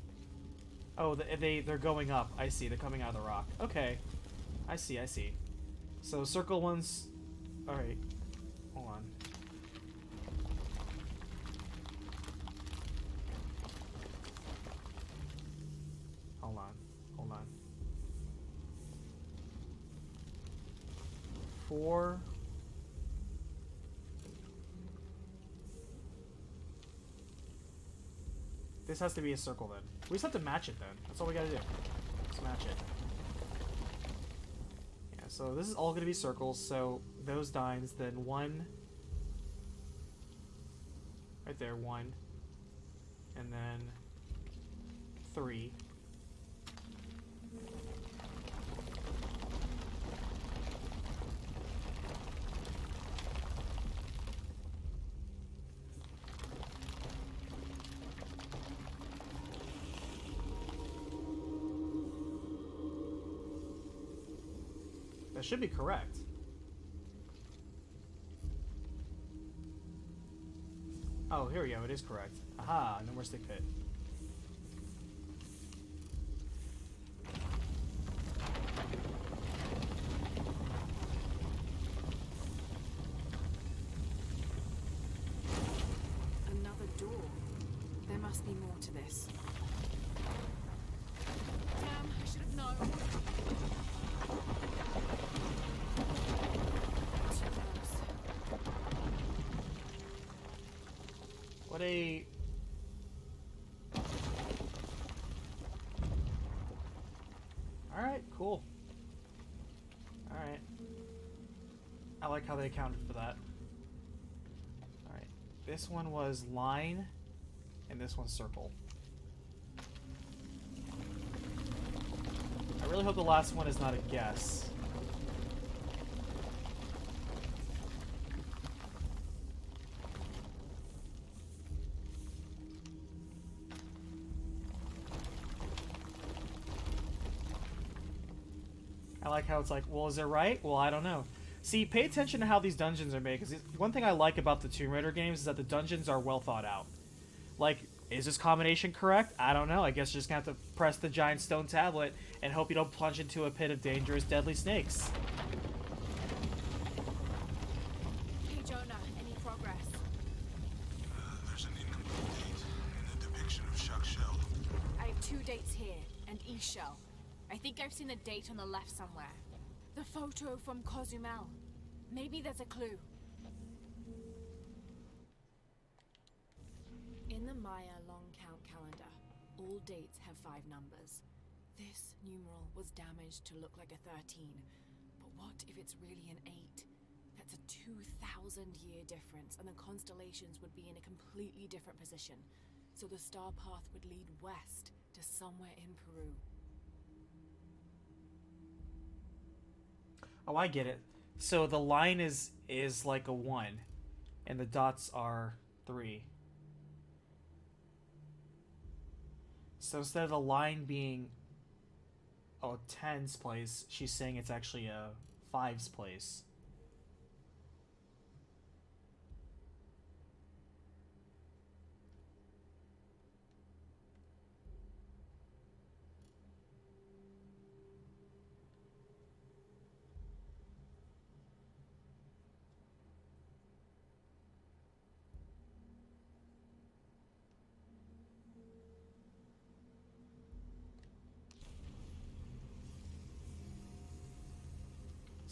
Oh, they're going up. I see, they're coming out of the rock. Okay, I see, I see. So circle 1's... Alright, hold on. Hold on, hold on. 4... This has to be a circle then. We just have to match it then. That's all we gotta do. Just match it. Yeah, so this is all gonna be circles, so those dines, then 1. Right there, 1. And then 3. That should be correct. Oh, here we go. It is correct. Aha, no more stick pit. Another door. There must be more to this. Damn, I should have known. What a... Alright, cool. Alright. I like how they accounted for that. Alright. This one was line, and this one's circle. I really hope the last one is not a guess. I like how it's like, well, is it right? Well, I don't know. See, pay attention to how these dungeons are made, because one thing I like about the Tomb Raider games is that the dungeons are well thought out. Like, is this combination correct? I don't know. I guess you're just going to have to press the giant stone tablet and hope you don't plunge into a pit of dangerous, deadly snakes. Hey, Jonah, any progress? There's an incomplete date and a depiction of Jacques Shell. I have 2 dates here, and Ishel. I think I've seen the date on the left somewhere. The photo from Cozumel. Maybe there's a clue. In the Maya long count calendar, all dates have 5 numbers. This numeral was damaged to look like a 13. But what if it's really an 8? That's a 2,000-year difference, and the constellations would be in a completely different position. So the star path would lead west to somewhere in Peru. Oh, I get it. So the line is like a 1, and the dots are 3. So instead of the line being a tens place, she's saying it's actually a fives place.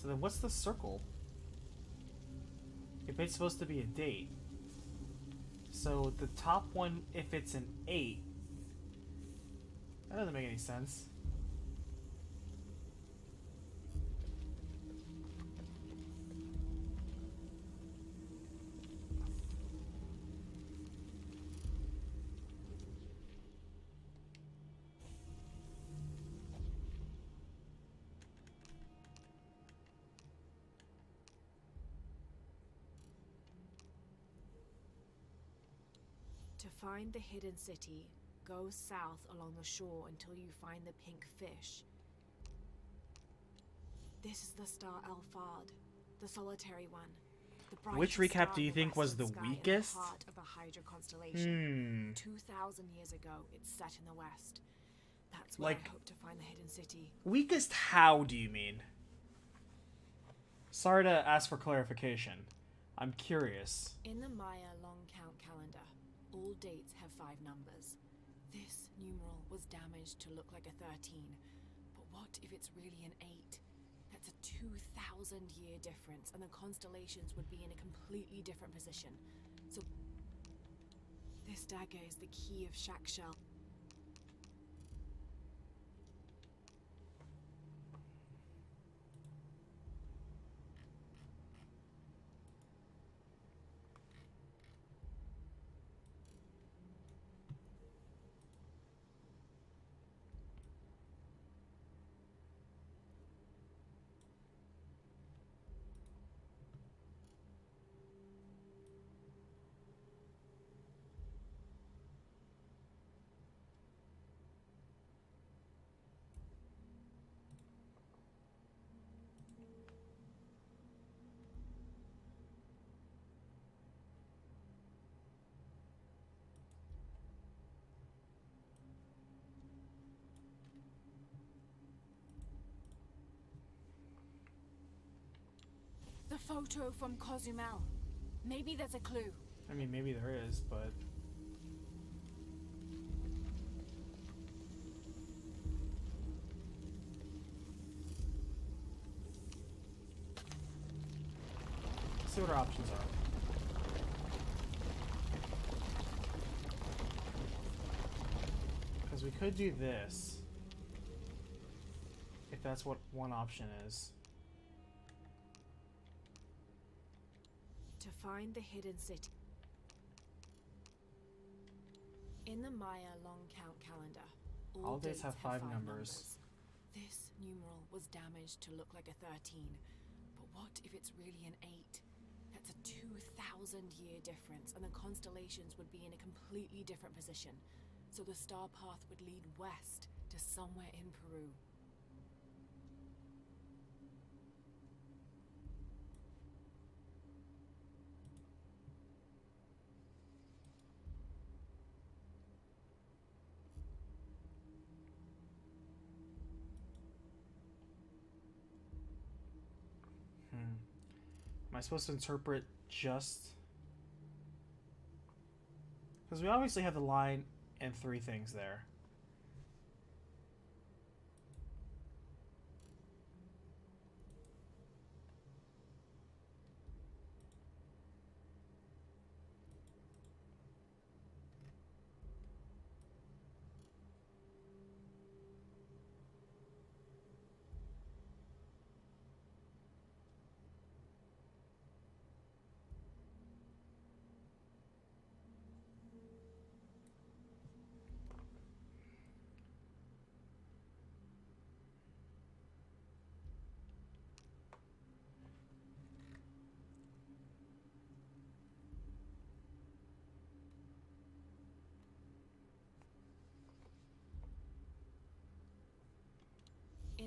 So then what's the circle? If it's supposed to be a date. So the top one, if it's an 8, that doesn't make any sense. To find the hidden city, go south along the shore until you find the pink fish. This is the star Alphard, the solitary one. The Which brightest recap star do you in the think was the western sky in weakest? The heart of the Hydra constellation. 2,000 years ago, it's set in the west. That's where Like, I hope to find the hidden city. Weakest how do you mean? Sorry to ask for clarification. I'm curious. In the Maya long count calendar, all dates have 5 numbers. This numeral was damaged to look like a 13. But what if it's really an 8? That's a 2,000-year difference, and the constellations would be in a completely different position. So, this dagger is the key of Shakshel. The photo from Cozumel. Maybe there's a clue. I mean, maybe there is, but... Let's see what our options are. Because we could do this. If that's what one option is. To find the hidden city. In the Maya long count calendar, all dates have 5 numbers. This numeral was damaged to look like a 13. But what if it's really an 8? That's a 2,000-year difference, and the constellations would be in a completely different position. So the star path would lead west to somewhere in Peru. Am I supposed to interpret just... Because we obviously have the line and 3 things there.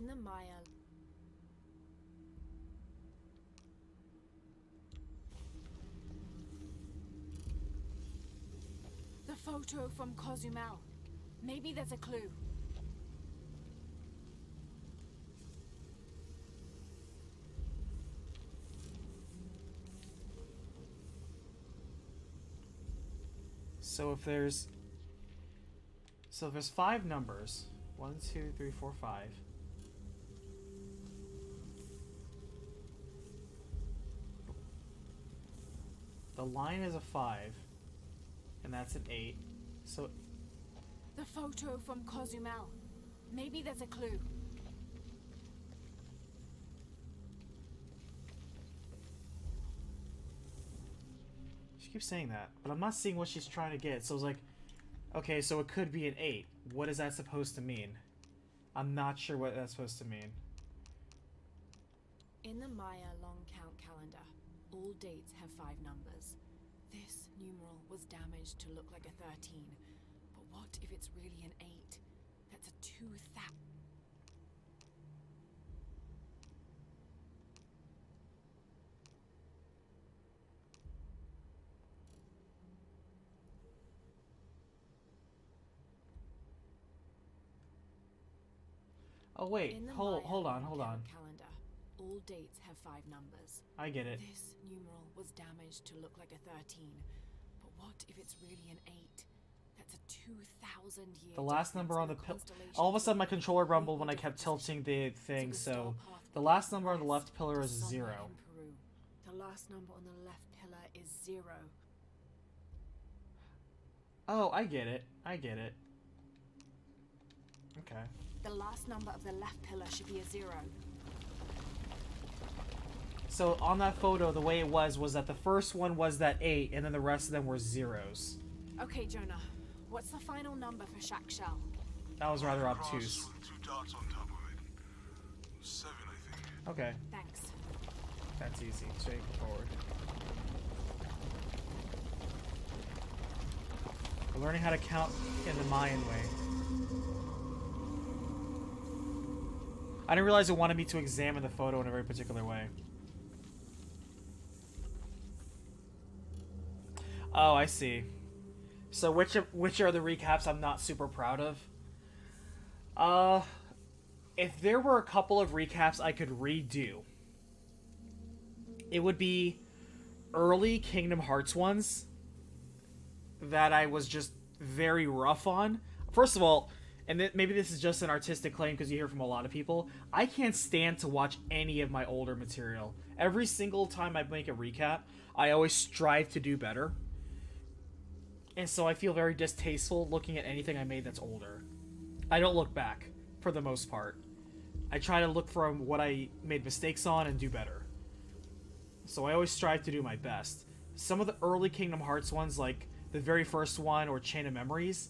In the Maya. The photo from Cozumel. Maybe there's a clue. So if there's 5 numbers, 1, 2, 3, 4, 5. The line is a 5, and that's an 8. So the photo from Cozumel. Maybe there's a clue. she keeps saying that, but I'm not seeing what she's trying to get. So I was like, okay, so it could be an 8. What is that supposed to mean? I'm not sure what that's supposed to mean. In the Maya long count calendar, all dates have 5 numbers. This numeral was damaged to look like a 13. But what if it's really an 8? That's a 2,000. Oh wait, In the hold Maya on. calendar, all dates have 5 numbers. I get it. This numeral was damaged to look like a 13. But what if it's really an 8? That's a 2,000 year. The last number on the all of a sudden my controller rumbled when I kept tilting the thing, so the last number on the left pillar is 0. The last number on the left pillar is 0. Oh, I get it. Okay. The last number of the left pillar should be a 0. So on that photo, the way it was that the first one was that 8, and then the rest of them were zeros. Okay, Jonah. What's the final number for Shack Shell? That was rather obtuse. With 2 dots on top of it. 7, I think. Okay. Thanks. That's easy. Straightforward. We're learning how to count in the Mayan way. I didn't realize it wanted me to examine the photo in a very particular way. Oh, I see. So which are the recaps I'm not super proud of? If there were a couple of recaps I could redo, it would be early Kingdom Hearts ones that I was just very rough on. First of all, and maybe this is just an artistic claim because you hear from a lot of people, I can't stand to watch any of my older material. Every single time I make a recap, I always strive to do better. And so I feel very distasteful looking at anything I made that's older. I don't look back, for the most part. I try to look from what I made mistakes on and do better. So I always strive to do my best. Some of the early Kingdom Hearts ones, like the very first one or Chain of Memories,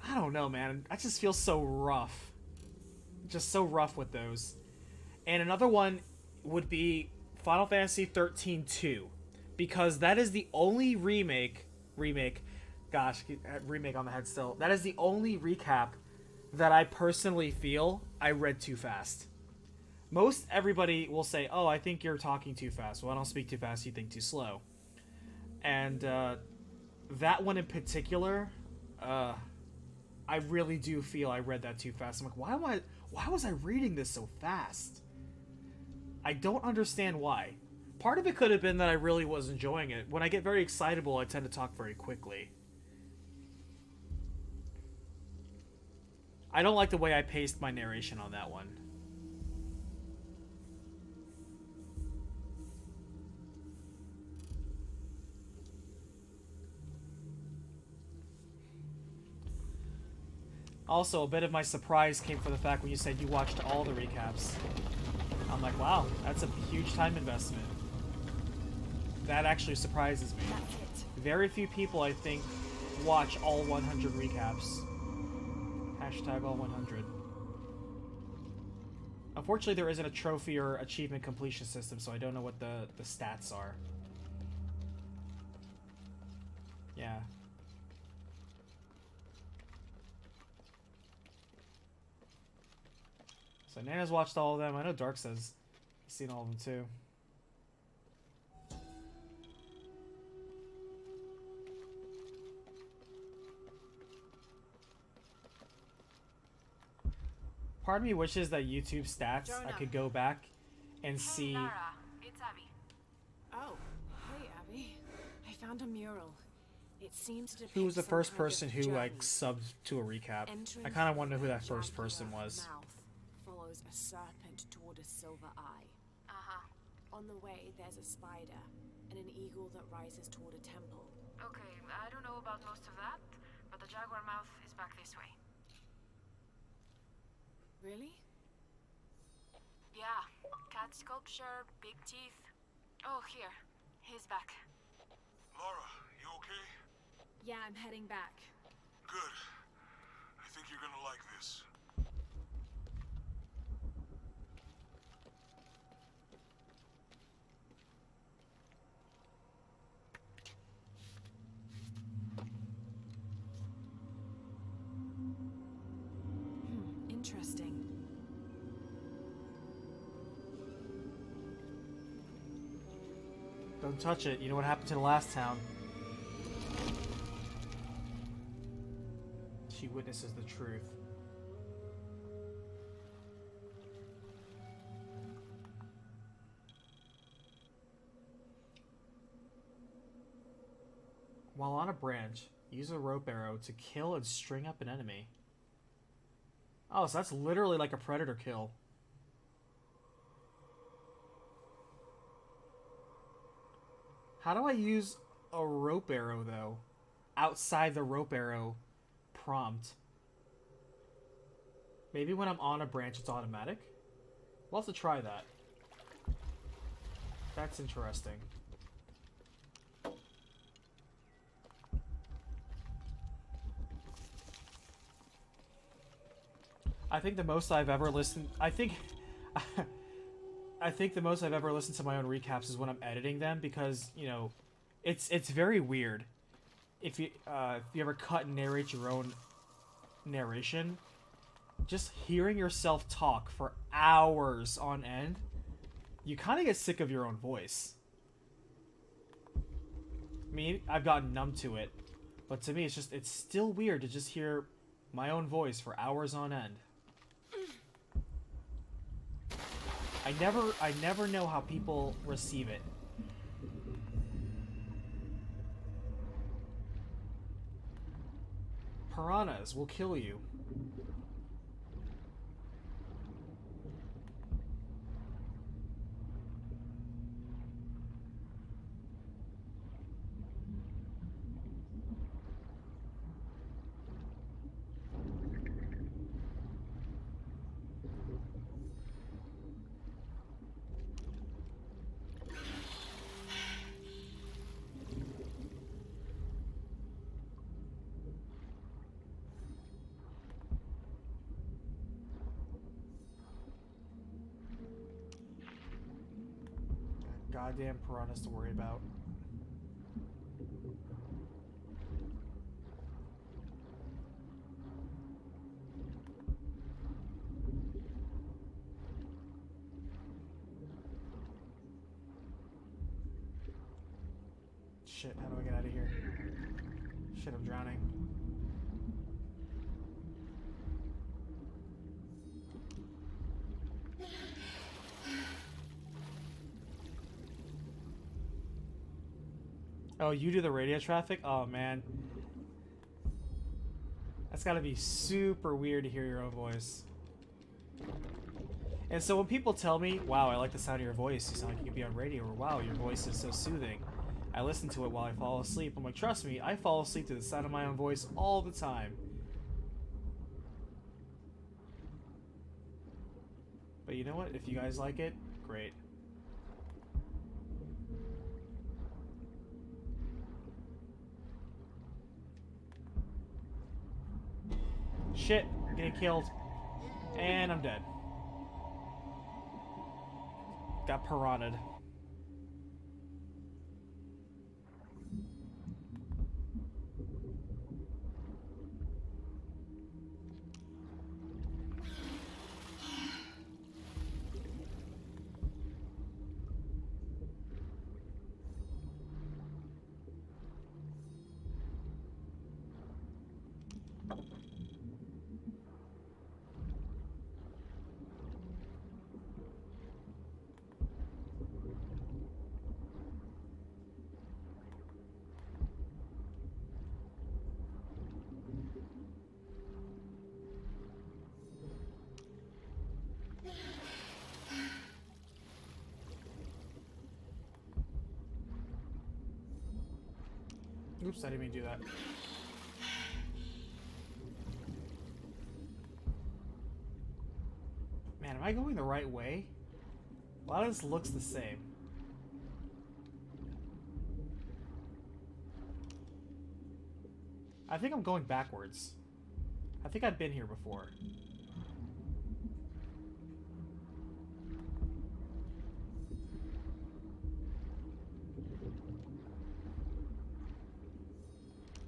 I don't know, man. I just feel so rough. Just so rough with those. And another one would be Final Fantasy 13-2. Because that is the only remake on the head still. That is the only recap that I personally feel I read too fast. Most everybody will say, oh, I think you're talking too fast. Well, I don't speak too fast, you think too slow. And that one in particular, I really do feel I read that too fast. I'm like, why was I reading this so fast? I don't understand why. Part of it could have been that I really was enjoying it. When I get very excitable, I tend to talk very quickly. I don't like the way I paced my narration on that one. Also, a bit of my surprise came from the fact when you said you watched all the recaps. I'm like, wow, that's a huge time investment. That actually surprises me. Very few people, I think, watch all 100 recaps. Hashtag all 100. Unfortunately, there isn't a trophy or achievement completion system, so I don't know what the stats are. Yeah. So Nana's watched all of them. I know Dark says he's seen all of them too. Part of me wishes that YouTube stats I could go back and see. Lara, it's Abby. Oh, hey Abby. I found a mural. It seems to Who was the depict first some kind of person who like subbed to a recap? I kind of want to know who that first person was. Mouth follows a serpent toward a silver eye. On the way, there's a spider and an eagle that rises toward a temple. Okay, I don't know about most of that, but the jaguar mouth is back this way. Really? Yeah, cat sculpture, big teeth. Oh, here. He's back. Lara, you okay? Yeah, I'm heading back. Good. I think you're gonna like this. Interesting. Don't touch it. You know what happened to the last town. She witnesses the truth. While on a branch, use a rope arrow to kill and string up an enemy. Oh, so that's literally like a predator kill. How do I use a rope arrow, though? Outside the rope arrow prompt. Maybe when I'm on a branch, it's automatic? We'll have to try that. That's interesting. I think the most I've ever listened... I think the most I've ever listened to my own recaps is when I'm editing them, because, you know, it's very weird. If you ever cut and narrate your own narration, just hearing yourself talk for hours on end, you kind of get sick of your own voice. I mean, I've gotten numb to it, but to me it's still weird to just hear my own voice for hours on end. I never know how people receive it. Piranhas will kill you. Goddamn piranhas to worry about. Shit, how do I get out of here? Shit, I'm drowning. Oh, you do the radio traffic? Oh, man. That's gotta be super weird to hear your own voice. And so when people tell me, wow, I like the sound of your voice, you sound like you could be on radio, or wow, your voice is so soothing, I listen to it while I fall asleep. I'm like, trust me, I fall asleep to the sound of my own voice all the time. But you know what? If you guys like it, great. Shit, I'm getting killed. And I'm dead. Got piranha'd. Oops, I didn't mean to do that. Man, am I going the right way? A lot of this looks the same. I think I'm going backwards. I think I've been here before.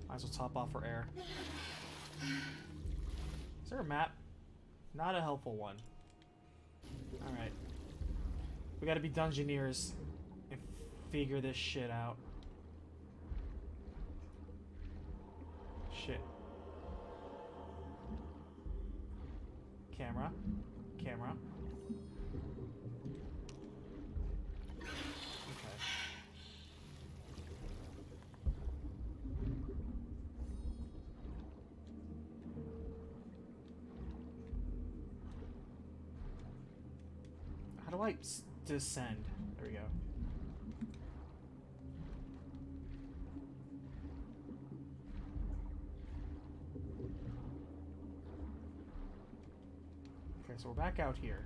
Might as well top off for air. Is there a map? Not a helpful one. Alright. We gotta be Dungeoneers and figure this shit out. Shit. Camera. Camera. Okay. How do I descend? There we go. Okay, so we're back out here.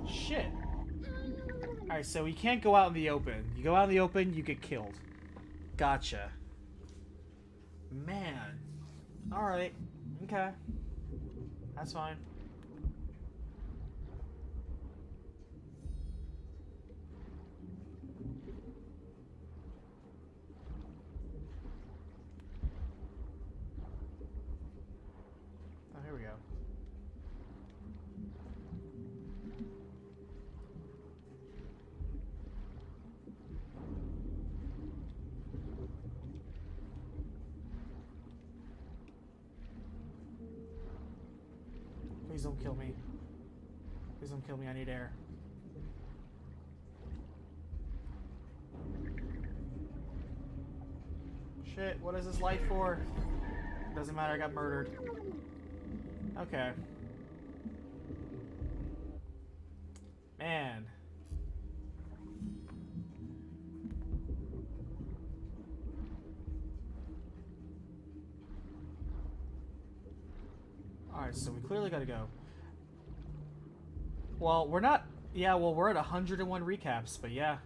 Shit! Alright, so you can't go out in the open. You go out in the open, you get killed. Gotcha. Man. Alright. Okay. That's fine. Oh, here we go. Please don't kill me. Please don't kill me, I need air. Shit, what is this light for? Doesn't matter, I got murdered. Okay. Man. Alright, so we clearly gotta go. Well, we're not... Yeah, well, we're at 101 recaps, but yeah.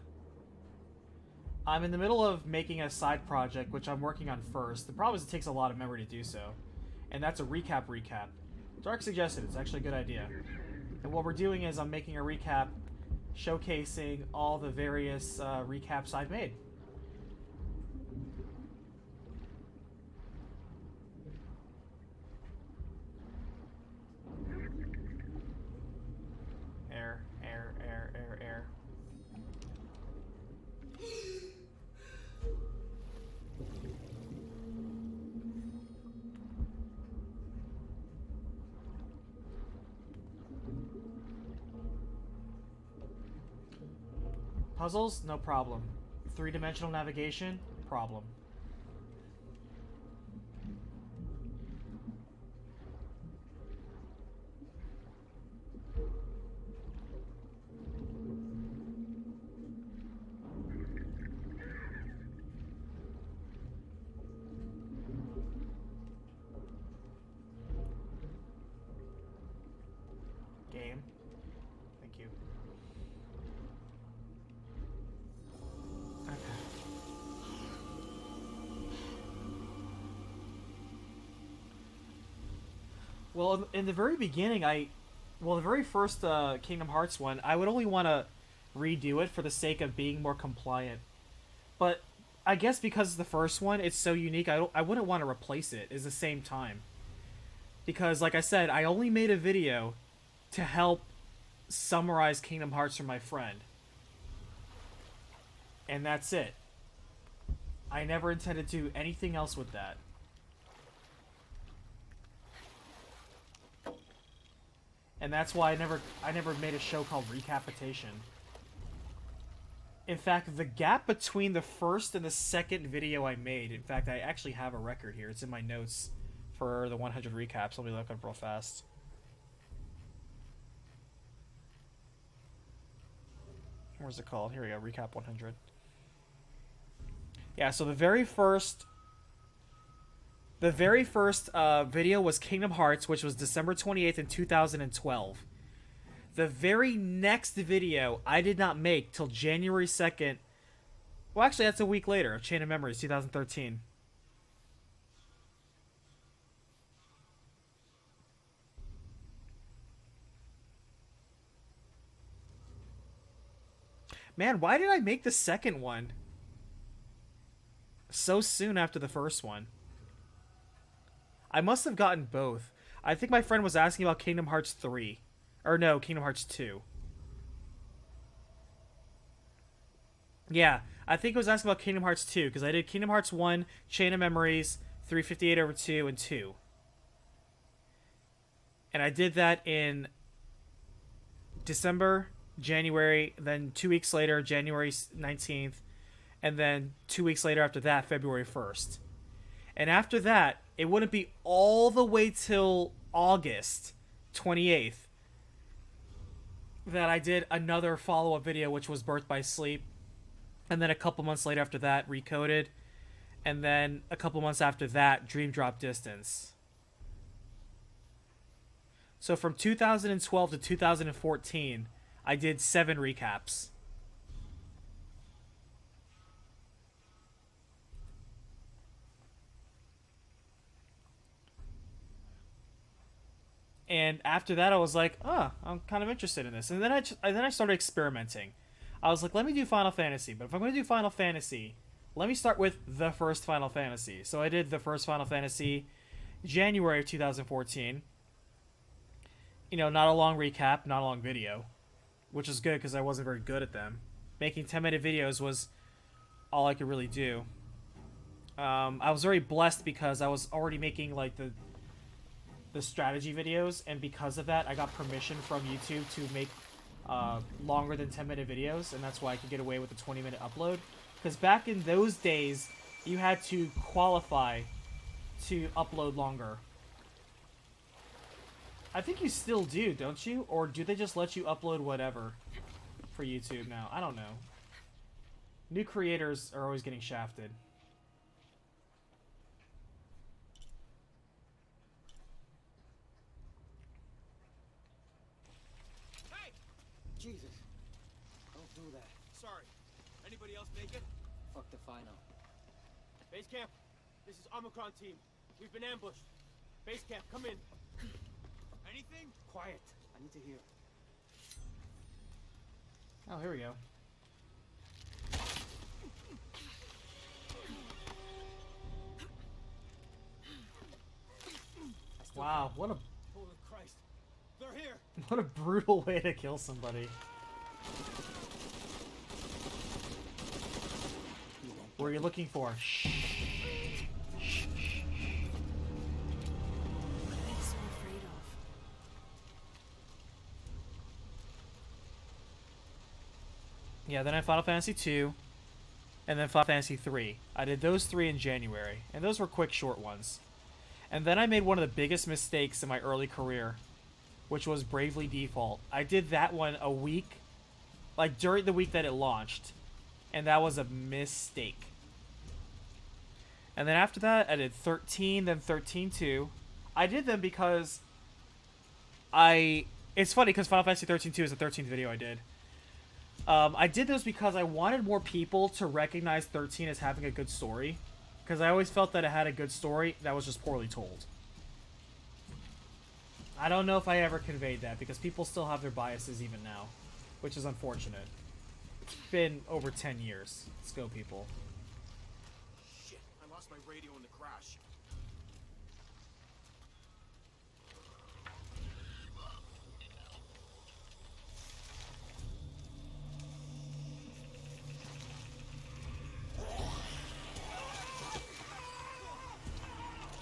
I'm in the middle of making a side project, which I'm working on first. The problem is it takes a lot of memory to do so. And that's a recap. Dark suggested it's actually a good idea. And what we're doing is I'm making a recap showcasing all the various recaps I've made. Air, air, air, air, air. Puzzles? No problem. Three-dimensional navigation? Problem. Game. Thank you. Okay. Well, in the very beginning, the very first Kingdom Hearts one, I would only want to redo it for the sake of being more compliant. But I guess because the first one, it's so unique, I wouldn't want to replace it at the same time. Because, like I said, I only made a video to help summarize Kingdom Hearts for my friend. And that's it. I never intended to do anything else with that. And that's why I never made a show called Recapitation. In fact, the gap between the first and the second video I made, in fact, I actually have a record here. It's in my notes for the 100 recaps. Let me look up real fast. Where's it called? Here we go, Recap 100. Yeah, so the very first video was Kingdom Hearts, which was December 28th in 2012. The very next video I did not make till January 2nd. Well, actually, that's a week later. Chain of Memories, 2013. Man, why did I make the second one so soon after the first one? I must have gotten both. I think my friend was asking about Kingdom Hearts 3. Or no, Kingdom Hearts 2. Yeah, I think I was asking about Kingdom Hearts 2, because I did Kingdom Hearts 1, Chain of Memories, 358/2, and 2. And I did that in December, January, then 2 weeks later, January 19th, and then 2 weeks later after that, February 1st. And after that, it wouldn't be all the way till August 28th that I did another follow-up video, which was Birth by Sleep. And then a couple months later after that, Recoded. And then a couple months after that, Dream Drop Distance. So from 2012 to 2014, I did 7 recaps. And after that, I was like, oh, I'm kind of interested in this. And then I started experimenting. I was like, let me do Final Fantasy. But if I'm going to do Final Fantasy, let me start with the first Final Fantasy. So I did the first Final Fantasy January of 2014. You know, not a long recap, not a long video. Which is good because I wasn't very good at them. Making 10-minute videos was all I could really do. I was very blessed because I was already making like the strategy videos, and because of that I got permission from YouTube to make longer than 10-minute videos, and that's why I could get away with the 20-minute upload, because back in those days you had to qualify to upload longer. I think you still do, don't you? Or do they just let you upload whatever for YouTube now? I don't know. New creators are always getting shafted. Jesus. Don't do that. Sorry. Anybody else make it? Fuck the final. Base camp. This is Omicron team. We've been ambushed. Base camp, come in. Anything? Quiet. I need to hear. Oh, here we go. Wow, what a Holy Christ. They're here. what a brutal way to kill somebody. What are you looking for? Shh. Shh. What are they so afraid of? Yeah, then I had Final Fantasy 2, and then Final Fantasy 3. I did those 3 in January, and those were quick, short ones. And then I made one of the biggest mistakes in my early career, which was Bravely Default. I did that one a week, like during the week that it launched, and that was a mistake. And then after that, I did 13, then 13-2. I did them because it's funny because Final Fantasy 13-2 is the 13th video I did. I did those because I wanted more people to recognize 13 as having a good story. Because I always felt that it had a good story that was just poorly told. I don't know if I ever conveyed that, because people still have their biases even now. Which is unfortunate. It's been over 10 years. Let's go, people. Shit, I lost my radio in the crash.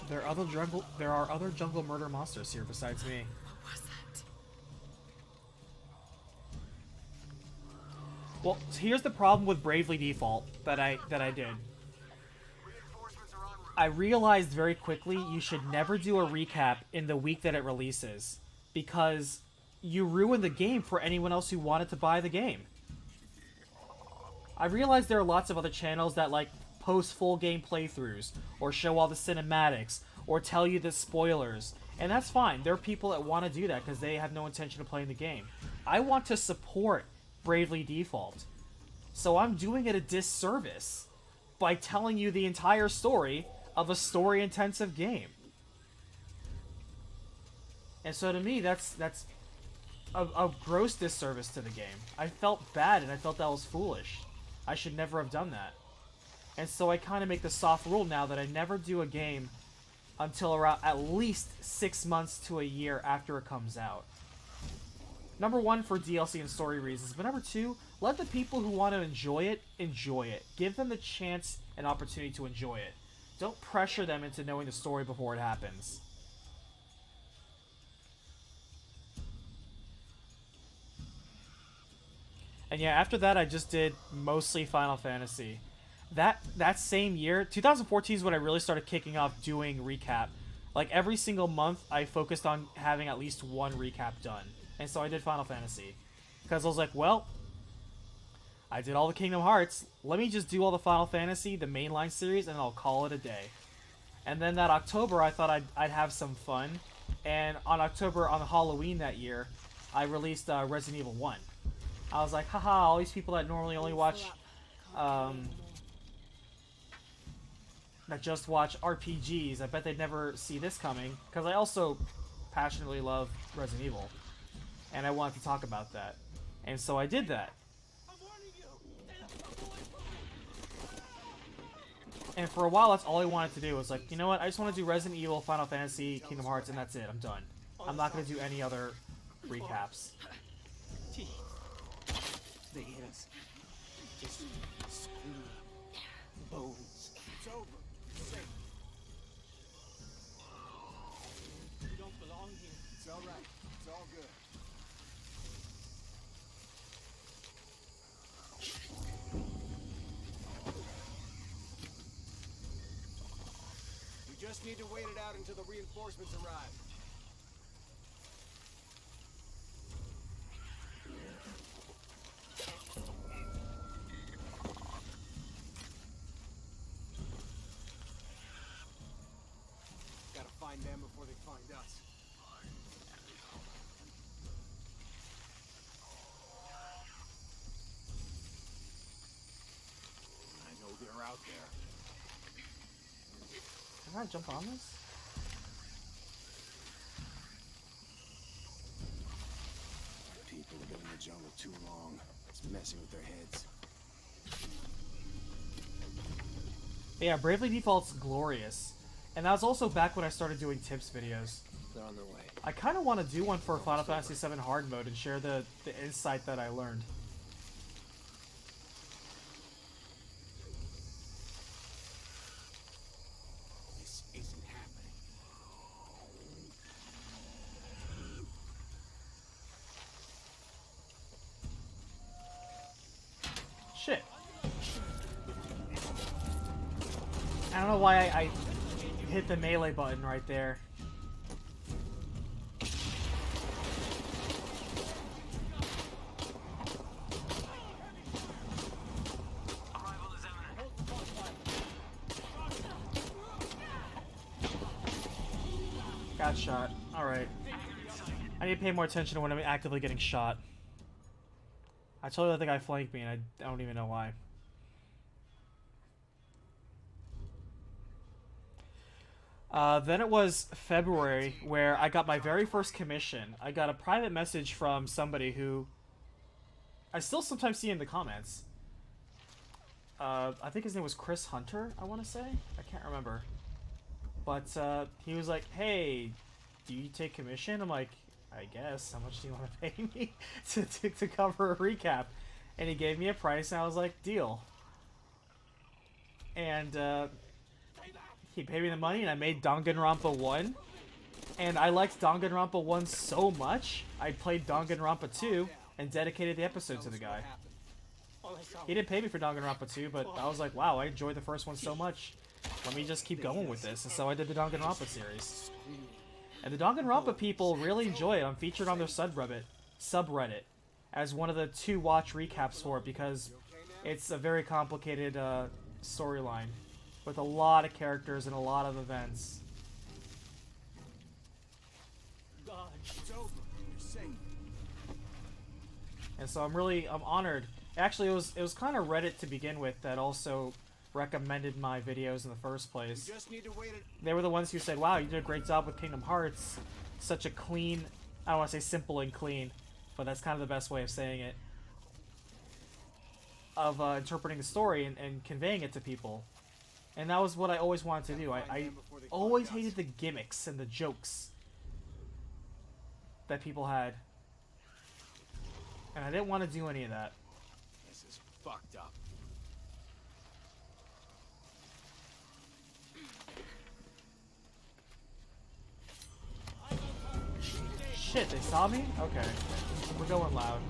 There are other jungle murder monsters here besides me. What was that? Well, here's the problem with Bravely Default that I did. I realized very quickly you should never do a recap in the week that it releases, because you ruin the game for anyone else who wanted to buy the game. I realized there are lots of other channels that like post full game playthroughs, or show all the cinematics, or tell you the spoilers. And that's fine. There are people that want to do that because they have no intention of playing the game. I want to support Bravely Default. So I'm doing it a disservice by telling you the entire story of a story-intensive game. And so to me, that's a gross disservice to the game. I felt bad, and I felt that was foolish. I should never have done that. And so I kind of make the soft rule now that I never do a game until around at least 6 months to a year after it comes out. Number one, for DLC and story reasons, but number two, let the people who want to enjoy it. Give them the chance and opportunity to enjoy it. Don't pressure them into knowing the story before it happens. And yeah, after that, I just did mostly Final Fantasy. That same year, 2014 is when I really started kicking off doing recap. Like, every single month, I focused on having at least one recap done. And so I did Final Fantasy. Because I was like, well, I did all the Kingdom Hearts. Let me just do all the Final Fantasy, the mainline series, and I'll call it a day. And then that October, I thought I'd have some fun. And on Halloween that year, I released Resident Evil 1. I was like, haha, all these people that normally only watch, that just watch RPGs, I bet they'd never see this coming, because I also passionately love Resident Evil, and I wanted to talk about that. And so I did that. And for a while, that's all I wanted to do, was like, you know what, I just want to do Resident Evil, Final Fantasy, Kingdom Hearts, and that's it, I'm done. I'm not going to do any other recaps. They hit us. Just screw bones. It's over. It's safe. You don't belong here. It's all right. It's all good. We just need to wait it out until the reinforcements arrive. Find them before they find us. I know they're out there. Can I jump on this? People have been in the jungle too long. It's messing with their heads. Yeah, Bravely Default's glorious. And that was also back when I started doing tips videos. They're on their way. I kind of want to do one for Final Fantasy VII Hard Mode and share the insight that I learned. This isn't happening. Shit. I don't know why I hit the melee button right there. Got shot. Alright. I need to pay more attention to when I'm actively getting shot. I totally let the guy flank me and I don't even know why. Then it was February where I got my very first commission. I got a private message from somebody who I still sometimes see in the comments. I think his name was Chris Hunter, I want to say? I can't remember. But he was like, hey, do you take commission? I'm like, I guess. How much do you want to pay me to cover a recap? And he gave me a price, and I was like, deal. And he paid me the money, and I made Danganronpa 1. And I liked Danganronpa 1 so much, I played Danganronpa 2 and dedicated the episode to the guy. He didn't pay me for Danganronpa 2, but I was like, wow, I enjoyed the first one so much. Let me just keep going with this. And so I did the Danganronpa series. And the Danganronpa people really enjoy it. I'm featured on their subreddit as one of the 2 watch recaps for it because it's a very complicated storyline with a lot of characters and a lot of events. God, it's over. You're safe. And so I'm honored. Actually, it was kind of Reddit to begin with that also recommended my videos in the first place. You just need to wait. They were the ones who said, "Wow, you did a great job with Kingdom Hearts. Such a clean, I don't want to say simple and clean, but that's kind of the best way of saying it, of interpreting the story and conveying it to people." And that was what I always wanted to do. I always hated the gimmicks and the jokes that people had. And I didn't want to do any of that. This is fucked up. Shit, they saw me? Okay. We're going loud.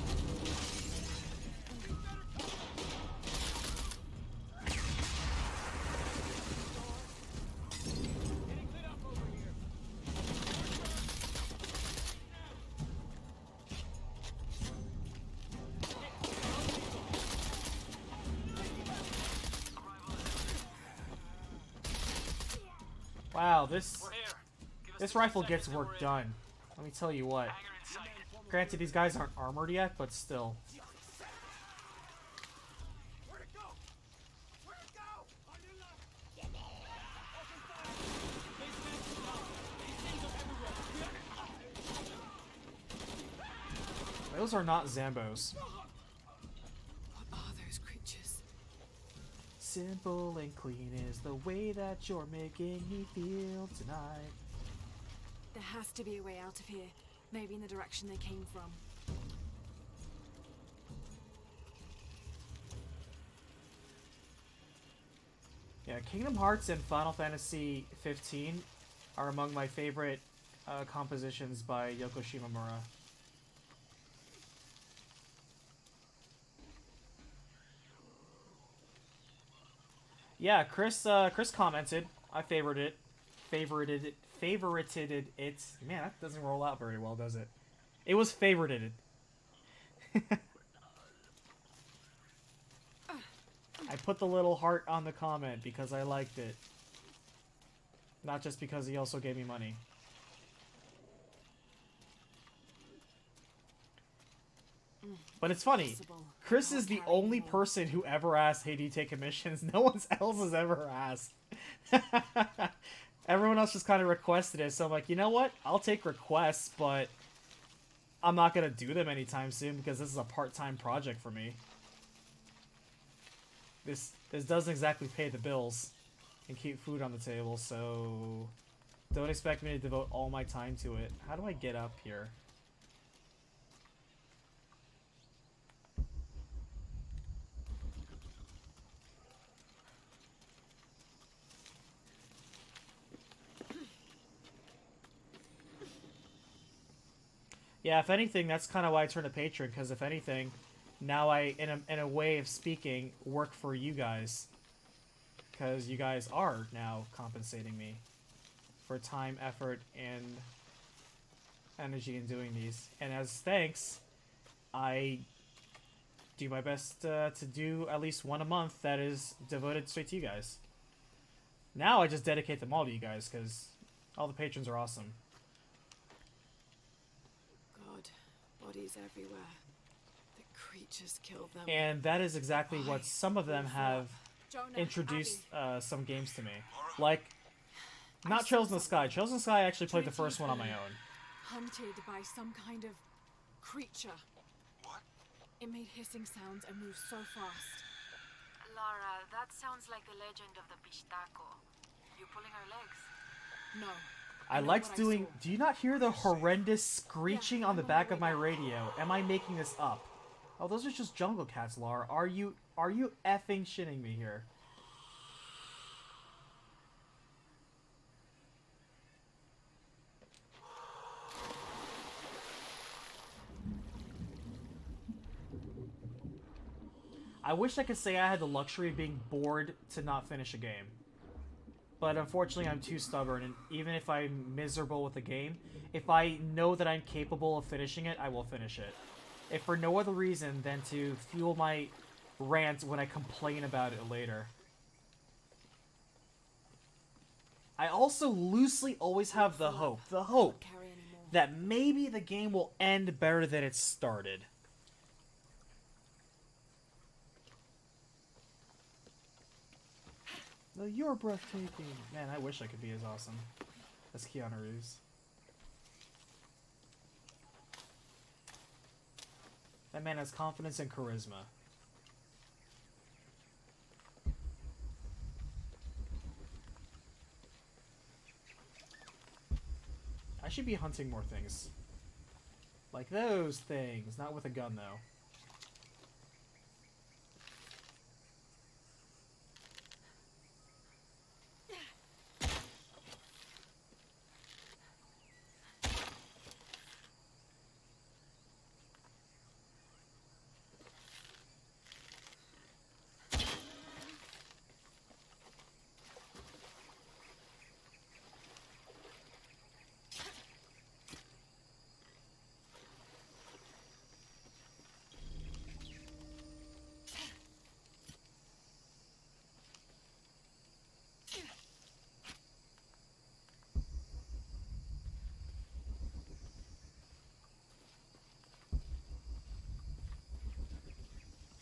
Wow, this rifle gets work done. Let me tell you what. Granted, these guys aren't armored yet, but still. Those are not Zambos. What are those creatures? Simple and clean is the way that you're making me feel tonight. There has to be a way out of here. Maybe in the direction they came from. Yeah, Kingdom Hearts and Final Fantasy 15 are among my favorite compositions by Yoko Shimomura. Yeah, Chris commented. I favorited it. Man, that doesn't roll out very well, does it? It was favorited. I put the little heart on the comment because I liked it. Not just because he also gave me money. But it's funny. Chris is the only person who ever asked, "Hey, do you take commissions?" No one else has ever asked. Everyone else just kind of requested it, so I'm like, you know what? I'll take requests, but I'm not going to do them anytime soon because this is a part-time project for me. This doesn't exactly pay the bills and keep food on the table, so don't expect me to devote all my time to it. How do I get up here? Yeah, if anything, that's kind of why I turned to Patreon, because if anything, now I, in a way of speaking, work for you guys. Because you guys are now compensating me for time, effort, and energy in doing these. And as thanks, I do my best to do at least one a month that is devoted straight to you guys. Now I just dedicate them all to you guys, because all the patrons are awesome. Bodies everywhere. The creatures killed them. And that is exactly what some of them have introduced some games to me. Like, not Trails in the Sky. Trails in the Sky I actually played the first one on my own. Hunted by some kind of creature. What? It made hissing sounds and moved so fast. Lara, that sounds like the legend of the Pistaco. You pulling her legs? No. I liked doing... Do you not hear the horrendous screeching on the back of my radio? Am I making this up? Oh, those are just jungle cats, Lara. Are you effing shitting me here? I wish I could say I had the luxury of being bored to not finish a game. But unfortunately, I'm too stubborn, and even if I'm miserable with the game, if I know that I'm capable of finishing it, I will finish it. If for no other reason than to fuel my rant when I complain about it later. I also loosely always have the hope that maybe the game will end better than it started. No, you're breathtaking. Man, I wish I could be as awesome as Keanu Reeves. That man has confidence and charisma. I should be hunting more things. Like those things. Not with a gun, though.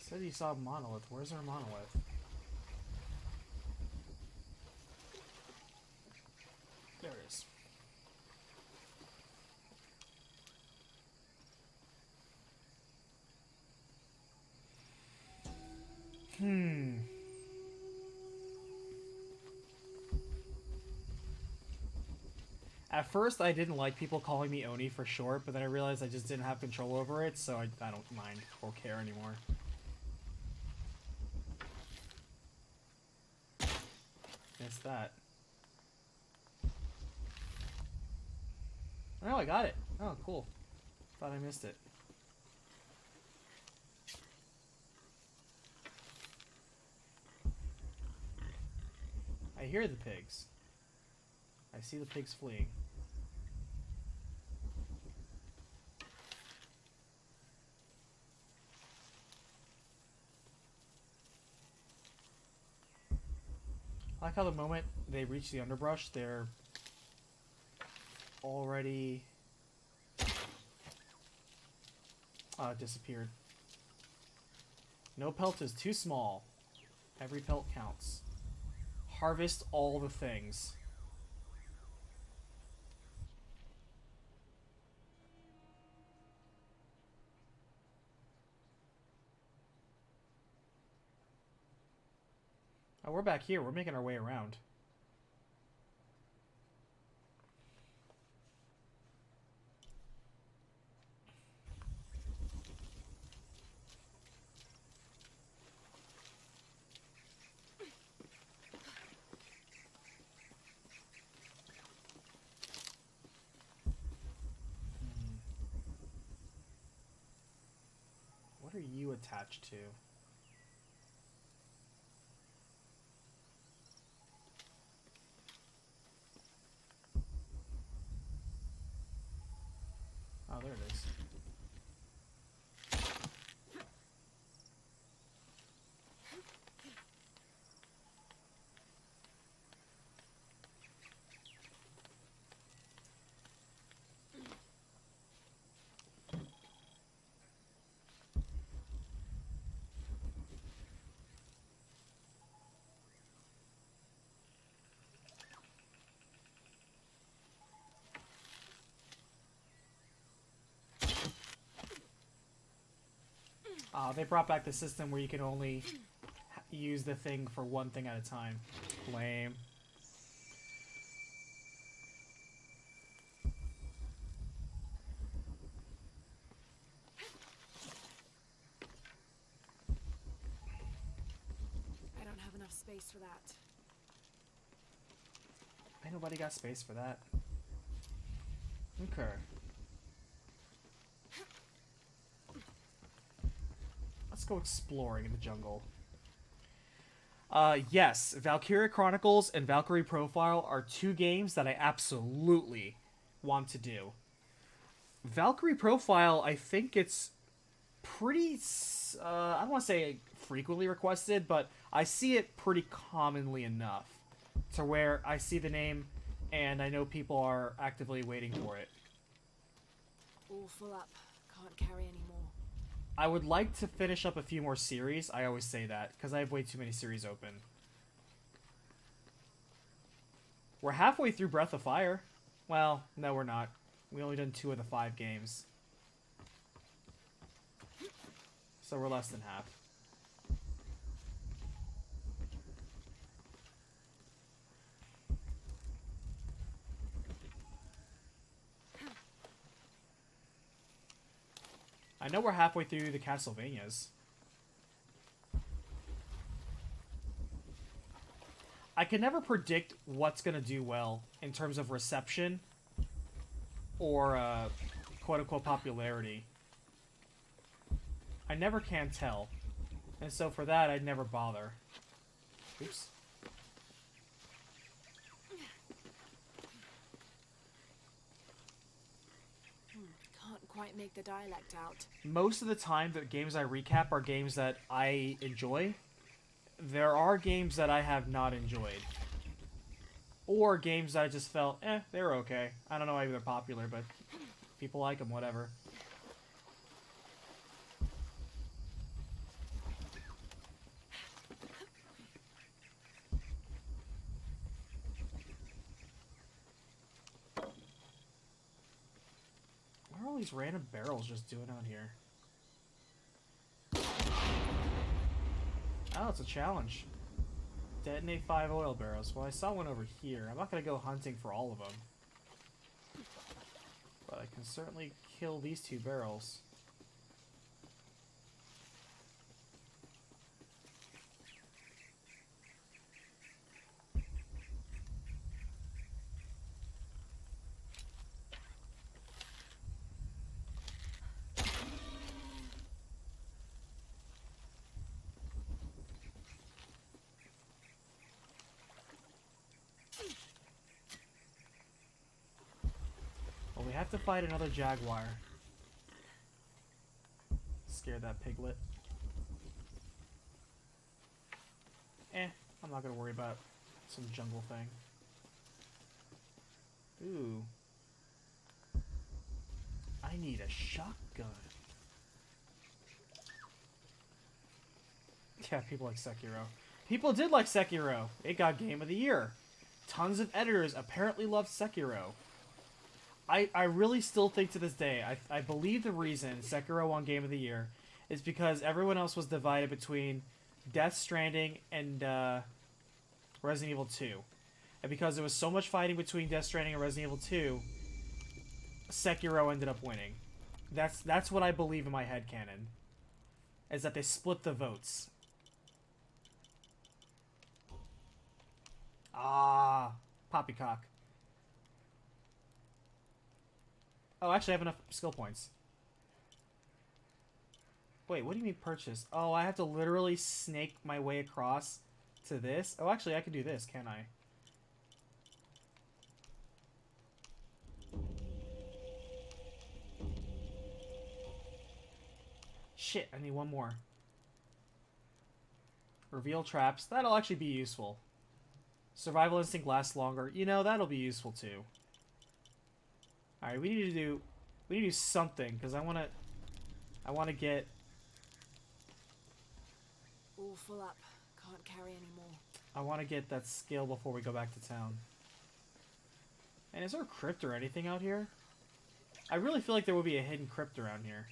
Said you saw a monolith. Where's our monolith? There it is. At first, I didn't like people calling me Oni for short, but then I realized I just didn't have control over it, so I don't mind or care anymore. Missed that. Oh, I got it. Oh, cool. Thought I missed it. I hear the pigs. I see the pigs fleeing. I like how the moment they reach the underbrush, they're already disappeared. No pelt is too small. Every pelt counts. Harvest all the things. Oh, we're back here. We're making our way around. What are you attached to? Oh, there it is. They brought back the system where you can only use the thing for one thing at a time. Lame. I don't have enough space for that. Ain't nobody got space for that. Okay. Let's go exploring in the jungle. Yes, Valkyria Chronicles and Valkyrie Profile are two games that I absolutely want to do. Valkyrie Profile, I think it's pretty, I don't want to say frequently requested, but I see it pretty commonly enough. to where I see the name and I know people are actively waiting for it. All full up. Can't carry any more. I would like to finish up a few more series. I always say that, because I have way too many series open. We're halfway through Breath of Fire. Well, no we're not. We only done 2 of the 5 games. So we're less than half. I know we're halfway through the Castlevanias. I can never predict what's going to do well in terms of reception or quote-unquote popularity. I never can tell. And so for that, I'd never bother. Oops. Can't quite make the dialect out. Most of the time, the games I recap are games that I enjoy. There are games that I have not enjoyed. Or games that I just felt, they're okay. I don't know why they're popular, but people like them, whatever. What are all these random barrels just doing out here? Oh, it's a challenge. Detonate 5 oil barrels. Well, I saw one over here. I'm not going to go hunting for all of them. But I can certainly kill these 2 barrels. We have to fight another jaguar. Scare that piglet. I'm not gonna worry about some jungle thing. Ooh. I need a shotgun. Yeah, people like Sekiro. People did like Sekiro. It got Game of the Year. Tons of editors apparently loved Sekiro. I really still think to this day, I believe the reason Sekiro won Game of the Year is because everyone else was divided between Death Stranding and Resident Evil 2. And because there was so much fighting between Death Stranding and Resident Evil 2, Sekiro ended up winning. That's what I believe in my headcanon. Is that they split the votes. Ah, poppycock. Oh, actually, I have enough skill points. Wait, what do you mean purchase? Oh, I have to literally snake my way across to this? Oh, actually, I can do this, can't I? Shit, I need one more. Reveal traps. That'll actually be useful. Survival instinct lasts longer. You know, that'll be useful too. Alright, we need to do something, because I wanna get All full up. Can't carry any more. I wanna get that skill before we go back to town. And is there a crypt or anything out here? I really feel like there would be a hidden crypt around here.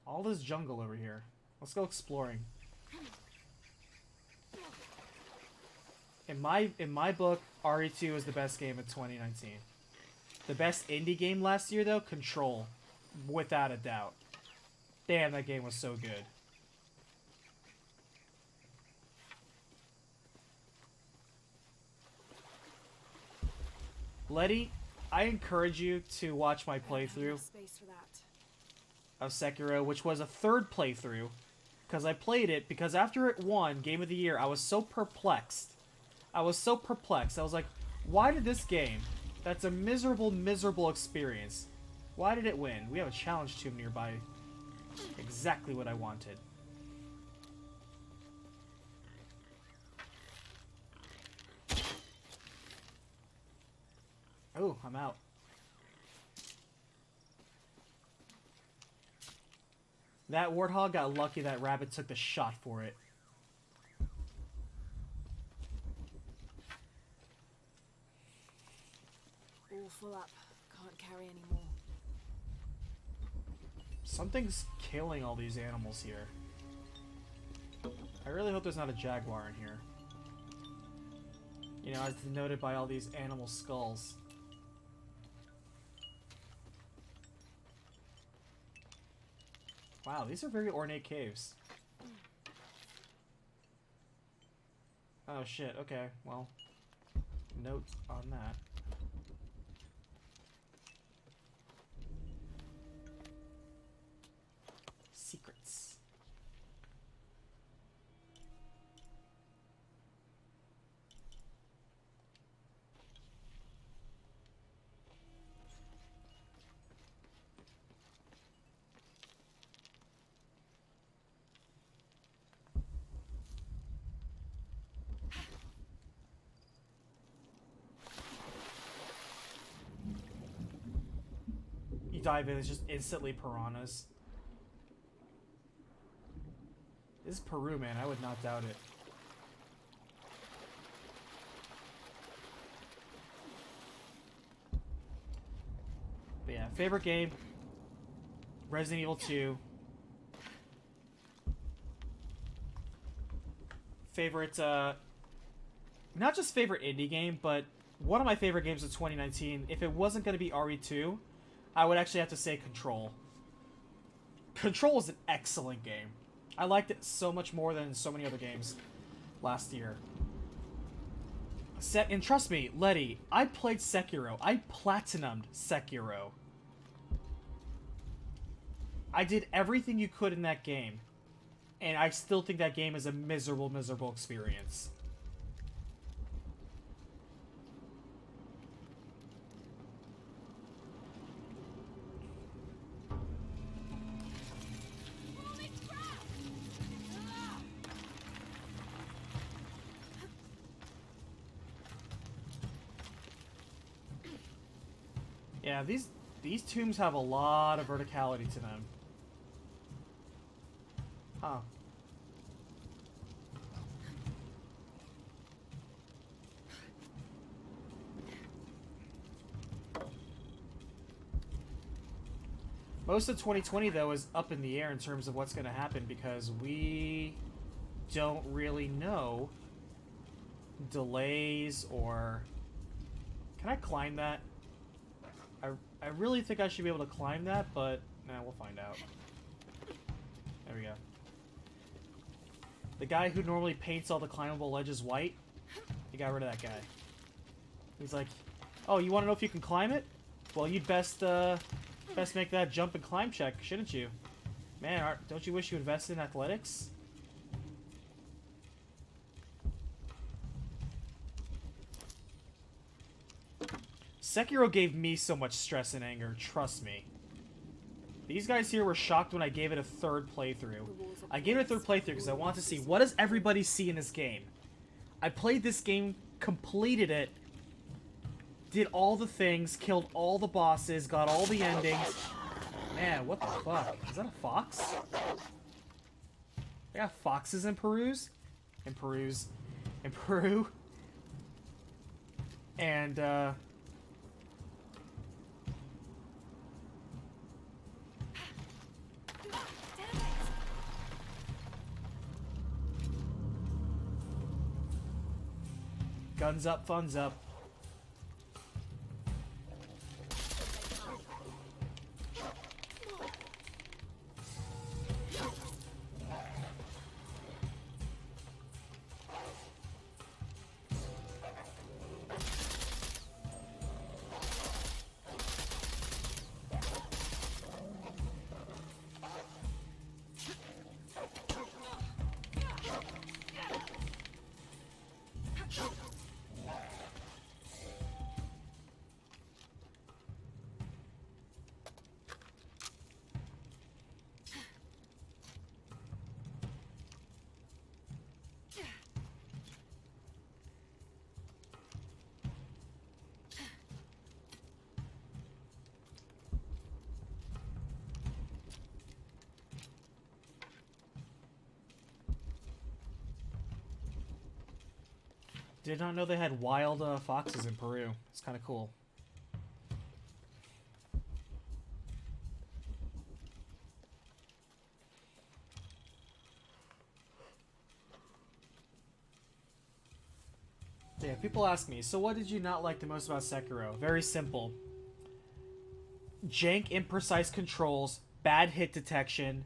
All this jungle over here. Let's go exploring. In my book, RE2 is the best game of 2019. The best indie game last year, though, Control. Without a doubt. Damn, that game was so good. Letty, I encourage you to watch my playthrough of Sekiro, which was a 3rd playthrough, because I played it, because after it won Game of the Year, I was so perplexed. I was like, why did this game, that's a miserable, miserable experience, Why did it win? We have a challenge tomb nearby. Exactly what I wanted. Oh, I'm out. That warthog got lucky that rabbit took the shot for it. All full up. Can't carry any more. Something's killing all these animals here. I really hope there's not a jaguar in here. You know, as denoted by all these animal skulls. Wow, these are very ornate caves. Oh shit, okay, well, note on that. Secrets. You dive in, it's just instantly piranhas. This is Peru, man. I would not doubt it. But yeah, favorite game, Resident Evil 2. Favorite, not just favorite indie game, but one of my favorite games of 2019. If it wasn't going to be RE2, I would actually have to say Control. Control is an excellent game. I liked it so much more than so many other games last year. And trust me, Letty, I played Sekiro. I platinumed Sekiro. I did everything you could in that game. And I still think that game is a miserable, miserable experience. Yeah, these tombs have a lot of verticality to them. Huh. Most of 2020, though, is up in the air in terms of what's going to happen because we don't really know delays or... Can I climb that? I really think I should be able to climb that, but nah, we'll find out. There we go. The guy who normally paints all the climbable ledges white, he got rid of that guy. He's like, oh, you want to know if you can climb it? Well, you'd best make that jump and climb check, shouldn't you? Man, don't you wish you invested in athletics? Sekiro gave me so much stress and anger, trust me. These guys here were shocked when I gave it a third playthrough. I gave it a third playthrough because I wanted to see, what does everybody see in this game? I played this game, completed it, did all the things, killed all the bosses, got all the endings. Man, what the fuck? Is that a fox? They got foxes in Peru's? In Peru. And, guns up, funds up. did not know they had wild foxes in Peru. It's kind of cool. Yeah, people ask me, so what did you not like the most about Sekiro? Very simple. Jank, imprecise controls, bad hit detection.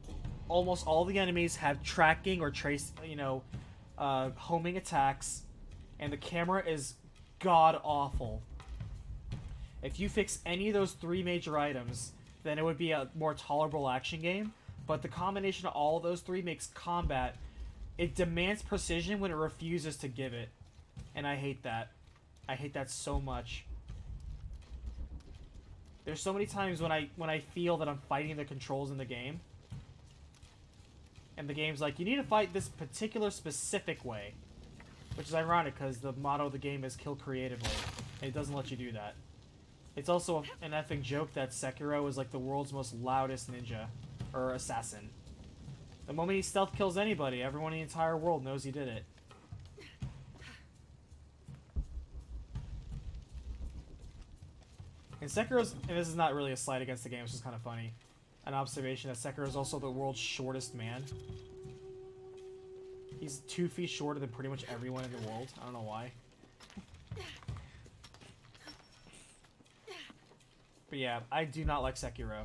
Almost all the enemies have tracking or trace, homing attacks. And the camera is god-awful. If you fix any of those 3 major items, then it would be a more tolerable action game. But the combination of all of those 3 makes combat... It demands precision when it refuses to give it. And I hate that. I hate that so much. There's so many times when I feel that I'm fighting the controls in the game. And the game's like, you need to fight this particular specific way. Which is ironic, because the motto of the game is kill creatively. And it doesn't let you do that. It's also an effing joke that Sekiro is like the world's most loudest ninja. Or assassin. The moment he stealth kills anybody, everyone in the entire world knows he did it. And Sekiro's, and this is not really a slight against the game, it's just kind of funny. An observation that Sekiro is also the world's shortest man. He's 2 feet shorter than pretty much everyone in the world. I don't know why. But yeah, I do not like Sekiro.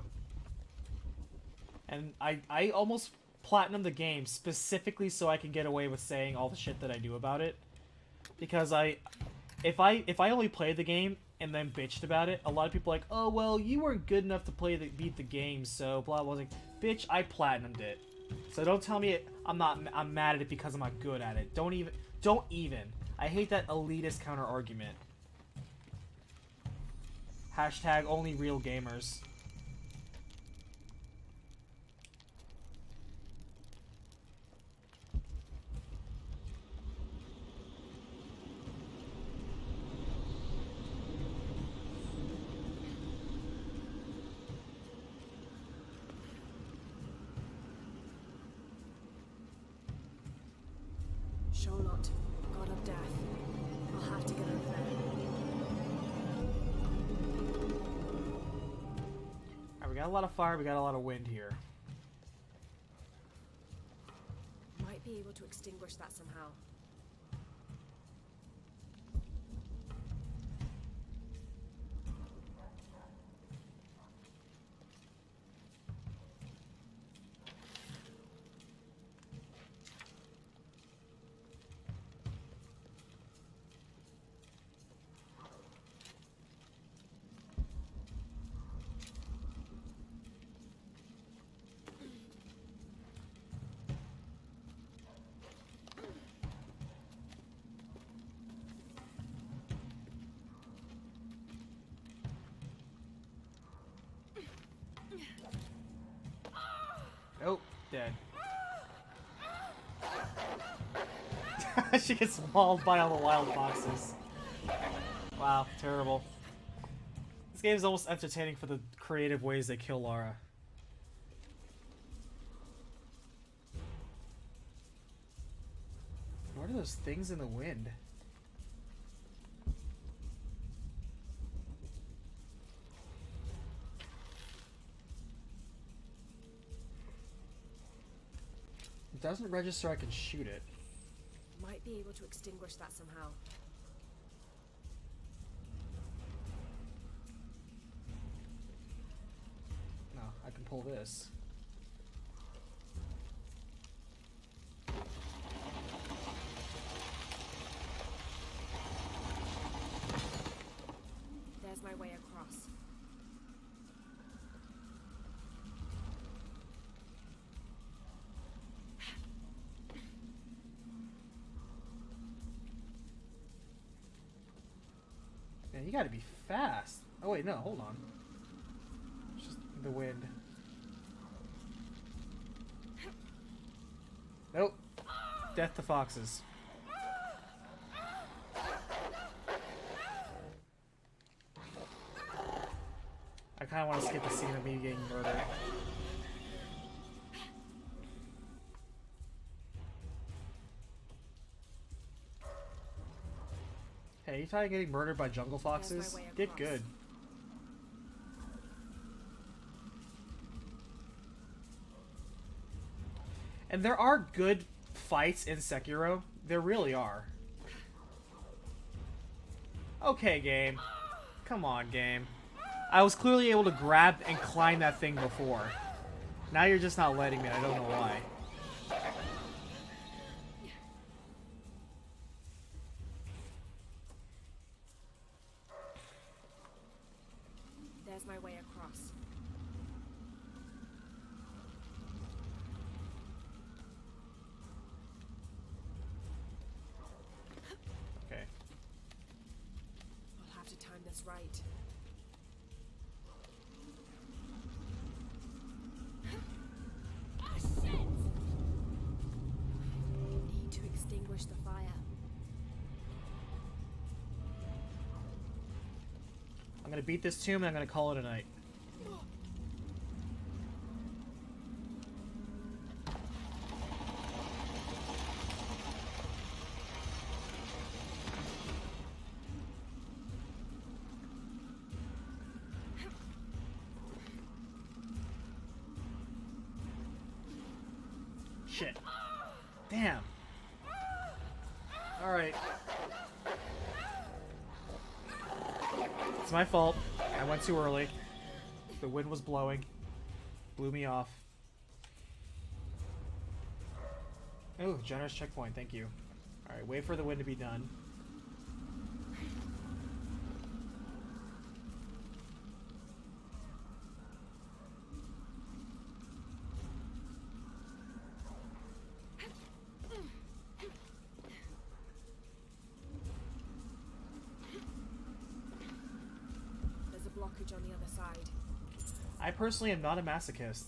And I almost platinum the game specifically so I can get away with saying all the shit that I do about it. Because if I only played the game and then bitched about it, a lot of people are like, oh well, you weren't good enough to beat the game, so blah blah. Like, bitch, I platinumed it. So don't tell me I'm mad at it because I'm not good at it. Don't even. I hate that elitist counter argument. Hashtag only real gamers. Sholot, god of death. I'll have to get over there. Alright, we got a lot of fire, we got a lot of wind here. Might be able to extinguish that somehow. Oh, dead. She gets mauled by all the wild foxes. Wow, terrible. This game is almost entertaining for the creative ways they kill Lara. What are those things in the wind? It doesn't register I can shoot it. Might be able to extinguish that somehow. No, I can pull this. There's my way across. Man, you gotta be fast. Oh wait, no, hold on. It's just the wind. Nope. Death to foxes. I kinda wanna skip the scene of me getting murdered. Hey, you tired getting murdered by jungle foxes? Get good. And there are good fights in Sekiro. There really are. Okay, game. Come on, game. I was clearly able to grab and climb that thing before. Now you're just not letting me. I don't know why. There's my way across. Okay. I'll have to time this right. Need to extinguish the fire. I'm gonna beat this tomb and I'm gonna call it a night. Shit. Damn. Alright. It's my fault. I went too early. The wind was blowing. Blew me off. Oh, generous checkpoint. Thank you. Alright, wait for the wind to be done. There's a blockage on the other side. I personally am not a masochist.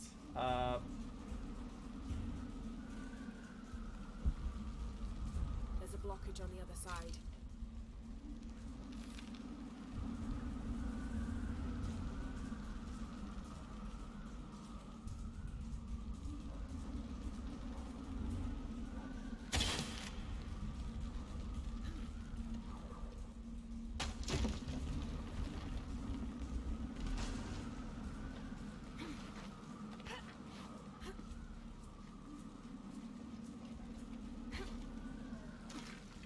There's a blockage on the other side.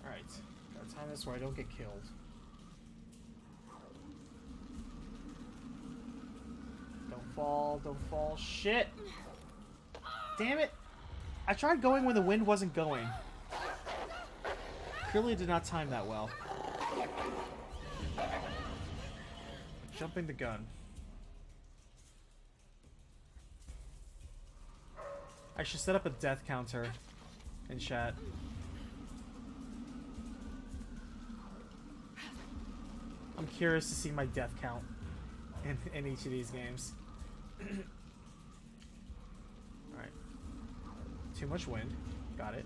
Alright. Gotta time this where I don't get killed. Don't fall, don't fall. Shit! Damn it! I tried going when the wind wasn't going. Clearly did not time that well. Jumping the gun. I should set up a death counter in chat. I'm curious to see my death count in each of these games. Alright. Too much wind. Got it.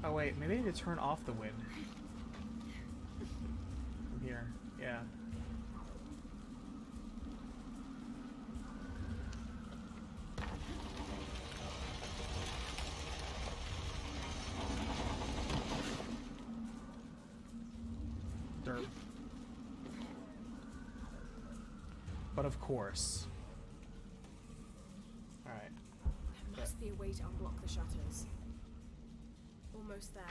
Oh wait, maybe I need to turn off the wind. From here, yeah. Derp. But of course. Alright. There must be a way to unblock the shutters. Almost there.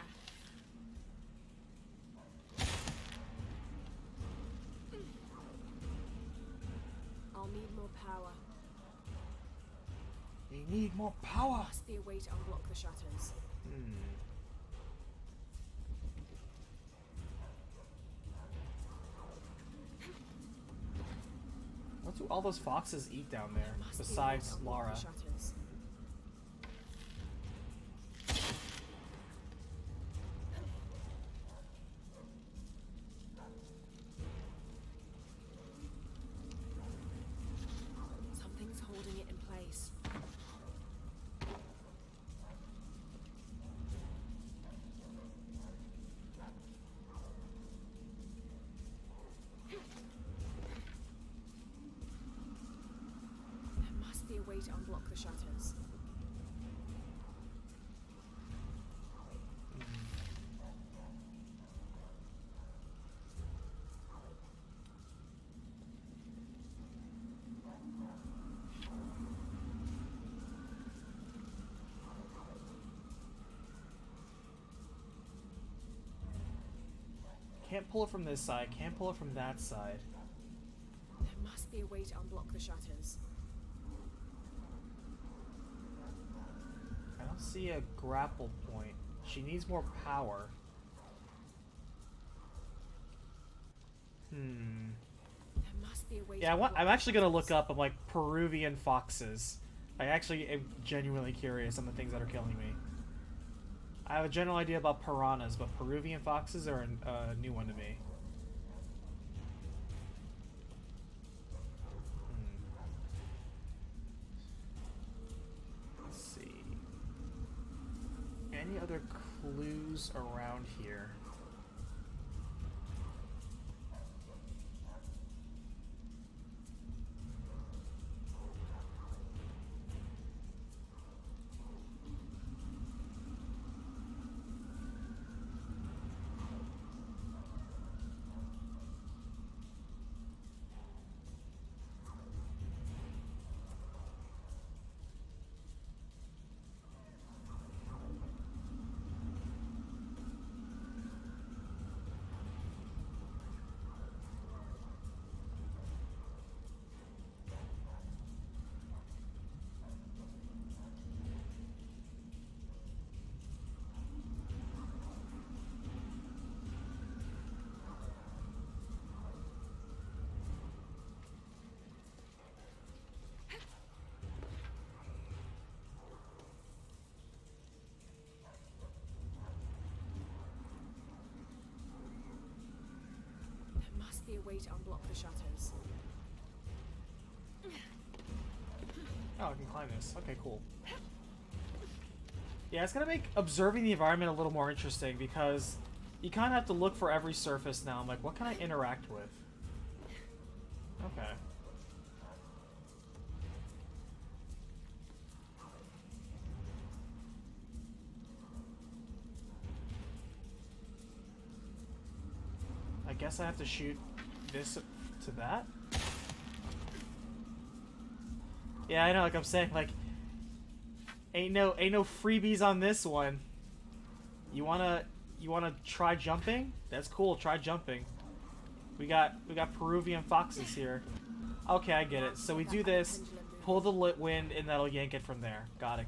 I'll need more power. We need more power! There must be a way to unblock the shutters. What do all those foxes eat down there, Must be a way besides to unblock Lara? the shutters. Something's holding it in place. way to unblock the shutters. Can't pull it from this side, can't pull it from that side. There must be a way to unblock the shutters. I don't see a grapple point. She needs more power. There must be a way Yeah, to I'm actually gonna look up like Peruvian foxes. I actually am genuinely curious on the things that are killing me. I have a general idea about piranhas, but Peruvian foxes are a new one to me. Let's see. Any other clues around here? There must be a way to unblock the shutters. Oh, I can climb this. Okay, cool. Yeah, it's gonna make observing the environment a little more interesting because you kind of have to look for every surface now. I'm like, what can I interact with? Okay. I guess I have to shoot this to that? Yeah, I know, like I'm saying, like ain't no freebies on this one. You wanna try jumping? That's cool, try jumping. We got Peruvian foxes here. Okay, I get it. So we do this, pull the lit wind, and that'll yank it from there. Got it.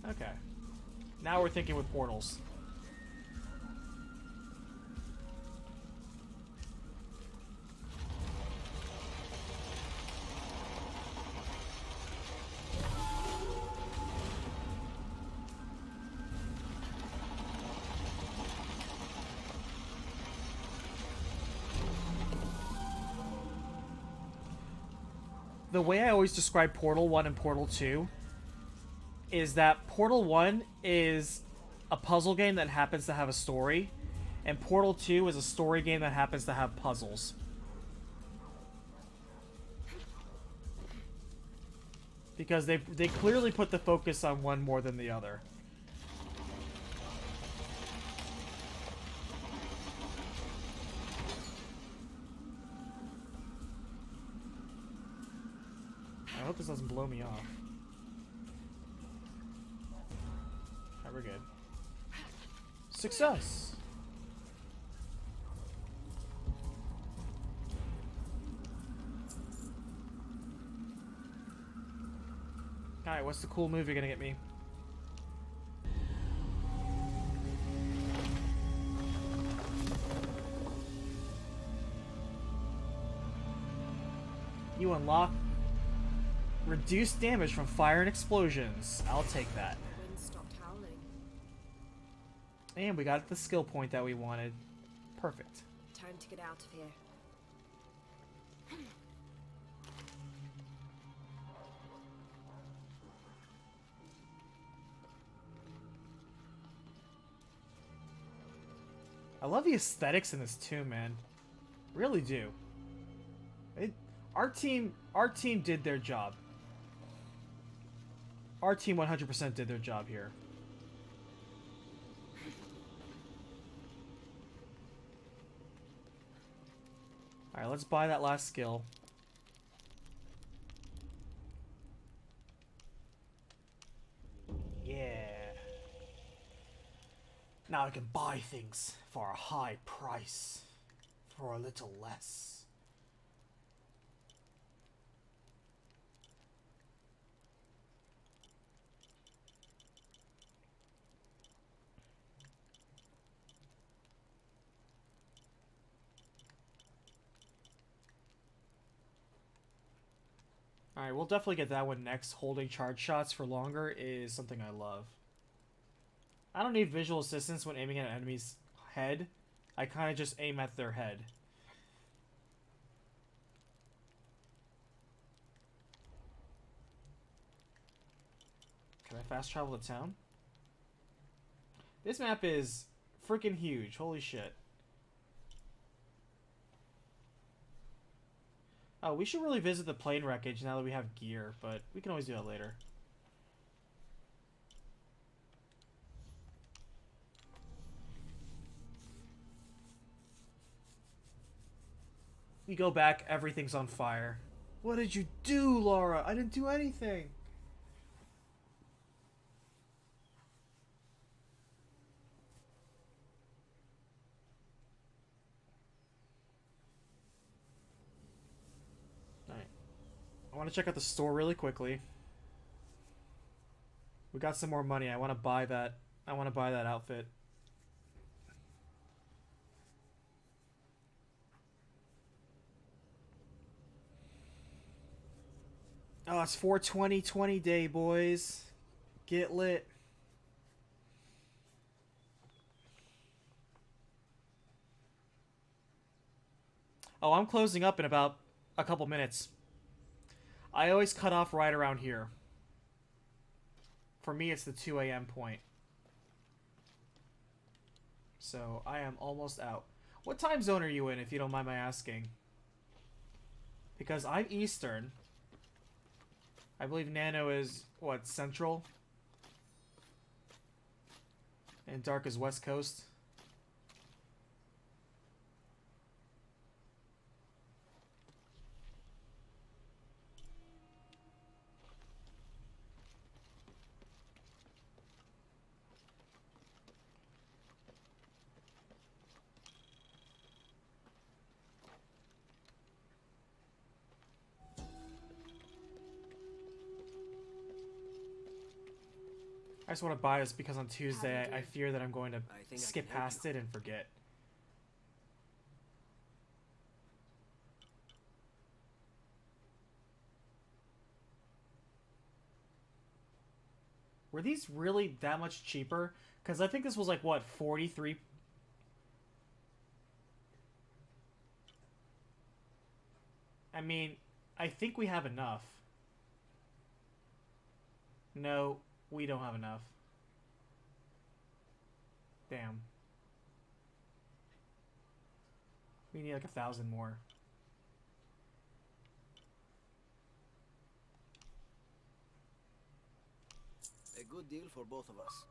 Okay. Now we're thinking with portals. The way I always describe Portal 1 and Portal 2 is that Portal 1 is a puzzle game that happens to have a story, and Portal 2 is a story game that happens to have puzzles. Because they clearly put the focus on one more than the other. I hope this doesn't blow me off. Alright, we're good. Success! Alright, what's the cool move you're gonna get me? You unlock reduced damage from fire and explosions. I'll take that. The wind stopped howling. And we got the skill point that we wanted. Perfect. Time to get out of here. I love the aesthetics in this too, man. Really do. Our team did their job. Our team 100% did their job here. Alright, let's buy that last skill. Yeah. Now I can buy things for a high price. For a little less. Alright, we'll definitely get that one next. Holding charge shots for longer is something I love. I don't need visual assistance when aiming at an enemy's head. I kind of just aim at their head. Can I fast travel to town? This map is freaking huge. Holy shit. Oh, we should really visit the plane wreckage now that we have gear, but we can always do that later. You go back, everything's on fire. What did you do, Laura? I didn't do anything. Alright. I want to check out the store really quickly. We got some more money. I want to buy that. I want to buy that outfit. Oh, it's 4/20/20 day, boys. Get lit. Oh, I'm closing up in about a couple minutes. I always cut off right around here. For me, it's the 2 a.m. point. So, I am almost out. What time zone are you in, if you don't mind my asking? Because I'm Eastern. I believe Nano is, what, Central? And Dark is West Coast. I just want to buy this because on Tuesday I fear that I'm going to skip past it and forget. Were these really that much cheaper? Because I think this was like, what, 43? I mean, I think we have enough. No, we don't have enough. Damn. We need like 1,000 more. A good deal for both of us.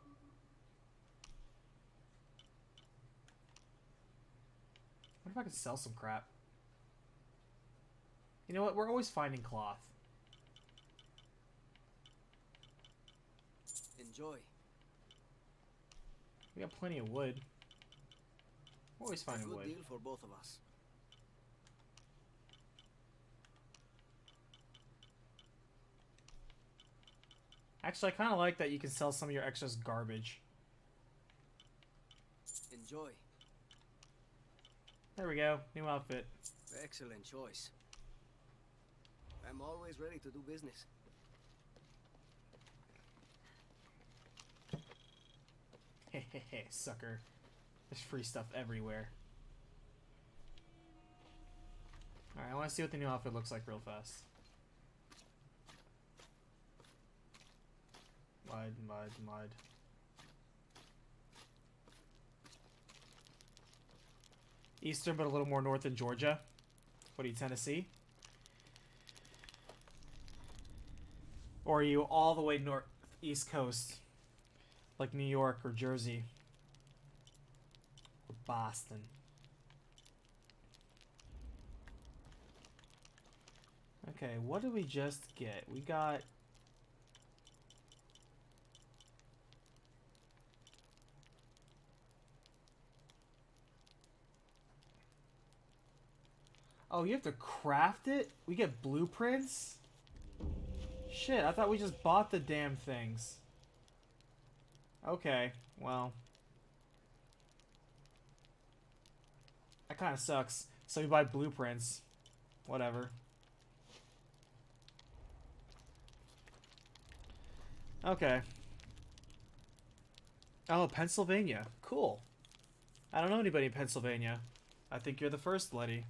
What if I could sell some crap? You know what? We're always finding cloth. Enjoy. We got plenty of wood. We're always finding wood. A good deal for both of us. Actually, I kind of like that you can sell some of your excess garbage. Enjoy. There we go. New outfit. Excellent choice. I'm always ready to do business. Hehehe, sucker. There's free stuff everywhere. Alright, I want to see what the new outfit looks like real fast. Mud. Eastern, but a little more north than Georgia. What do you tend to see? Or are you all the way north, East Coast, like New York or Jersey or Boston? Okay, what did we just get? We got... Oh, you have to craft it? We get blueprints? Shit, I thought we just bought the damn things. Okay, well. That kind of sucks. So we buy blueprints. Whatever. Okay. Oh, Pennsylvania. Cool. I don't know anybody in Pennsylvania. I think you're the first, Letty.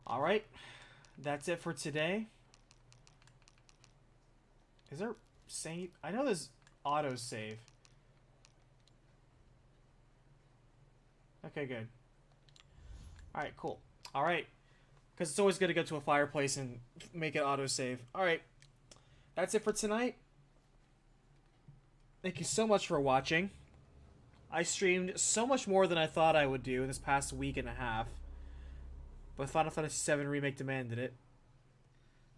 Alright. That's it for today. Is there save? I know there's autosave. Okay, good. Alright, cool. Alright. Because it's always good to go to a fireplace and make it autosave. Alright. That's it for tonight. Thank you so much for watching. I streamed so much more than I thought I would do in this past week and a half. But Final Fantasy VII Remake demanded it.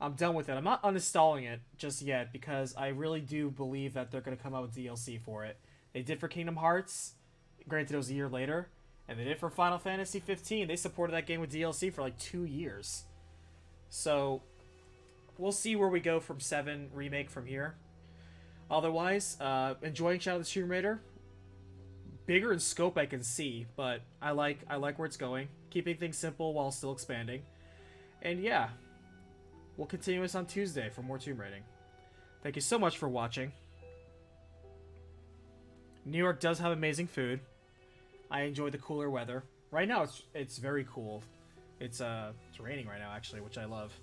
I'm done with it. I'm not uninstalling it just yet because I really do believe that they're going to come out with DLC for it. They did for Kingdom Hearts. Granted, it was a year later. And they did for Final Fantasy 15. They supported that game with DLC for like 2 years. So, we'll see where we go from 7 Remake from here. Otherwise, enjoying Shadow of the Tomb Raider. Bigger in scope I can see, but I like where it's going. Keeping things simple while still expanding. And yeah, we'll continue this on Tuesday for more Tomb Raiding. Thank you so much for watching. New York does have amazing food. I enjoy the cooler weather. Right now it's very cool. It's raining right now actually, which I love.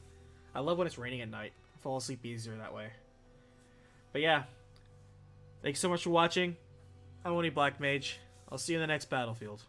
I love when it's raining at night. I fall asleep easier that way. But yeah, thanks so much for watching. I'm Oni Black Mage. I'll see you in the next battlefield.